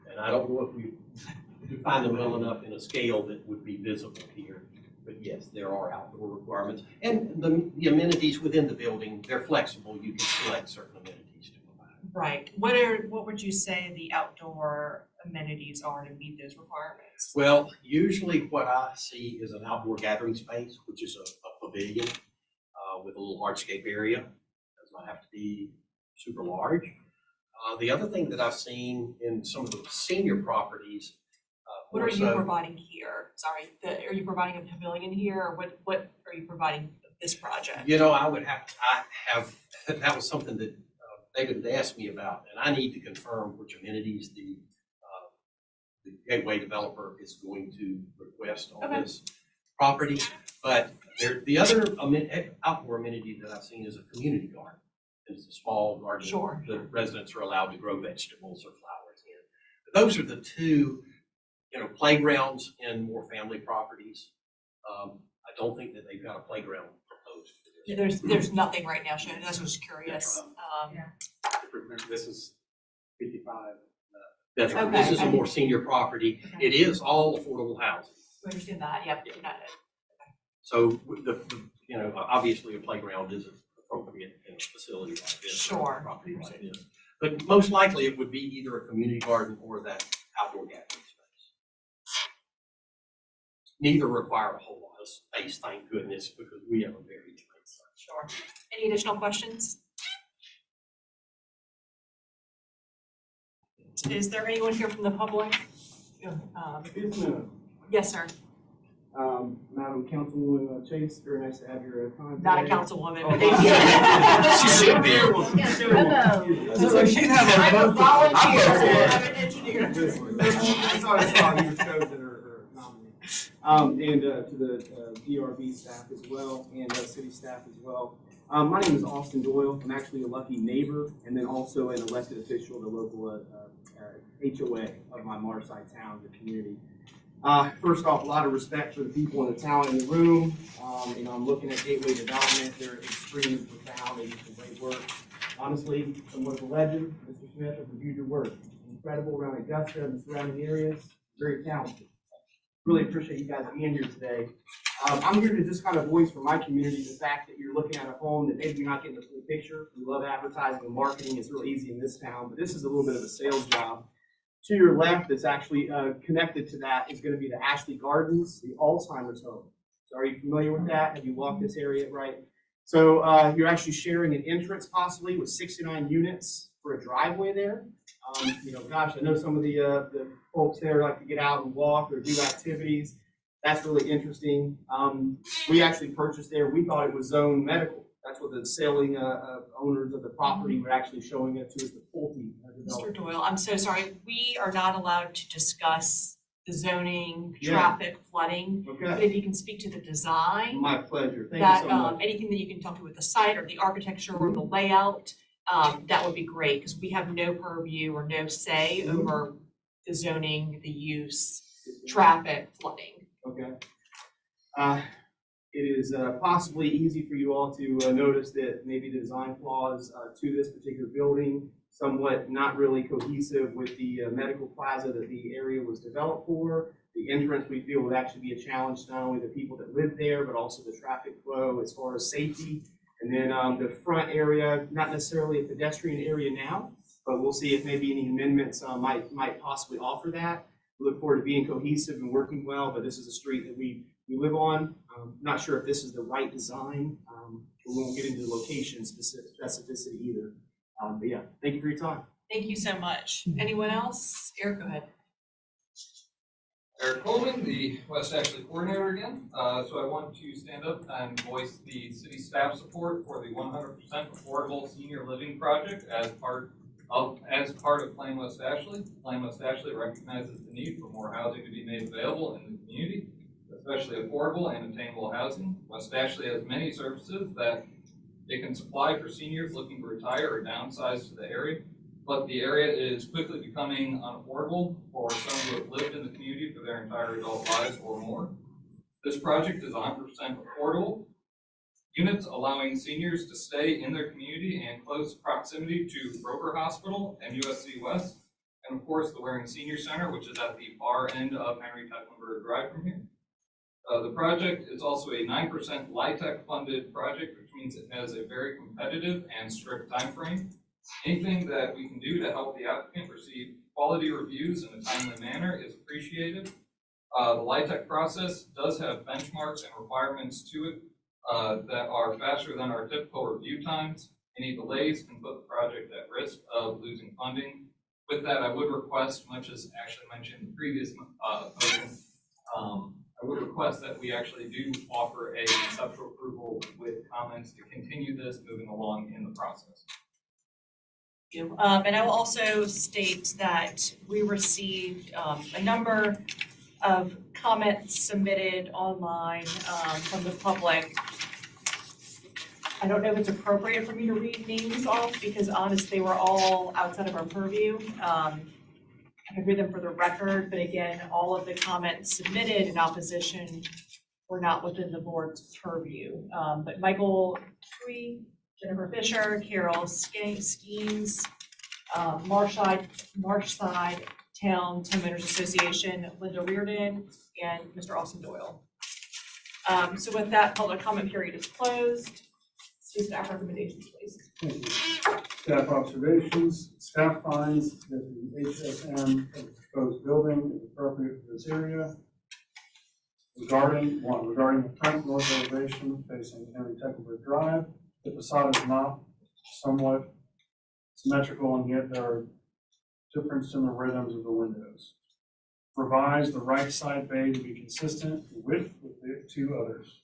And I don't know if we define them well enough in a scale that would be visible here. But yes, there are outdoor requirements. And the amenities within the building, they're flexible. You can select certain amenities to provide. Right. What would you say the outdoor amenities are to meet those requirements? Well, usually what I see is an outdoor gathering space, which is a pavilion with a little hardscape area. Does not have to be super large. The other thing that I've seen in some of the senior properties. What are you providing here? Sorry, are you providing a pavilion here, or what are you providing this project? That was something that David had asked me about, and I need to confirm which amenities the gateway developer is going to request on this property. But the other outdoor amenity that I've seen is a community garden. It's a small garden. Sure. The residents are allowed to grow vegetables or flowers in. But those are the two, playgrounds in more family properties. I don't think that they've got a playground proposed for this. There's nothing right now, Shannon. I was just curious. Remember, this is 55. That's right. Okay. This is a more senior property. Okay. It is all affordable housing. I understand that. Yep. So obviously a playground is appropriate in a facility like this. Sure. A property like this. But most likely it would be either a community garden or that outdoor gathering space. Neither require a whole lot of space, thank goodness, because we have a very tight site. Sure. Any additional questions? Is there anyone here from the public? Yes, sir. Madam Councilwoman Chase, very nice to have your time today. Not a councilwoman, but She should be. So she'd have I'm a volunteer. I'm an engineer. I saw you were chosen or nominated. And to the DRB staff as well, and city staff as well. My name is Austin Doyle. I'm actually a lucky neighbor, and then also an elected official of the local HOA of my Marside town, the community. First off, a lot of respect for the people in the town in the room. I'm looking at Gateway Development. They're extremely profound. They do some great work. Honestly, somewhat of a legend. Mr. Smith, I've reviewed your work. Incredible around Augusta and the surrounding areas. Very talented. Really appreciate you guys being here today. I'm here to just kind of voice for my community the fact that you're looking at a home that maybe you're not getting the full picture. We love advertising and marketing. It's real easy in this town, but this is a little bit of a sales job. To your left, that's actually connected to that, is going to be the Ashley Gardens, the Alzheimer's home. So are you familiar with that? Have you walked this area, right? So you're actually sharing an entrance possibly with 69 units for a driveway there. Gosh, I know some of the folks there like to get out and walk or do activities. That's really interesting. We actually purchased there. We thought it was zone medical. That's what the selling owners of the property were actually showing it to us, the Pulte. Mr. Doyle, I'm so sorry. We are not allowed to discuss the zoning, Yeah. traffic, flooding. But Okay, if you can speak to the design, my pleasure. Thank you that, so much. anything that you can talk to with the site or the architecture or the layout, that would be great, because we have no purview or no say Mhm. over the zoning, the use, traffic, flooding. Okay. It is possibly easy for you all to notice that maybe the design flaws to this particular building somewhat not really cohesive with the medical plaza that the area was developed for. The entrance we feel would actually be a challenge to not only the people that live there, but also the traffic flow as far as safety. And then the front area, not necessarily a pedestrian area now, but we'll see if maybe any amendments might possibly offer that. We look forward to being cohesive and working well, but this is a street that we live on. Not sure if this is the right design. We won't get into the location specificity either. But yeah, thank you for your time. Thank you so much. Anyone else? Eric, go ahead. Eric Coleman, the West Ashley coordinator again. So I want to stand up and voice the city staff support for the 100% affordable senior living project as part of Plan West Ashley. Plan West Ashley recognizes the need for more housing to be made available in the community, especially affordable and attainable housing. West Ashley has many services that it can supply for seniors looking to retire or downsize to the area, but the area is quickly becoming unaffordable for some who have lived in the community for their entire adult lives or more. This project is 100% affordable units, allowing seniors to stay in their community in close proximity to Roper Hospital and USC West, and of course the Waring Senior Center, which is at the far end of Henry Tecklenburg Drive from here. The project is also a 9% LIHTC funded project, which means it has a very competitive and strict time frame. Anything that we can do to help the applicant receive quality reviews in a timely manner is appreciated. The LIHTC process does have benchmarks and requirements to it that are faster than our typical review times. Any delays can put the project at risk of losing funding. With that, I would request, much as Ashley mentioned in the previous motion, I would request that we actually do offer a conceptual approval with comments to continue this moving along in the process. And I will also state that we received a number of comments submitted online from the public. I don't know if it's appropriate for me to read names off because honestly, they were all outside of our purview. I can read them for the record, but again, all of the comments submitted in opposition were not within the board's purview. But Michael Tree, Jennifer Fisher, Carol Skeens, Marshside Town Owners Association, Linda Reardon, and Mr. Austin Doyle. So with that, public comment period is closed. Please staff recommendations, please. Thank you. Staff observations. Staff finds that the HSM of the proposed building is appropriate for this area. Regarding the front north elevation facing Henry Tecklenburg Drive, the facade is not somewhat symmetrical, and yet there are difference in the rhythms of the windows. Revise the right side bay to be consistent with the two others.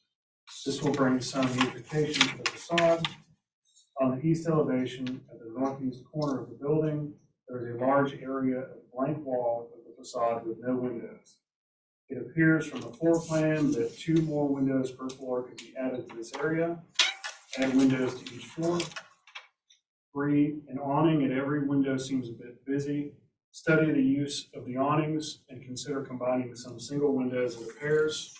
This will bring some unification to the facade. On the east elevation, at the northeast corner of the building, there is a large area of blank wall of the facade with no windows. It appears from the floor plan that 2 more windows per floor could be added to this area. Add windows to each floor. 3, an awning at every window seems a bit busy. Study the use of the awnings and consider combining some single windows into pairs.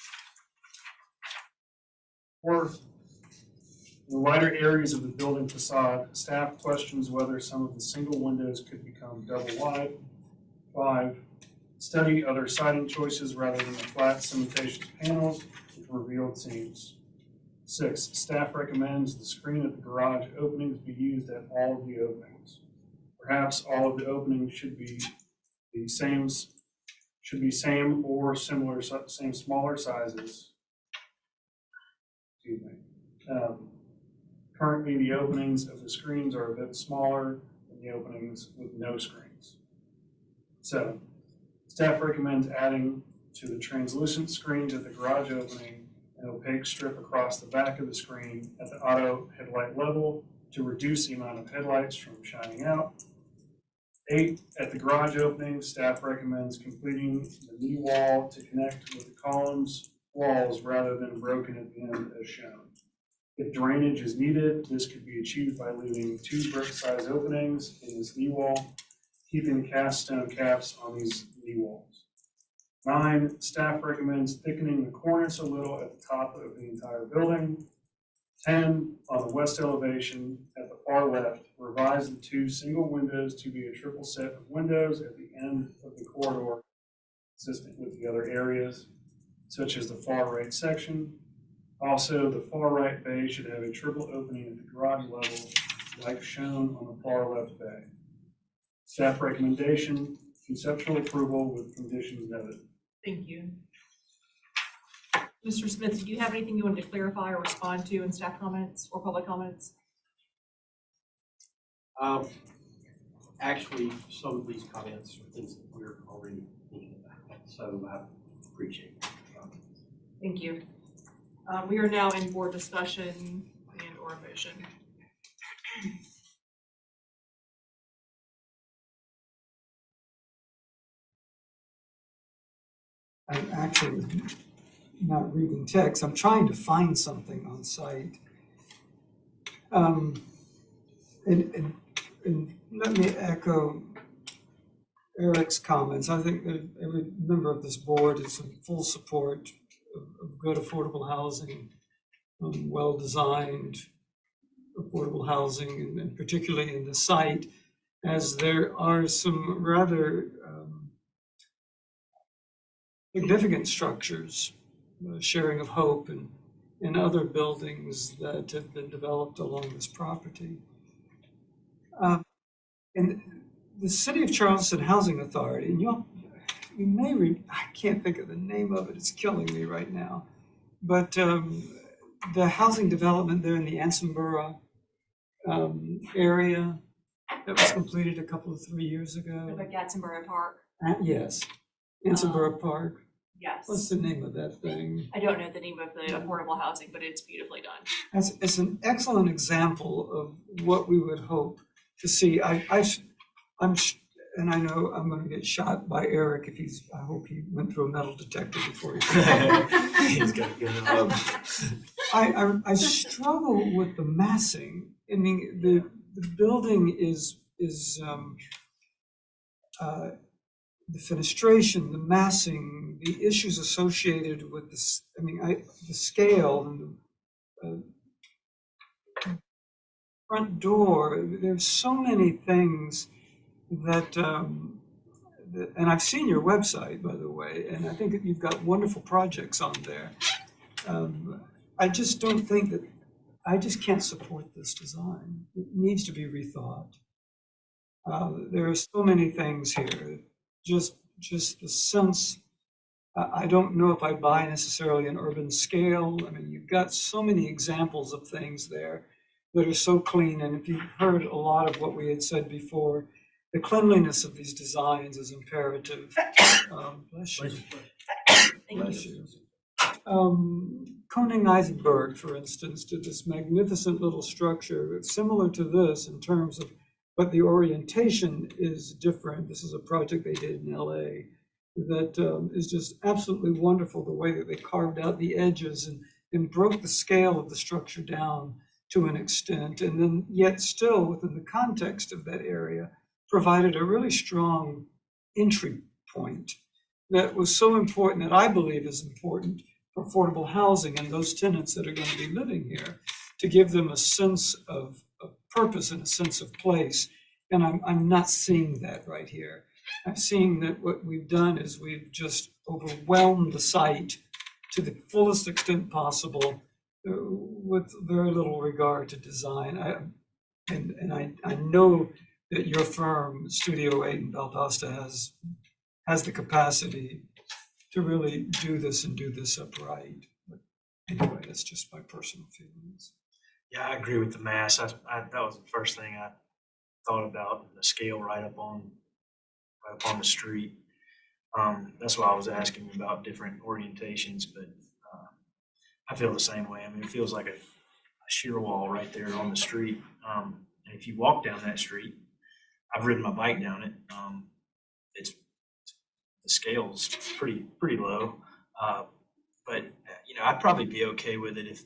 4, in the wider areas of the building facade, staff questions whether some of the single windows could become double wide. 5, study other siding choices rather than the flat cementatious panels with revealed seams. 6, staff recommends the screen at the garage openings be used at all of the openings. Perhaps all of the openings should be same or similar, same smaller sizes. Excuse me. Currently, the openings of the screens are a bit smaller than the openings with no screens. 7, staff recommends adding to the translucent screens at the garage opening an opaque strip across the back of the screen at the auto headlight level to reduce the amount of headlights from shining out. 8, at the garage opening, staff recommends completing the knee wall to connect with the columns walls rather than broken at the end as shown. If drainage is needed, this could be achieved by leaving 2 brick-sized openings in this knee wall, keeping cast stone caps on these knee walls. 9, staff recommends thickening the cornice a little at the top of the entire building. 10, on the west elevation at the far left, revise the 2 single windows to be a triple set of windows at the end of the corridor, consistent with the other areas, such as the far right section. Also, the far right bay should have a triple opening at the garage level, like shown on the far left bay. Staff recommendation, conceptual approval with conditions noted. Thank you. Mr. Smith, did you have anything you wanted to clarify or respond to in staff comments or public comments? Actually, some of these comments are things that we're already thinking about, so I appreciate it. Thank you. We are now in board discussion and or motion. I'm actually not reading text. I'm trying to find something on site. And let me echo Eric's comments. I think that every member of this board is in full support of good affordable housing, well-designed affordable housing, and particularly in the site, as there are some rather significant structures, sharing of hope and other buildings that have been developed along this property. And the City of Charleston Housing Authority, and you may read, I can't think of the name of it, it's killing me right now, but the housing development there in the Ansonboro area that was completed a couple of 3 years ago. The Gatlinburg Park. Yes, Ansonboro Park. Yes. What's the name of that thing? I don't know the name of the affordable housing, but it's beautifully done. It's an excellent example of what we would hope to see. And I know I'm going to get shot by Eric if I hope he went through a metal detector before he. He's got a gun. I struggle with the massing. I mean, the building is the fenestration, the massing, the issues associated with this. I mean, the scale and the front door. There's so many things that, and I've seen your website, by the way, and I think that you've got wonderful projects on there. I just don't think that, I just can't support this design. It needs to be rethought. There are so many things here. Just the sense, I don't know if I buy necessarily an urban scale. I mean, you've got so many examples of things there that are so clean. And if you've heard a lot of what we had said before, the cleanliness of these designs is imperative. Bless you. Bless you. Koning-Eisenberg, for instance, did this magnificent little structure similar to this in terms of, but the orientation is different. This is a project they did in LA that is just absolutely wonderful, the way that they carved out the edges and broke the scale of the structure down to an extent, and then yet still within the context of that area, provided a really strong entry point that was so important, that I believe is important for affordable housing and those tenants that are going to be living here, to give them a sense of purpose and a sense of place. And I'm not seeing that right here. I'm seeing that what we've done is we've just overwhelmed the site to the fullest extent possible with very little regard to design. I know that your firm, Studio 8 in Valdosta, has the capacity to really do this and do this upright. But anyway, that's just my personal feelings. Yeah, I agree with the mass. That was the first thing I thought about, the scale right up on the street. That's why I was asking about different orientations, but I feel the same way. I mean, it feels like a sheer wall right there on the street. And if you walk down that street, I've ridden my bike down it. It's, the scale's pretty low. But, I'd probably be okay with it if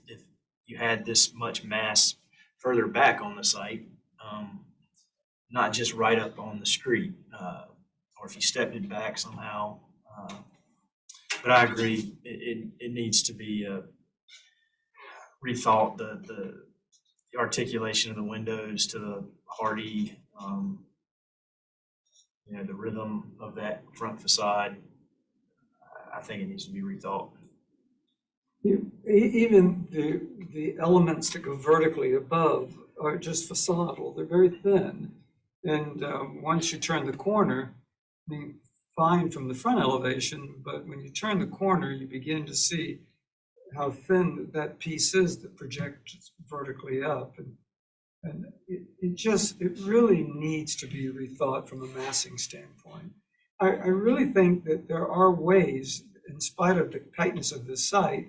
you had this much mass further back on the site, not just right up on the street, or if you stepped it back somehow. But I agree, it needs to be rethought, the articulation of the windows to the hardy, the rhythm of that front facade. I think it needs to be rethought. Even the elements that go vertically above are just facadal. They're very thin. And once you turn the corner, I mean, fine from the front elevation, but when you turn the corner, you begin to see how thin that piece is that projects vertically up. And it really needs to be rethought from a massing standpoint. I really think that there are ways, in spite of the tightness of this site,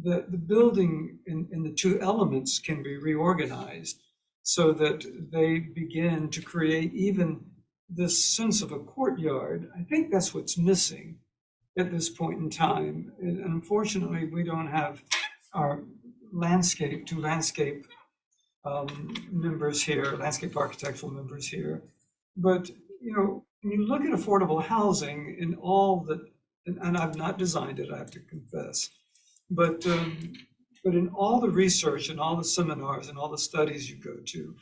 that the building in the two elements can be reorganized so that they begin to create even this sense of a courtyard. I think that's what's missing at this point in time. And unfortunately, we don't have our landscape members here, landscape architectural members here. But, when you look at affordable housing in all that, and I've not designed it, I have to confess, but in all the research and all the seminars and all the studies you go to,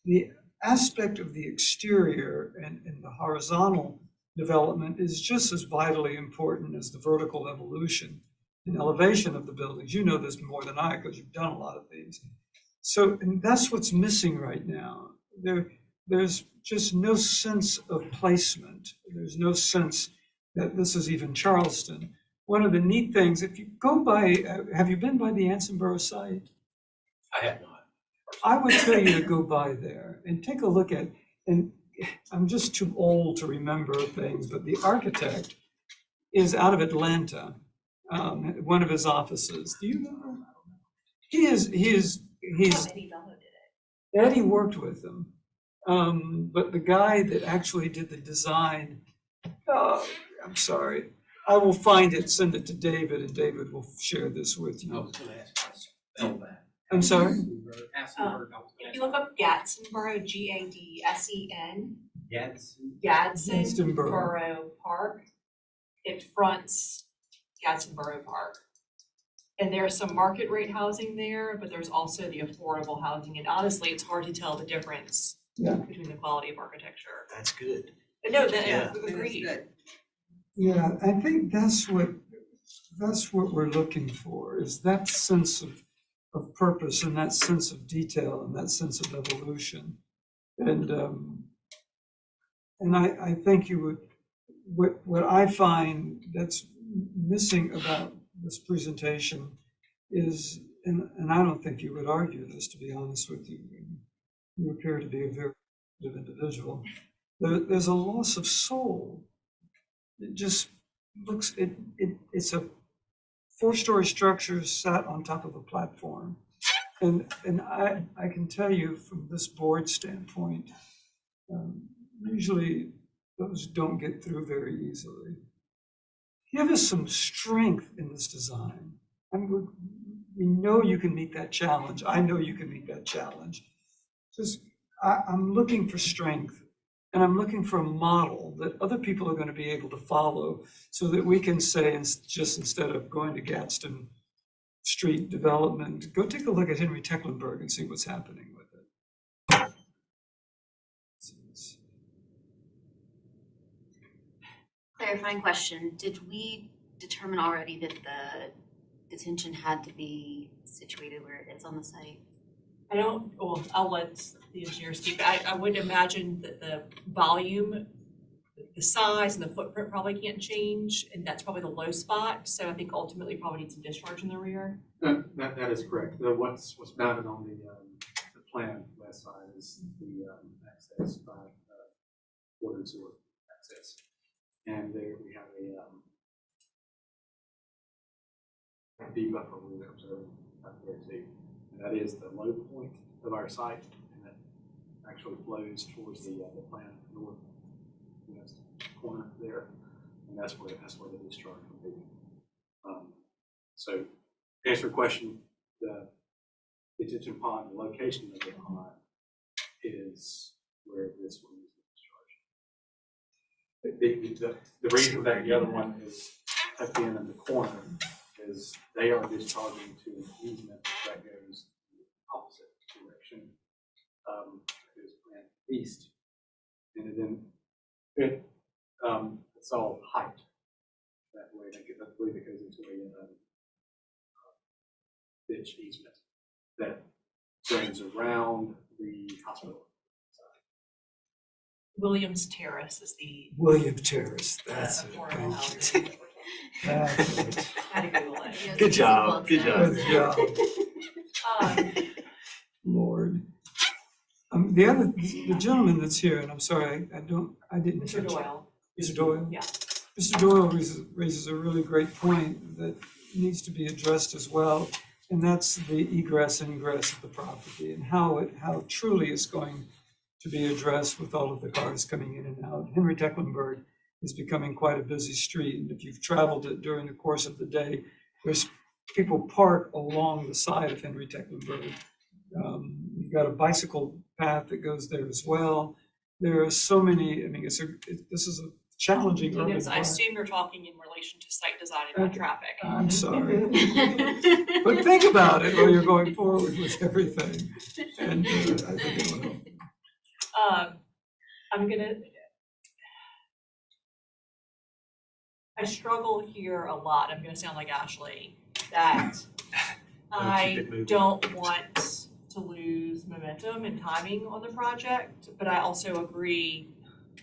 the aspect of the exterior and the horizontal development is just as vitally important as the vertical evolution and elevation of the buildings. You know this more than I, because you've done a lot of these. So, and that's what's missing right now. There's just no sense of placement. There's no sense that this is even Charleston. One of the neat things, if you go by, have you been by the Ansonboro site? I have not. I would tell you to go by there and take a look at, and I'm just too old to remember things, but the architect is out of Atlanta, one of his offices. Do you know? He's Eddie worked with him. But the guy that actually did the design, I'm sorry, I will find it, send it to David, and David will share this with you. I was going to ask how to spell that. I'm sorry? If you look up Gadsdenboro, Gadsen, Gadsden? Gadsdenboro Park, it fronts Gadsdenboro Park. And there's some market rate housing there, but there's also the affordable housing. And honestly, it's hard to tell the difference between the quality of architecture. That's good. But no, Agreed. Yeah, I think that's what we're looking for, is that sense of purpose and that sense of detail and that sense of evolution. And I think you would, what I find that's missing about this presentation is, and I don't think you would argue this, to be honest with you. You appear to be a very good individual. There's a loss of soul. It just looks, it's a 4-story structure sat on top of a platform. And I can tell you from this board standpoint, usually those don't get through very easily. Give us some strength in this design. We know you can meet that challenge. I know you can meet that challenge. I'm looking for strength, and I'm looking for a model that other people are going to be able to follow, so that we can say, just instead of going to Gadsden Street development, go take a look at Henry Tecklenburg and see what's happening with it. Clarifying question, did we determine already that the detention had to be situated where it is on the site? I'll let the engineer speak. I would imagine that the volume, the size and the footprint probably can't change, and that's probably the low spot. So I think ultimately probably need some discharge in the rear. That is correct. What's mounted on the plan west side is the access by water and sewer access. And there we have a deep buffer we observe out there too. And that is the low point of our site. And actually flows towards the plant northwest corner there, and that's where the discharge will be. So to answer your question, the detention pond, the location of the pond is where this one is discharged. The reason that the other one is tucked in the corner is they are discharging to an easement that goes in the opposite direction, goes east, and then it's all height. That way, I believe it goes into a ditch easement that drains around the hospital. Williams Terrace is the. William Terrace, that's it. affordable Thank you. housing. That's it. Had to Google it. Good job, good job. Good job. Lord. The gentleman that's here, and I'm sorry, I didn't. Mr. catch it. Doyle. Mr. Doyle? Yeah. Mr. Doyle raises a really great point that needs to be addressed as well, and that's the egress and ingress of the property and how truly it's going to be addressed with all of the cars coming in and out. Henry Tecklenburg is becoming quite a busy street, and if you've traveled it during the course of the day, there's people park along the side of Henry Tecklenburg. You've got a bicycle path that goes there as well. There are so many, I mean, this is a challenging urban Williams, I environment. assume you're talking in relation to site design and not Okay. traffic. I'm sorry. But think about it while you're going forward with everything. And I think it will help. I struggle here a lot, I'm gonna sound like Ashley, that I don't want to lose momentum and timing on the project, but I also agree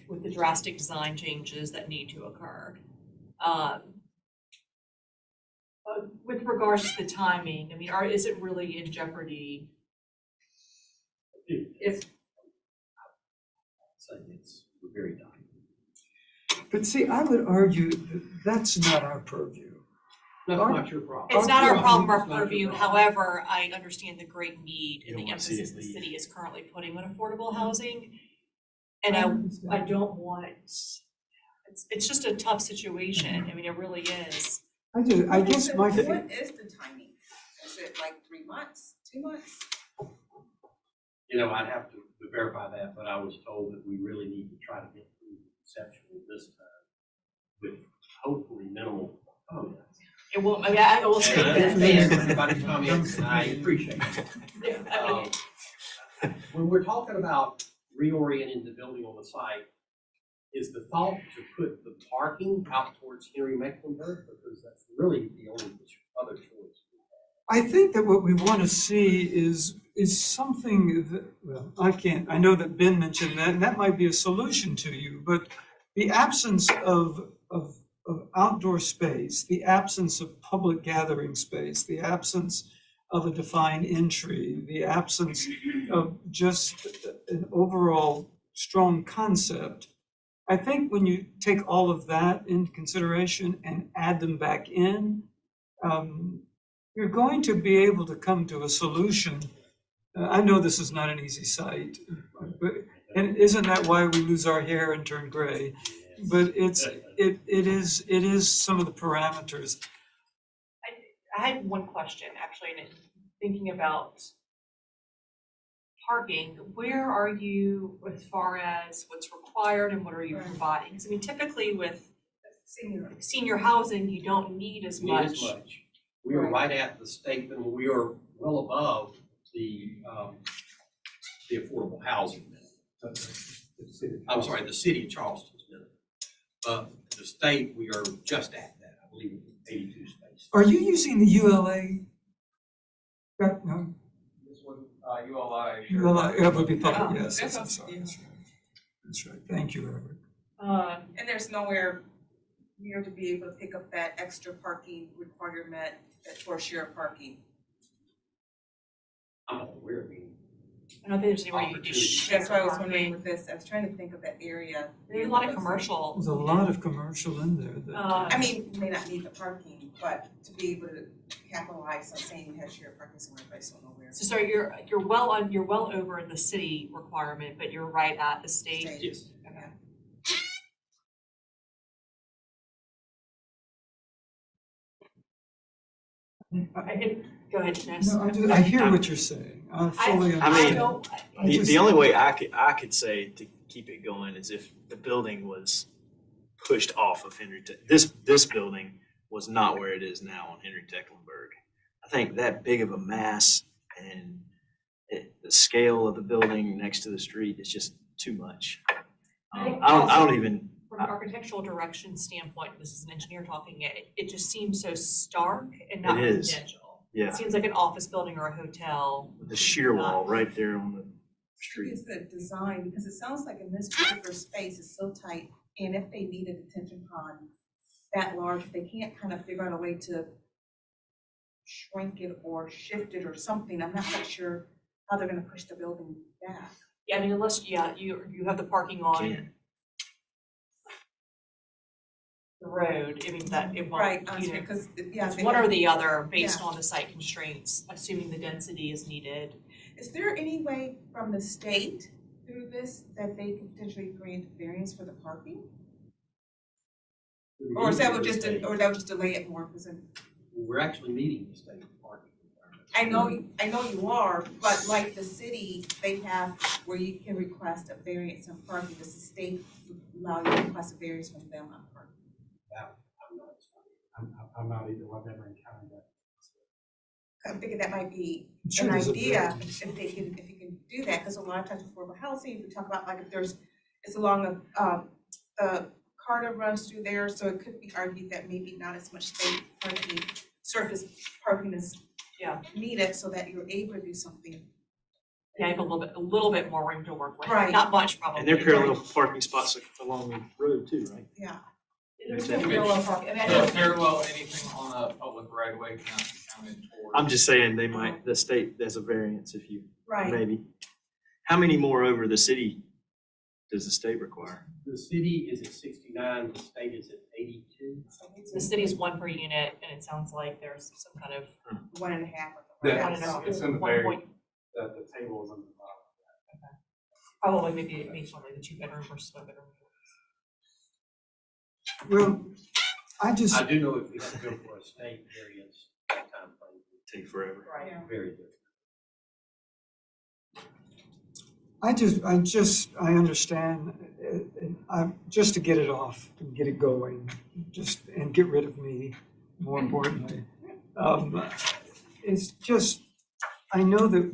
with the drastic design changes that need to occur. With regards to the timing, I mean, is it really in jeopardy? If So we're very dying. But see, I would argue that that's not our purview. That's not your problem. it's not our problem, our It's not your purview, problem. however, I understand the great need You and don't the wanna see it emphasis the leave. city is currently putting on affordable housing. And I don't want, it's just a tough situation, I mean, it really is. I guess my. What is the timing? Is it like 3 months, 2 months? You know, I'd have to verify that, but I was told that we really need to try to get through the conceptual this time with hopefully minimal comments. It won't, I will say And I that. understand everybody's comments, and I appreciate it. Yeah, I mean, When we're talking about reorienting the building on the site, is the thought to put the parking out towards Henry Mecklenburg? Because that's really the only other choice. I think that what we want to see is something that, well, I know that Ben mentioned that, and that might be a solution to you, but the absence of outdoor space, the absence of public gathering space, the absence of a defined entry, the absence of just an overall strong concept. I think when you take all of that into consideration and add them back in, you're going to be able to come to a solution. I know this is not an easy site, and isn't that why we lose our hair and turn gray? But it is some of the parameters. I had one question, actually, and thinking about parking, where are you as far as what's required and what are you providing? 'Cause I mean, typically with senior housing, you don't need as much. We are right at the state, and we are well above the affordable housing minimum. I'm sorry, the city of Charleston's minimum. The state, we are just at that, I believe, 82 spaces. Are you using the ULA? No, This one, ULI. ULA, it would be public, Oh, yes, that's I'm awesome. sorry. That's right, thank you, Robert. And there's nowhere near to be able to pick up that extra parking requirement for shared parking. I'm not aware of any. I don't think there's anywhere you can just share That's why I was parking. wondering with this, I was trying to think of that area. There's a lot of commercial. There's a lot of commercial in there that. I mean, you may not need the parking, but to be able to capitalize on saying it has shared parking somewhere, but I just don't know where. So sorry, you're well over the city requirement, but you're right at the state. State. Okay. Go ahead, Dennis. No, I hear what you're saying. I fully I mean, understand. the only way I could say to keep it going is if the building was pushed off of Henry. This building was not where it is now on Henry Tecklenburg. I think that big of a mass and the scale of the building next to the street is just too much. I don't even. From an architectural direction standpoint, this is an engineer talking, it just seems so stark and not It is. residential. Yeah. It seems like an office building or a hotel. With the shear wall right there on the street. It's the design, because it sounds like in this particular space is so tight, and if they need a detention pond that large, if they can't kind of figure out a way to shrink it or shift it or something, I'm not quite sure how they're gonna push the building back. Yeah, I mean, unless, you have the parking on the road, I mean, that it won't, Right, because yeah. it's they one or have- the other based yeah. on the site constraints, assuming the density is needed. Is there any way from the state through this that they could potentially grant variance for the parking? Or is that would just, or that would just delay it more, because We're actually meeting the state parking requirements. I know you are, but like the city, they have where you can request a variance on parking. Does the state allow you to request a variance from them on parking? I'm not either, I've never encountered that. I'm thinking that might be Sure, an there's a idea, variance. if you can do that, because a lot of times affordable housing, if we talk about like if there's, it's along the Carter runs through there, so it could be argued that maybe not as much state parking, surface parking is needed, so that you're able to do something. Yeah, you have a little bit more room to work with, Right. not much probably. And they're parallel parking spots along the road too, right? Yeah. There's Yeah. no parallel parking. I mean, I So know- parallel, anything on a public right of way cannot be counted toward. I'm just saying they might, the state, there's a variance if you, Right. maybe. How many more over the city does the state require? The city is at 69, the state is at 82. The city's one per unit, and it sounds like there's some kind of 1.5. It's in the very, the table is on the bottom. probably maybe only the 2-bedroom versus 1-bedroom. Well, I do know if we have to go for a state variance, that time frame would take forever. Right. Very good. I understand, just to get it off and get it going, and get rid of me, more importantly. It's just, I know that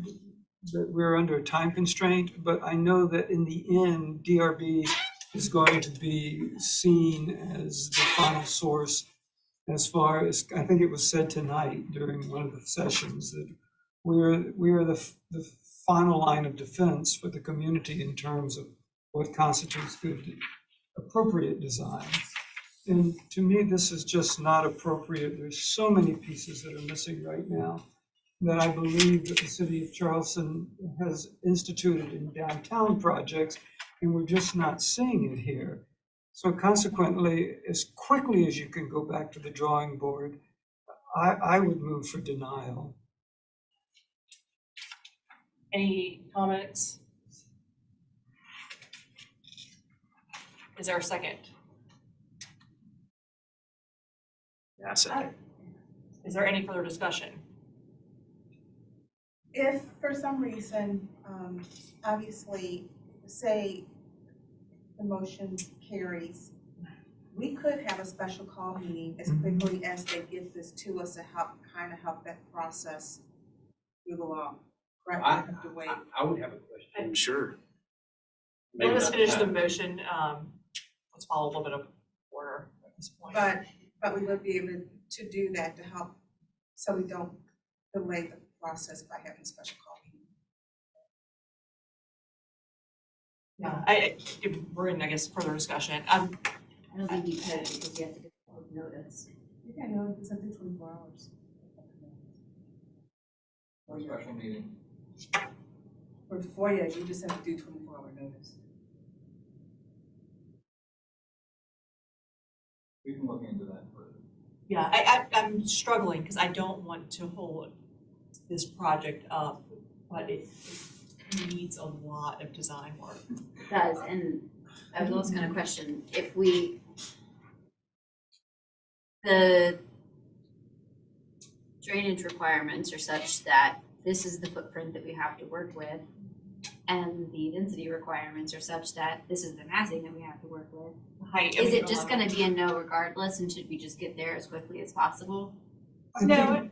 we're under a time constraint, but I know that in the end, DRB is going to be seen as the final source as far as, I think it was said tonight during one of the sessions, that we're the final line of defense for the community in terms of what constitutes good, appropriate design. And to me, this is just not appropriate. There's so many pieces that are missing right now that I believe that the city of Charleston has instituted in downtown projects, and we're just not seeing it here. So consequently, as quickly as you can go back to the drawing board, I would move for denial. Any comments? Is there a second? Yeah, I second. Is there any further discussion? If for some reason, obviously, say the motion carries, we could have a special call meeting as quickly as they give this to us to help that process move along. Right, we have to wait. I would have a question. Sure. Well, let's finish the motion. Let's follow a little bit of order at this point. But we would be able to do that to help, so we don't delay the process by having a special call meeting. Yeah, we're in, I guess, further discussion. I don't think you could because you have to get public notice. Yeah, no, it's up to 24 hours. For a special meeting. For FOIA, you just have to do 24-hour notice. We can look into that further. Yeah, I'm struggling because I don't want to hold this project up, but it needs a lot of design work. It does, and I was also gonna question, if the drainage requirements are such that this is the footprint that we have to work with, and the density requirements are such that this is the massing that we have to work with. Height. Is it just gonna be a no regardless, and should we just get there as quickly as possible? No.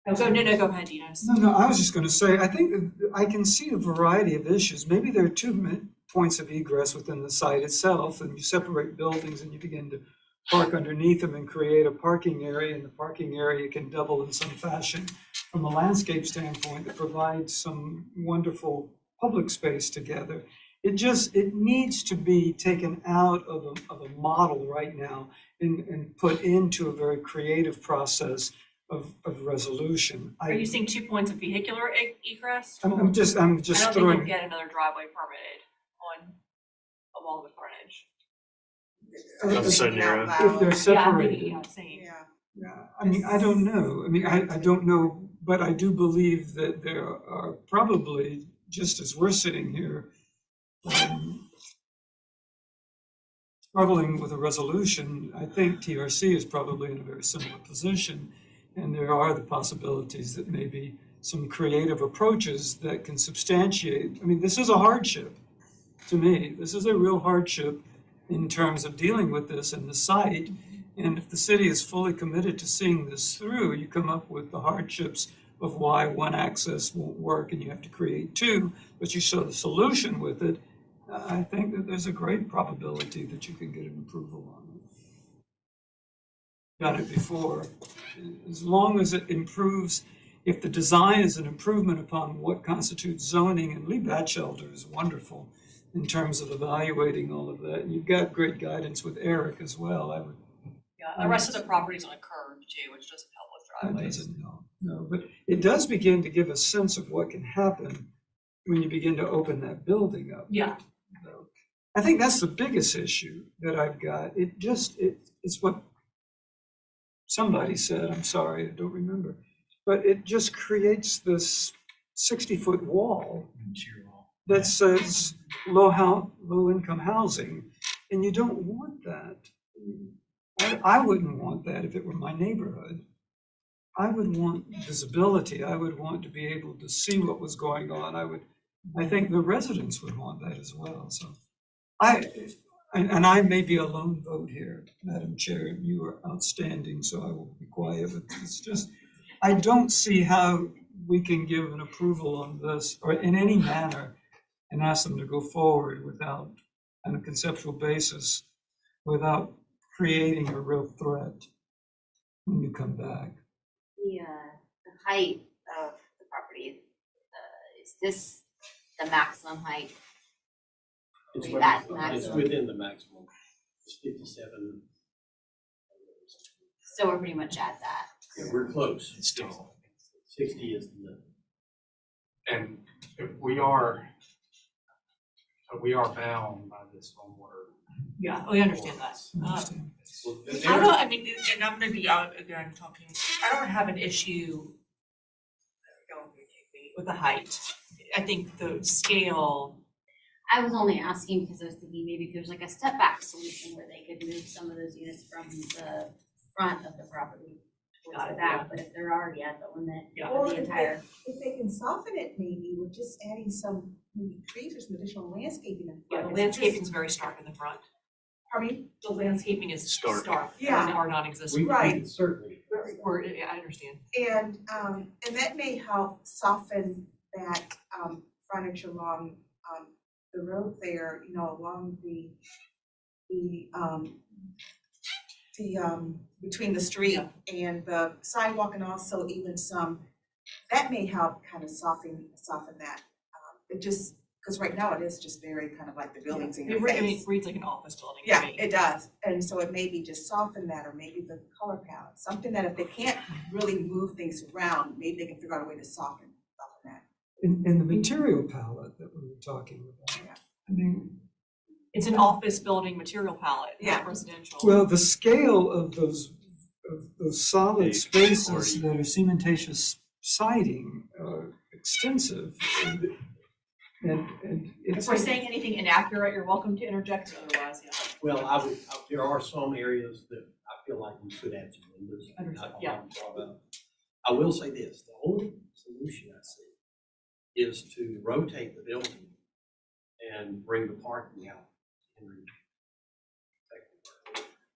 Go ahead, Dinos. No, I was just going to say, I think that I can see a variety of issues. Maybe there are two points of egress within the site itself, and you separate buildings and you begin to park underneath them and create a parking area, and the parking area can double in some fashion from a landscape standpoint that provides some wonderful public space together. It needs to be taken out of a model right now and put into a very creative process of resolution. Are you seeing 2 points of vehicular egress? I'm just I don't think throwing. you'll get another driveway permitted along the frontage. That's so narrow. If they're separated. Yeah, same. Yeah, I mean, I don't know. I mean, I don't know, but I do believe that there are probably, just as we're sitting here, struggling with a resolution, I think TRC is probably in a very similar position. And there are the possibilities that maybe some creative approaches that can substantiate. I mean, this is a hardship to me. This is a real hardship in terms of dealing with this and the site. And if the city is fully committed to seeing this through, you come up with the hardships of why one access won't work and you have to create two, but you show the solution with it. I think that there's a great probability that you can get an approval on it. Done it before. As long as it improves, if the design is an improvement upon what constitutes zoning, and Lee Batchelder is wonderful in terms of evaluating all of that. And you've got great guidance with Eric as well. The rest of the property's on a curve too, which doesn't help with That driveways. doesn't help, no, but it does begin to give a sense of what can happen when you begin to open that building up. Yeah. So, I think that's the biggest issue that I've got. It's what somebody said, I'm sorry, I don't remember, but it just creates this 60-foot wall that says low income housing, and you don't want that. I wouldn't want that if it were my neighborhood. I would want visibility. I would want to be able to see what was going on. I think the residents would want that as well. So I may be a lone vote here, Madam Chair. You are outstanding, so I will be quiet. But it's just, I don't see how we can give an approval on this or in any manner and ask them to go forward without, on a conceptual basis, without creating a real threat when you come back. The height of the property, is this the maximum height? It's That's it's maximum. within the maximum. It's 57. So we're pretty much at that. Yeah, we're close. It's still. 60 is the limit. And we are bound by this stormwater. Yeah, we understand that. Well, I don't, I mean, and I'm gonna be out again talking, I don't have an issue with the height. I think the scale. I was only asking because I was thinking maybe if there's like a step back solution where they could move some of those units from the front of the property towards the back, but if they're already at the limit of the entire. If they can soften it maybe with just adding some maybe trees or some additional landscaping in Yeah, front. the landscaping is very stark in the front. Pardon me? The landscaping is stark. Yeah. Or non-existent. Right. Certainly. Or, yeah, I understand. And that may help soften that frontage along the road there, you know, along the between the street and the sidewalk, and also even that may help kind of soften that. It just, because right now it is just very kind of like the buildings in your face. I mean, it reads like an office building. Yeah, it does. And so it maybe just soften that, or maybe the color palette, something that if they can't really move things around, maybe they can figure out a way to soften that. And the material palette that we were talking about. Yeah. I mean, It's an office building material palette, Yeah. not residential. well, the scale of those of solid spaces that are cementatious siding, extensive. And If it's. we're saying anything inaccurate, you're welcome to interject, otherwise, yeah. Well, there are some areas that I feel like we should add some windows. Yeah. I will say this, the only solution I see is to rotate the building and bring the parking out.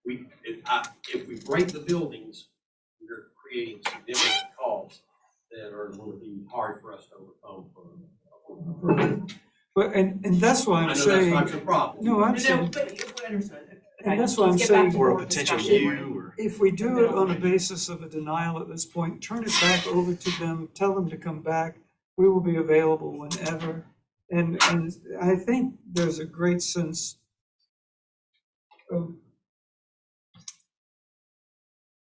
If we break the buildings, we're creating significant costs that are going to be hard for us to overcome for. But, and that's why I'm saying. I know that's not your problem. No, I'm saying. But we understood. And that's why I'm saying. Or a potential view, or. If we do it on the basis of a denial at this point, turn it back over to them, tell them to come back. We will be available whenever. And I think there's a great sense of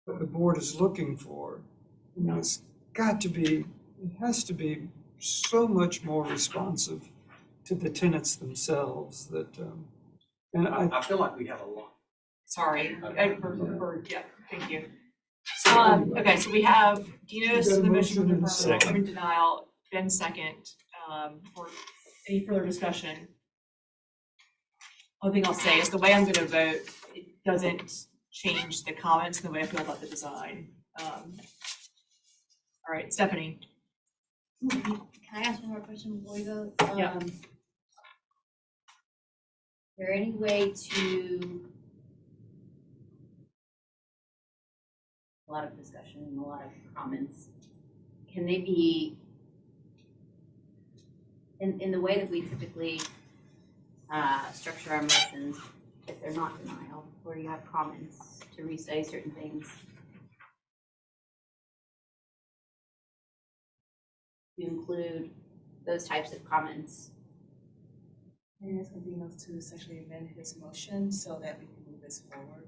what the board is looking for. You know, it's got to be, it has to be so much more responsive to the tenants themselves that, and I feel like we have a lot. Sorry, yeah, thank you. Okay, so we have Dino's the motion for deferral, or denial, Ben second. For any further discussion? Only thing I'll say is the way I'm gonna vote, it doesn't change the comments, the way I feel about the design. All right, Stephanie. Can I ask one more question before we go? Yeah. Is there any way to, a lot of discussion and a lot of comments, can they be, in the way that we typically structure our motions, if they're not denial, where you have comments to restudy certain things? You include those types of comments. And it's gonna be enough to essentially amend his motion so that we can move this forward,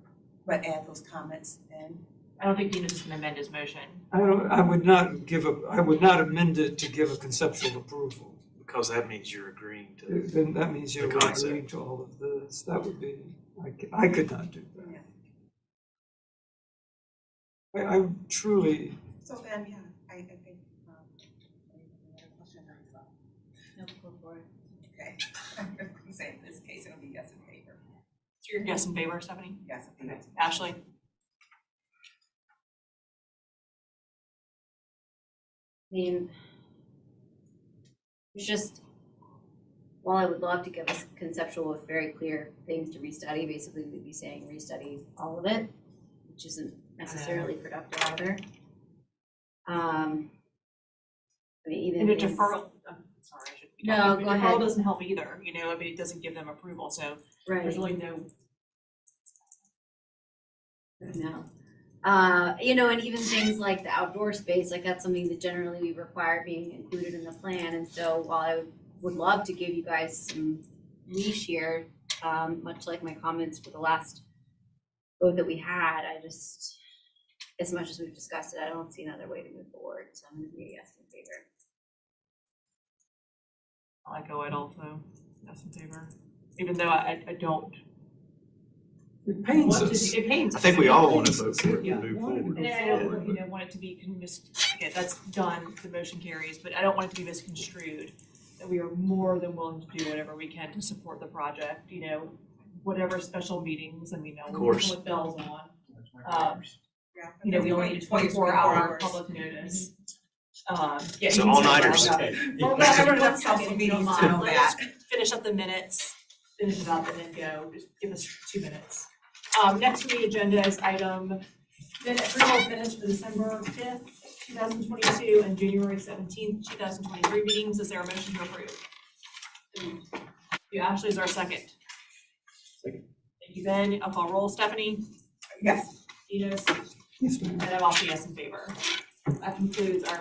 but add those comments in. I don't think Dino's just gonna amend his motion. I would not amend it to give a conceptual approval. Because that means you're agreeing to. Then that means you're The concept. agreeing to all of this. That would be, I could not do that. I truly, So then, yeah, I think, another question as well. No, go for it. Okay, I'm gonna say in this case, it'll be yes in favor. So you're yes in favor, Stephanie? Yes in favor. Ashley? I mean, it's just, while I would love to give us conceptual with very clear things to restudy, basically we'd be saying restudy all of it, which isn't necessarily productive either. I mean, even And a things- deferral, I'm sorry, I should. No, go ahead. Deferral doesn't help either, you know, I mean, it doesn't give them approval, so there's really no. No. You know, and even things like the outdoor space, like that's something that generally we require being included in the plan. And so while I would love to give you guys some leash here, much like my comments for the last vote that we had, I just, as much as we've discussed it, I don't see another way to move forward. So I'm gonna be a yes in favor. I go it also, yes in favor, even though I don't. it pains want to us. It pains us. I think we all want to vote for it Yeah. and move forward. And I don't, you know, want it to be okay, that's done, the motion carries, but I don't want it to be misconstrued. That we are more than willing to do whatever we can to support the project, you know, whatever special meetings, and we know, we're course. with bells on. Yeah. You know, we only need a 24-hour public notice. Yeah, So you can all say nighters. that. Well, Let's remember do that one couple second, if you don't meetings to mind. know Let's that. finish up the minutes, finish it up, and then go, just give us 2 minutes. Next on the agenda is item, approval of minutes for December 5th, 2022, and January 17th, 2023 meetings. Is there a motion to approve? You, Ashley, is our second. Second. Thank you, Ben. I'll call roll. Stephanie? Yes. Enos? Yes, ma'am. And I'm also yes in favor. That concludes our